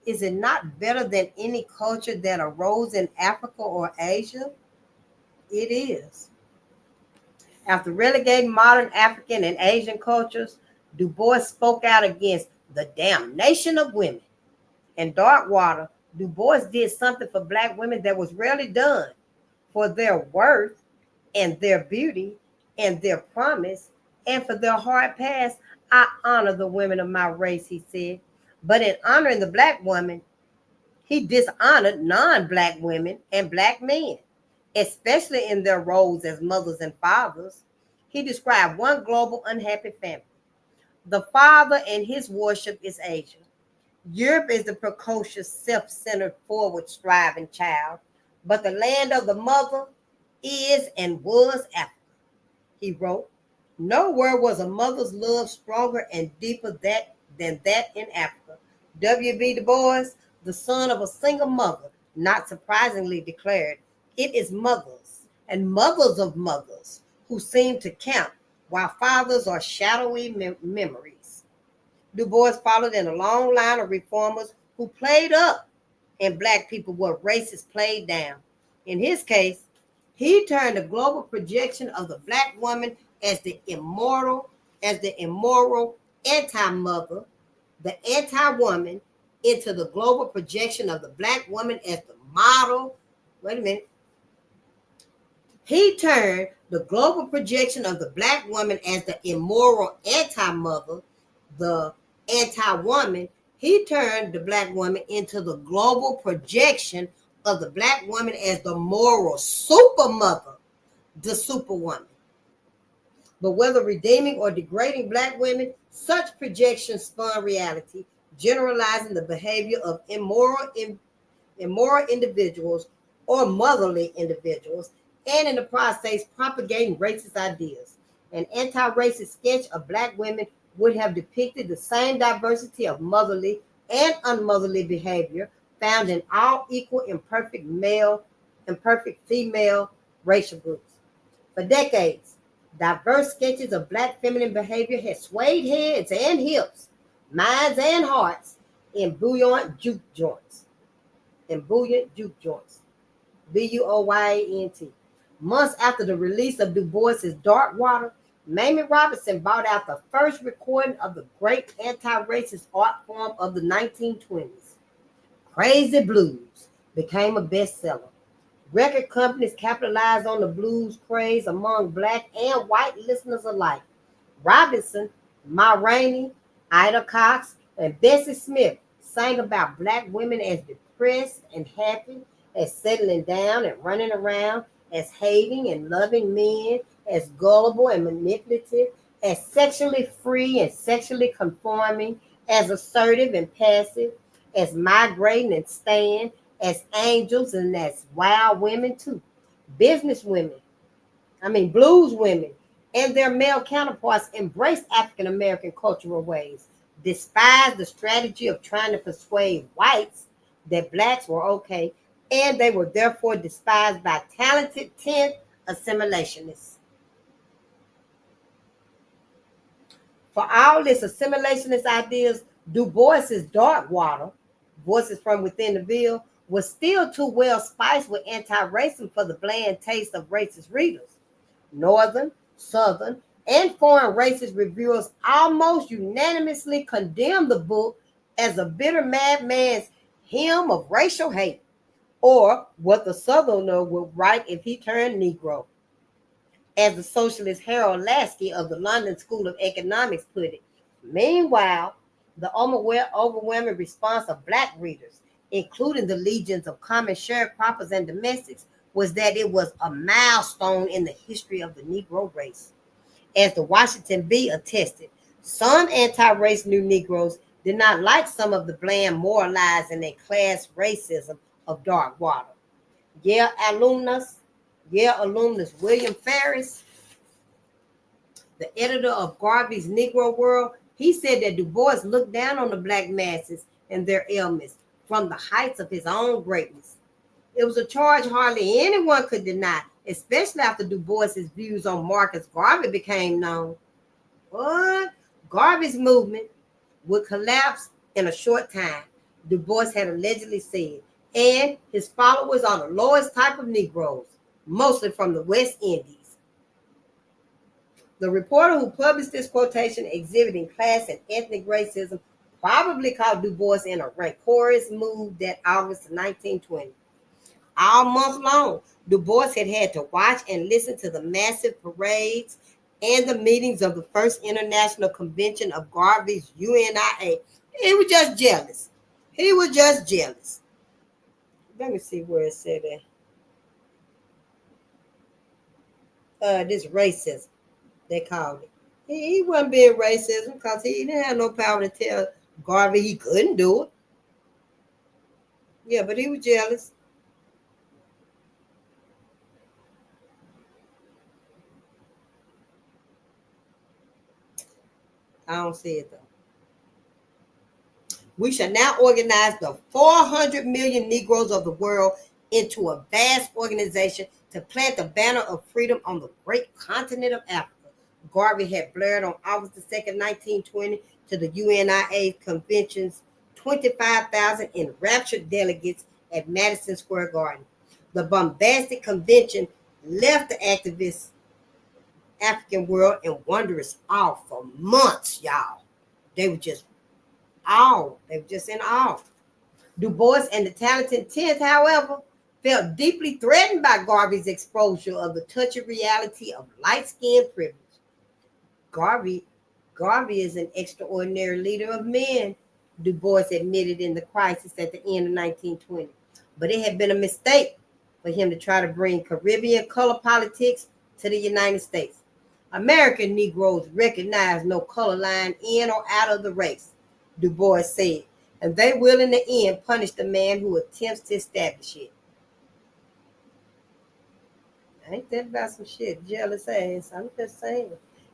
is it not better than any culture that arose in Africa or Asia? It is. After relegating modern African and Asian cultures, Du Bois spoke out against the damnation of women. In Dark Water, Du Bois did something for black women that was rarely done. For their worth and their beauty and their promise and for their hard past, I honor the women of my race, he said. But in honoring the black woman, he dishonored non-black women and black men, especially in their roles as mothers and fathers. He described one global unhappy family. The father and his worship is Asia. Europe is the precocious, self-centered, forward-striving child, but the land of the mother is and was Africa. He wrote, nowhere was a mother's love stronger and deeper than that in Africa. W.B. Du Bois, the son of a single mother, not surprisingly declared, it is mothers and mothers of mothers who seem to count, while fathers are shadowy memories. Du Bois followed in a long line of reformers who played up in black people what racists played down. In his case, he turned the global projection of the black woman as the immoral anti-mother, the anti-woman, into the global projection of the black woman as the model. Wait a minute. He turned the global projection of the black woman as the immoral anti-mother, the anti-woman. He turned the black woman into the global projection of the black woman as the moral super mother, the superwoman. But whether redeeming or degrading black women, such projections spun reality, generalizing the behavior of immoral individuals or motherly individuals, and in the process propagating racist ideas. An anti-racist sketch of black women would have depicted the same diversity of motherly and unmotherly behavior found in all equal imperfect male, imperfect female racial groups. For decades, diverse sketches of black feminine behavior had swayed heads and hips, minds and hearts in buoyant juke joints. Buoyant. Months after the release of Du Bois's Dark Water, Mamie Robinson brought out the first recording of the great anti-racist art form of the 1920s. Crazy Blues became a bestseller. Record companies capitalized on the blues craze among black and white listeners alike. Robinson, Ma Rainey, Ida Cox, and Bessie Smith sang about black women as depressed and happy, as settling down and running around, as hating and loving men, as gullible and manipulative, as sexually free and sexually conforming, as assertive and passive, as migrating and staying, as angels and as wild women too. Blues women and their male counterparts embraced African American cultural ways, despised the strategy of trying to persuade whites that blacks were okay, and they were therefore despised by talented 10th assimilationists. For all its assimilationist ideas, Du Bois's Dark Water, Voices from Within the Veil, was still too well spiced with anti-racism for the bland taste of racist readers. Northern, Southern, and foreign racist reviewers almost unanimously condemned the book as a bitter madman's hymn of racial hate, or what the Southerner would write if he turned Negro. As the socialist Harold Lasky of the London School of Economics put it. Meanwhile, the overwhelming response of black readers, including the legions of common sharecroppers and domestics, was that it was a milestone in the history of the Negro race. As the Washington Bee attested, some anti-race New Negroes did not like some of the bland moralizing and class racism of Dark Water. Yale alumnus William Ferris, the editor of Garvey's Negro World, he said that Du Bois looked down on the black masses and their ailments from the heights of his own greatness. It was a charge hardly anyone could deny, especially after Du Bois's views on Marcus Garvey became known. But Garvey's movement would collapse in a short time, Du Bois had allegedly said, and his followers are the lowest type of Negroes, mostly from the West Indies. The reporter who published this quotation exhibiting class and ethnic racism probably caught Du Bois in a rancorous mood that August of 1920. All month long, Du Bois had to watch and listen to the massive parades and the meetings of the First International Convention of Garvey's UNIA. He was just jealous. Let me see where it said that. This racism, they called it. He wasn't being racism because he didn't have no power to tell Garvey he couldn't do it. Yeah, but he was jealous. I don't see it though. We shall now organize the 400 million Negroes of the world into a vast organization to plant the banner of freedom on the great continent of Africa. Garvey had blared on August the 2nd, 1920 to the UNIA convention's 25,000 enraptured delegates at Madison Square Garden. The bombastic convention left the activist African world in wondrous awe for months, y'all. They were just in awe. Du Bois and the talented 10th, however, felt deeply threatened by Garvey's exposure of the touchy reality of light-skinned privilege. Garvey is an extraordinary leader of men, Du Bois admitted in the crisis at the end of 1920. But it had been a mistake for him to try to bring Caribbean color politics to the United States. American Negroes recognize no color line in or out of the race, Du Bois said, and they will in the end punish the man who attempts to establish it. Ain't that about some shit? Jealous ass. I'm just saying.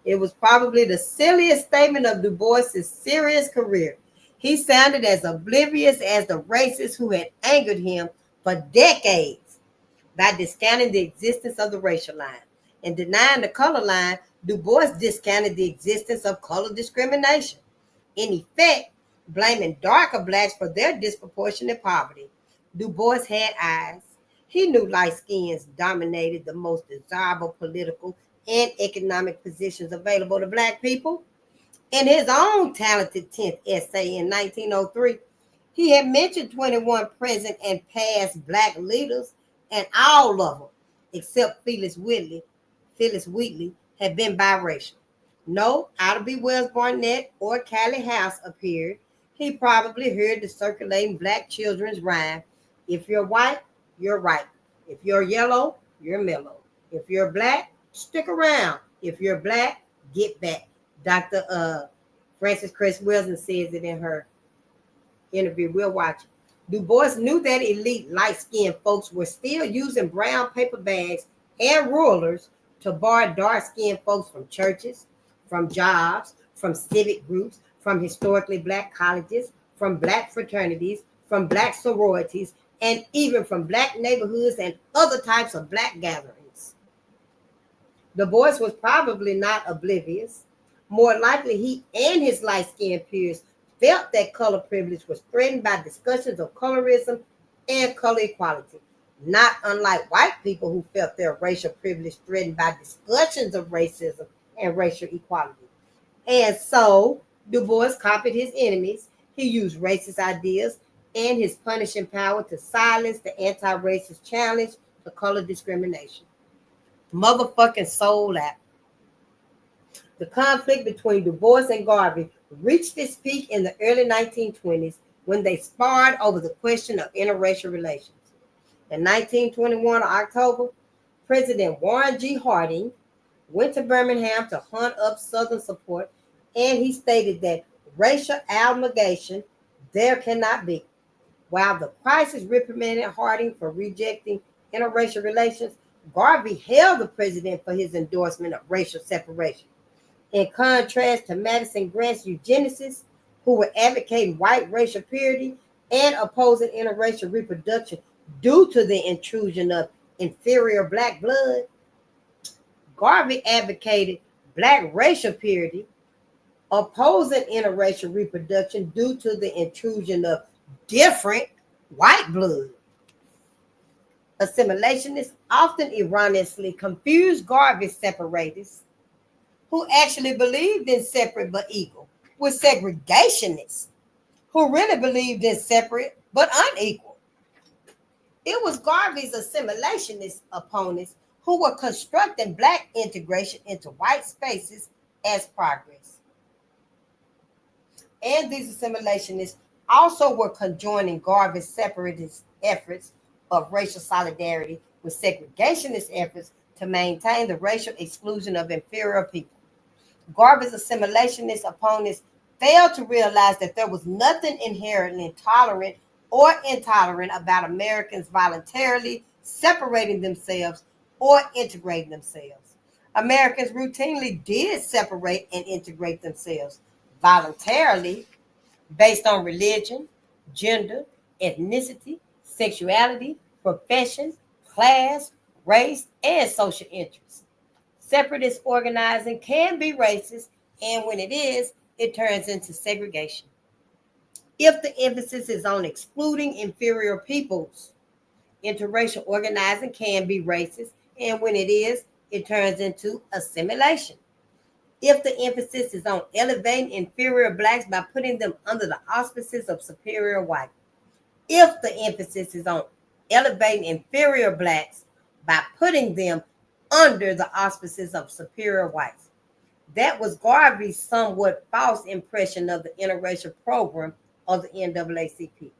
It was probably the silliest statement of Du Bois's serious career. He sounded as oblivious as the racists who had angered him for decades by discounting the existence of the racial line. In denying the color line, Du Bois discounted the existence of color discrimination, in effect, blaming darker blacks for their disproportionate poverty. Du Bois had eyes. He knew light skins dominated the most desirable political and economic positions available to black people. In his own talented 10th essay in 1903, he had mentioned 21 present and past black leaders, and all of them, except Phyllis Wheatley, had been biracial. No Ida B. Wells Barnett or Callie House appeared. He probably heard the circulating black children's rhyme: if you're white, you're right. If you're yellow, you're mellow. If you're black, stick around. If you're black, get back. Dr. Frances Cress Wilson says it in her interview. We'll watch it. Du Bois knew that elite light-skinned folks were still using brown paper bags and rulers to bar dark-skinned folks from churches, from jobs, from civic groups, from historically black colleges, from black fraternities, from black sororities, and even from black neighborhoods and other types of black gatherings. Du Bois was probably not oblivious. More likely, he and his light-skinned peers felt that color privilege was threatened by discussions of colorism and color equality, not unlike white people who felt their racial privilege threatened by discussions of racism and racial equality. And so, Du Bois copied his enemies. He used racist ideas and his punishing power to silence the anti-racist challenge to color discrimination. Motherfucking soul apple. The conflict between Du Bois and Garvey reached its peak in the early 1920s when they sparred over the question of interracial relations. In 1921, October, President Warren G. Harding went to Birmingham to hunt up Southern support, and he stated that racial amalgamation there cannot be. While the crisis reprimanded Harding for rejecting interracial relations, Garvey hailed the president for his endorsement of racial separation. In contrast to Madison Grant's eugenicists, who were advocating white racial purity and opposing interracial reproduction due to the intrusion of inferior black blood, Garvey advocated black racial purity, opposing interracial reproduction due to the intrusion of different white blood. Assimilationists often erroneously confuse Garvey's separatists, who actually believed in separate but equal, with segregationists, who really believed in separate but unequal. It was Garvey's assimilationist opponents who were constructing black integration into white spaces as progress. And these assimilationists also were conjoining Garvey's separatist efforts of racial solidarity with segregationist efforts to maintain the racial exclusion of inferior people. Garvey's assimilationist opponents failed to realize that there was nothing inherently intolerant or intolerant about Americans voluntarily separating themselves or integrating themselves. Americans routinely did separate and integrate themselves voluntarily based on religion, gender, ethnicity, sexuality, profession, class, race, and social interests. Separatist organizing can be racist, and when it is, it turns into segregation. If the emphasis is on excluding inferior peoples, interracial organizing can be racist, and when it is, it turns into assimilation. If the emphasis is on elevating inferior blacks by putting them under the auspices of superior white, if the emphasis is on elevating inferior blacks by putting them under the auspices of superior whites. That was Garvey's somewhat false impression of the interracial program of the NAACP.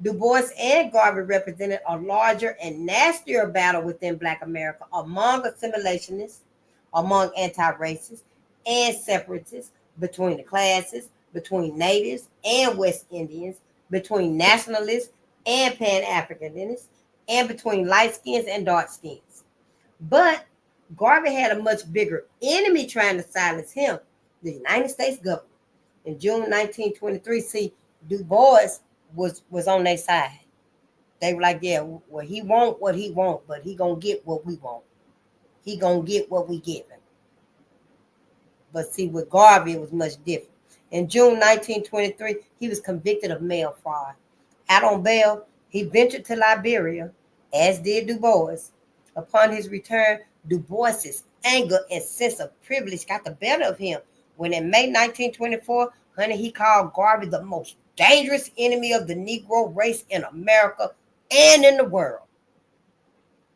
Du Bois and Garvey represented a larger and nastier battle within Black America among assimilationists, among anti-racists and separatists, between the classes, between natives and West Indians, between nationalists and Pan-Africanists, and between light skins and dark skins. But Garvey had a much bigger enemy trying to silence him, the United States government. In June 1923, see, Du Bois was on their side. They were like, yeah, well, he want what he want, but he gonna get what we want. he gonna get what we give him. But see, with Garvey, it was much different. In June 1923, he was convicted of mail fraud. Out on bail, he ventured to Liberia, as did Du Bois. Upon his return, Du Bois's anger and sense of privilege got the better of him when in May 1924, he called Garvey the most dangerous enemy of the Negro race in America and in the world.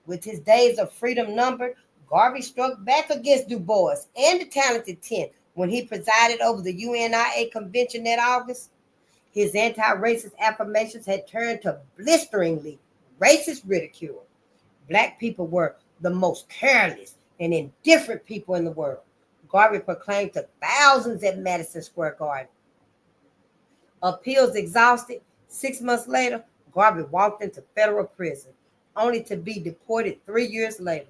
With his days of freedom numbered, Garvey struck back against Du Bois and the talented 10 when he presided over the UNIA convention that August. His anti-racist affirmations had turned to blisteringly racist ridicule. Black people were the most careless and indifferent people in the world, Garvey proclaimed to thousands at Madison Square Garden. Appeals exhausted, 6 months later, Garvey walked into federal prison, only to be deported 3 years later.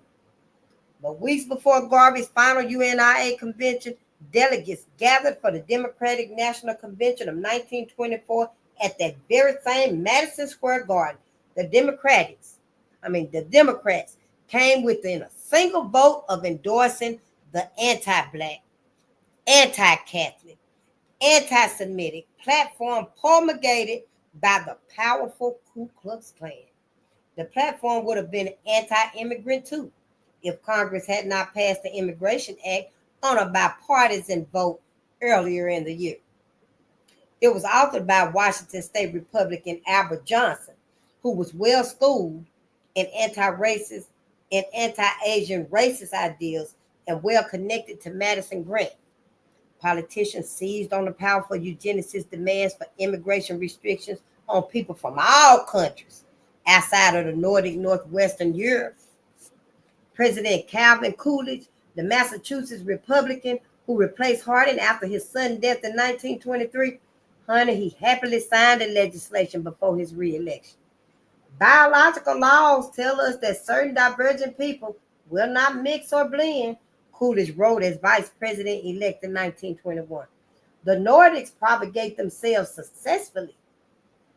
But weeks before Garvey's final UNIA convention, delegates gathered for the Democratic National Convention of 1924 at that very same Madison Square Garden. The Democrats came within a single vote of endorsing the anti-Black, anti-Catholic, anti-Semitic platform promulgated by the powerful Ku Klux Klan. The platform would have been anti-immigrant too, if Congress had not passed the Immigration Act on a bipartisan vote earlier in the year. It was authored by Washington State Republican Albert Johnson, who was well schooled in anti-racist and anti-Asian racist ideals and well connected to Madison Grant. Politicians seized on the powerful eugenicist demands for immigration restrictions on people from all countries outside of the Nordic Northwestern Europe. President Calvin Coolidge, the Massachusetts Republican who replaced Harding after his sudden death in 1923, he happily signed the legislation before his re-election. Biological laws tell us that certain divergent people will not mix or blend, Coolidge wrote as vice president-elect in 1921. The Nordics propagate themselves successfully.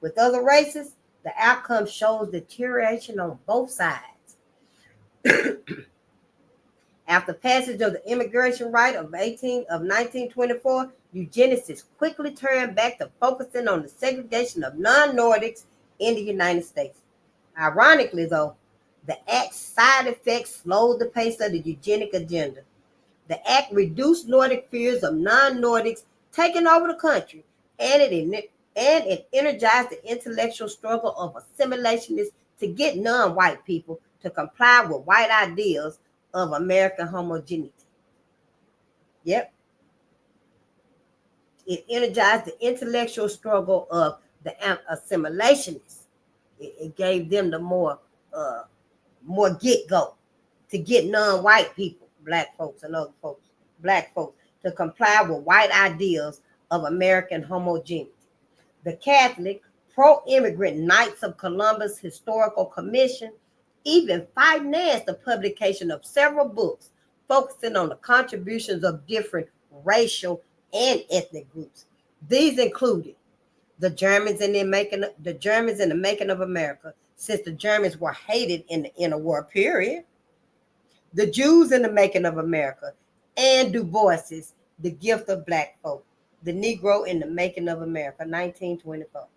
With other races, the outcome shows deterioration on both sides. After passage of the Immigration Right of 1924, eugenicists quickly turned back to focusing on the segregation of non-Nordics in the United States. Ironically, though, the Act's side effects slowed the pace of the eugenic agenda. The Act reduced Nordic fears of non-Nordics taking over the country, and it energized the intellectual struggle of assimilationists to get non-white people to comply with white ideals of American homogeneity. Yep. It energized the intellectual struggle of the assimilationists. It gave them the more get-go to get non-white people, black folks and other folks, black folks, to comply with white ideals of American homogeneity. The Catholic, pro-immigrant Knights of Columbus Historical Commission even financed the publication of several books focusing on the contributions of different racial and ethnic groups. These included the Germans in the making of America, since the Germans were hated in the interwar period, the Jews in the making of America, and Du Bois's The Gift of Black Folk, the Negro in the Making of America, 1924.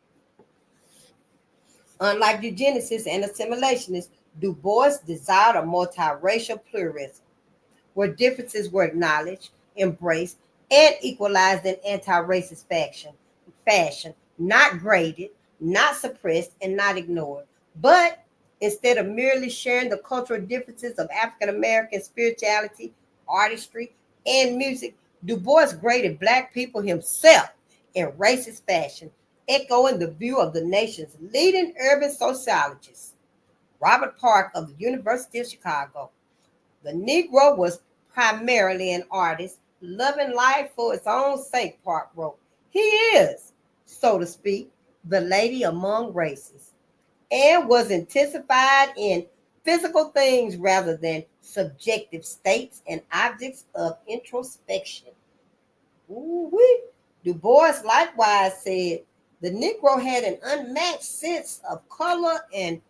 Unlike eugenicists and assimilationists, Du Bois desired a multiracial pluralism, where differences were acknowledged, embraced, and equalized in anti-racist fashion, not graded, not suppressed, and not ignored. But instead of merely sharing the cultural differences of African American spirituality, artistry, and music, Du Bois graded Black people himself in racist fashion, echoing the view of the nation's leading urban sociologist, Robert Park of the University of Chicago. The Negro was primarily an artist, loving life for its own sake, Park wrote. He is, so to speak, the lady among races, and was intensified in physical things rather than subjective states and objects of introspection. Ooh-wee. Du Bois likewise said the Negro had an unmatched sense of color and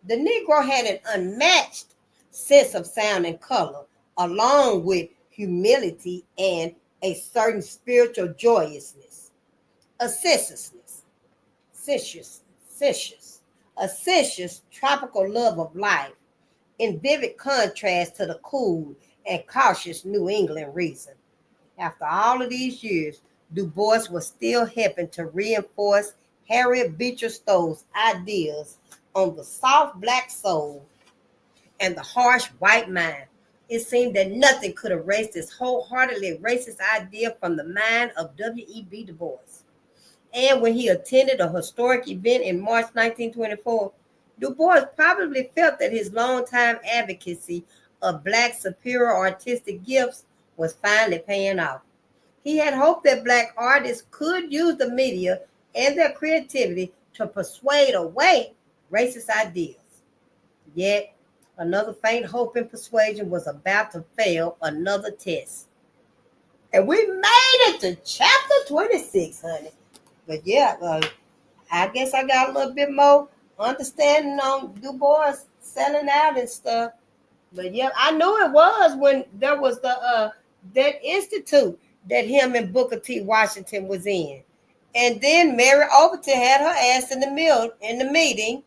the Negro had an unmatched sense of sound and color, along with humility and a certain spiritual joyousness, a sensuous, tropical love of life, in vivid contrast to the cool and cautious New England reason. After all of these years, Du Bois was still helping to reinforce Harriet Beecher Stowe's ideas on the soft black soul and the harsh white mind. It seemed that nothing could erase this wholeheartedly racist idea from the mind of W.E.B. Du Bois. And when he attended a historic event in March 1924, Du Bois probably felt that his longtime advocacy of Black superior artistic gifts was finally paying off. He had hoped that Black artists could use the media and their creativity to persuade away racist ideas. Yet, another faint hope and persuasion was about to fail another test. And we made it to chapter 26, honey. But yeah, I guess I got a little bit more understanding on Du Bois selling out and stuff. But yeah, I knew it was when there was the that institute that him and Booker T. Washington was in. And then Mary Overton had her ass in the meeting,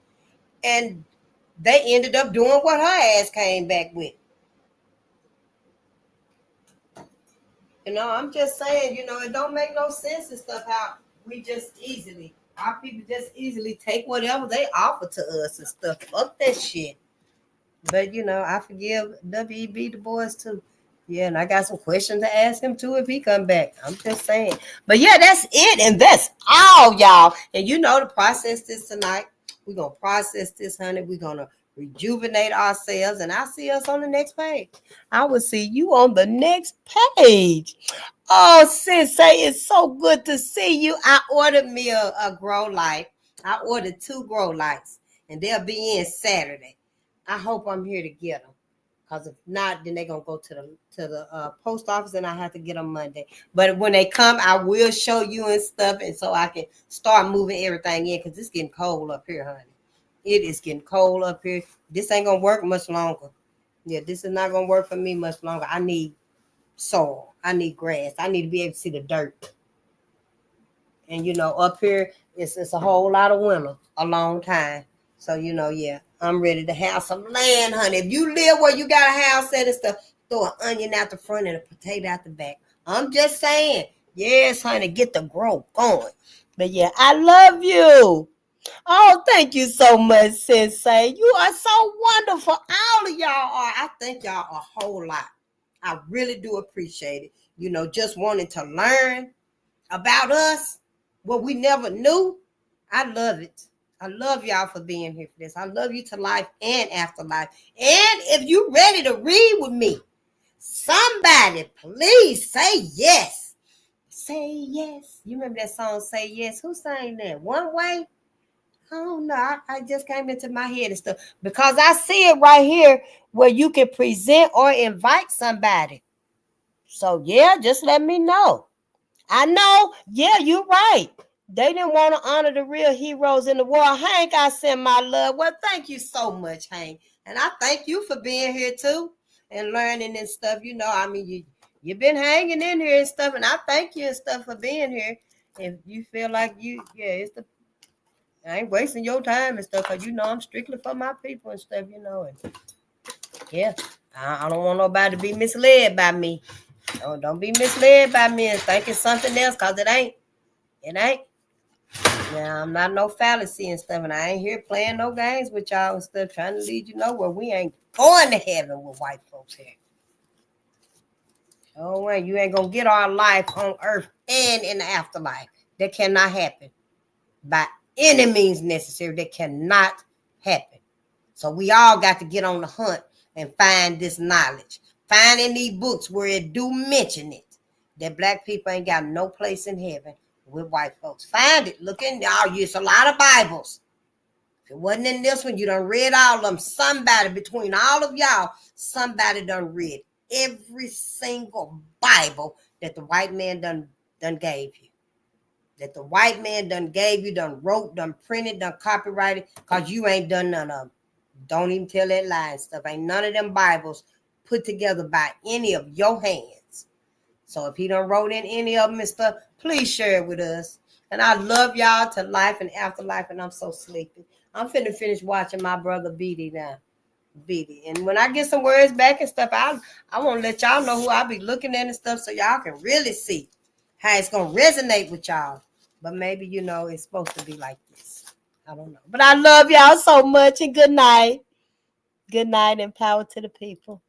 and they ended up doing what her ass came back with. I'm just saying, it don't make no sense and stuff how our people just easily take whatever they offer to us and stuff. Fuck that shit. But, I forgive W.E.B. Du Bois too. Yeah, and I got some questions to ask him too if he come back. I'm just saying. But yeah, that's it. And that's all, y'all. And to process this tonight. We're going to process this, honey. We're going to rejuvenate ourselves. And I'll see us on the next page. I will see you on the next page. Oh, Sensei, it's so good to see you. I ordered me a grow light. I ordered 2 grow lights. And they'll be in Saturday. I hope I'm here to get them. Because if not, then they're going to go to the post office and I have to get them Monday. But when they come, I will show you and stuff. And so I can start moving everything in because it's getting cold up here, honey. It is getting cold up here. This ain't going to work much longer. Yeah, this is not going to work for me much longer. I need soil. I need grass. I need to be able to see the dirt. And, up here, it's a whole lot of winter, a long time. So, yeah, I'm ready to have some land, honey. If you live where you got a house at and stuff, throw an onion out the front and a potato out the back. I'm just saying. Yes, honey, get the growth going. But, yeah, I love you. Oh, thank you so much, Sensei. You are so wonderful. All of y'all are. I thank y'all a whole lot. I really do appreciate it. Just wanting to learn about us, what we never knew. I love it. I love y'all for being here for this. I love you to life and afterlife. And if you're ready to read with me, somebody please say yes. Say yes. You remember that song, Say Yes? Who sang that? One Way? I don't know. I just came into my head and stuff. Because I see it right here where you can present or invite somebody. So, yeah, just let me know. I know. Yeah, you're right. They didn't want to honor the real heroes in the world. Hank, I send my love. Well, thank you so much, Hank. And I thank you for being here, too, and learning and stuff. You've been hanging in here and stuff, and I thank you and stuff for being here. If you feel like I ain't wasting your time and stuff, because I'm strictly for my people and stuff, And yeah, I don't want nobody to be misled by me. Don't be misled by me and thinking something else, because it ain't. It ain't. Yeah, I'm not no fallacy and stuff, and I ain't here playing no games with y'all and stuff, trying to lead you nowhere. We ain't going to heaven with white folks here. Oh, well, you ain't going to get our life on earth and in the afterlife. That cannot happen. By any means necessary, that cannot happen. So we all got to get on the hunt and find this knowledge. Find in these books where it do mention it, that black people ain't got no place in heaven with white folks. Find it. Look in there. It's a lot of Bibles. If it wasn't in this one, you done read all of them. Somebody between all of y'all, somebody done read every single Bible that the white man done gave you. That the white man done gave you, done wrote, done printed, done copyrighted, because you ain't done none of them. Don't even tell that lie and stuff. Ain't none of them Bibles put together by any of your hands. So if he done wrote in any of them and stuff, please share it with us. And I love y'all to life and afterlife, and I'm so sleepy. I'm finna finish watching my brother Beatty now. Beatty. And when I get some words back and stuff, I want to let y'all know who I be looking at and stuff so y'all can really see how it's going to resonate with y'all. But maybe, it's supposed to be like this. I don't know. But I love y'all so much, and good night. Good night and power to the people.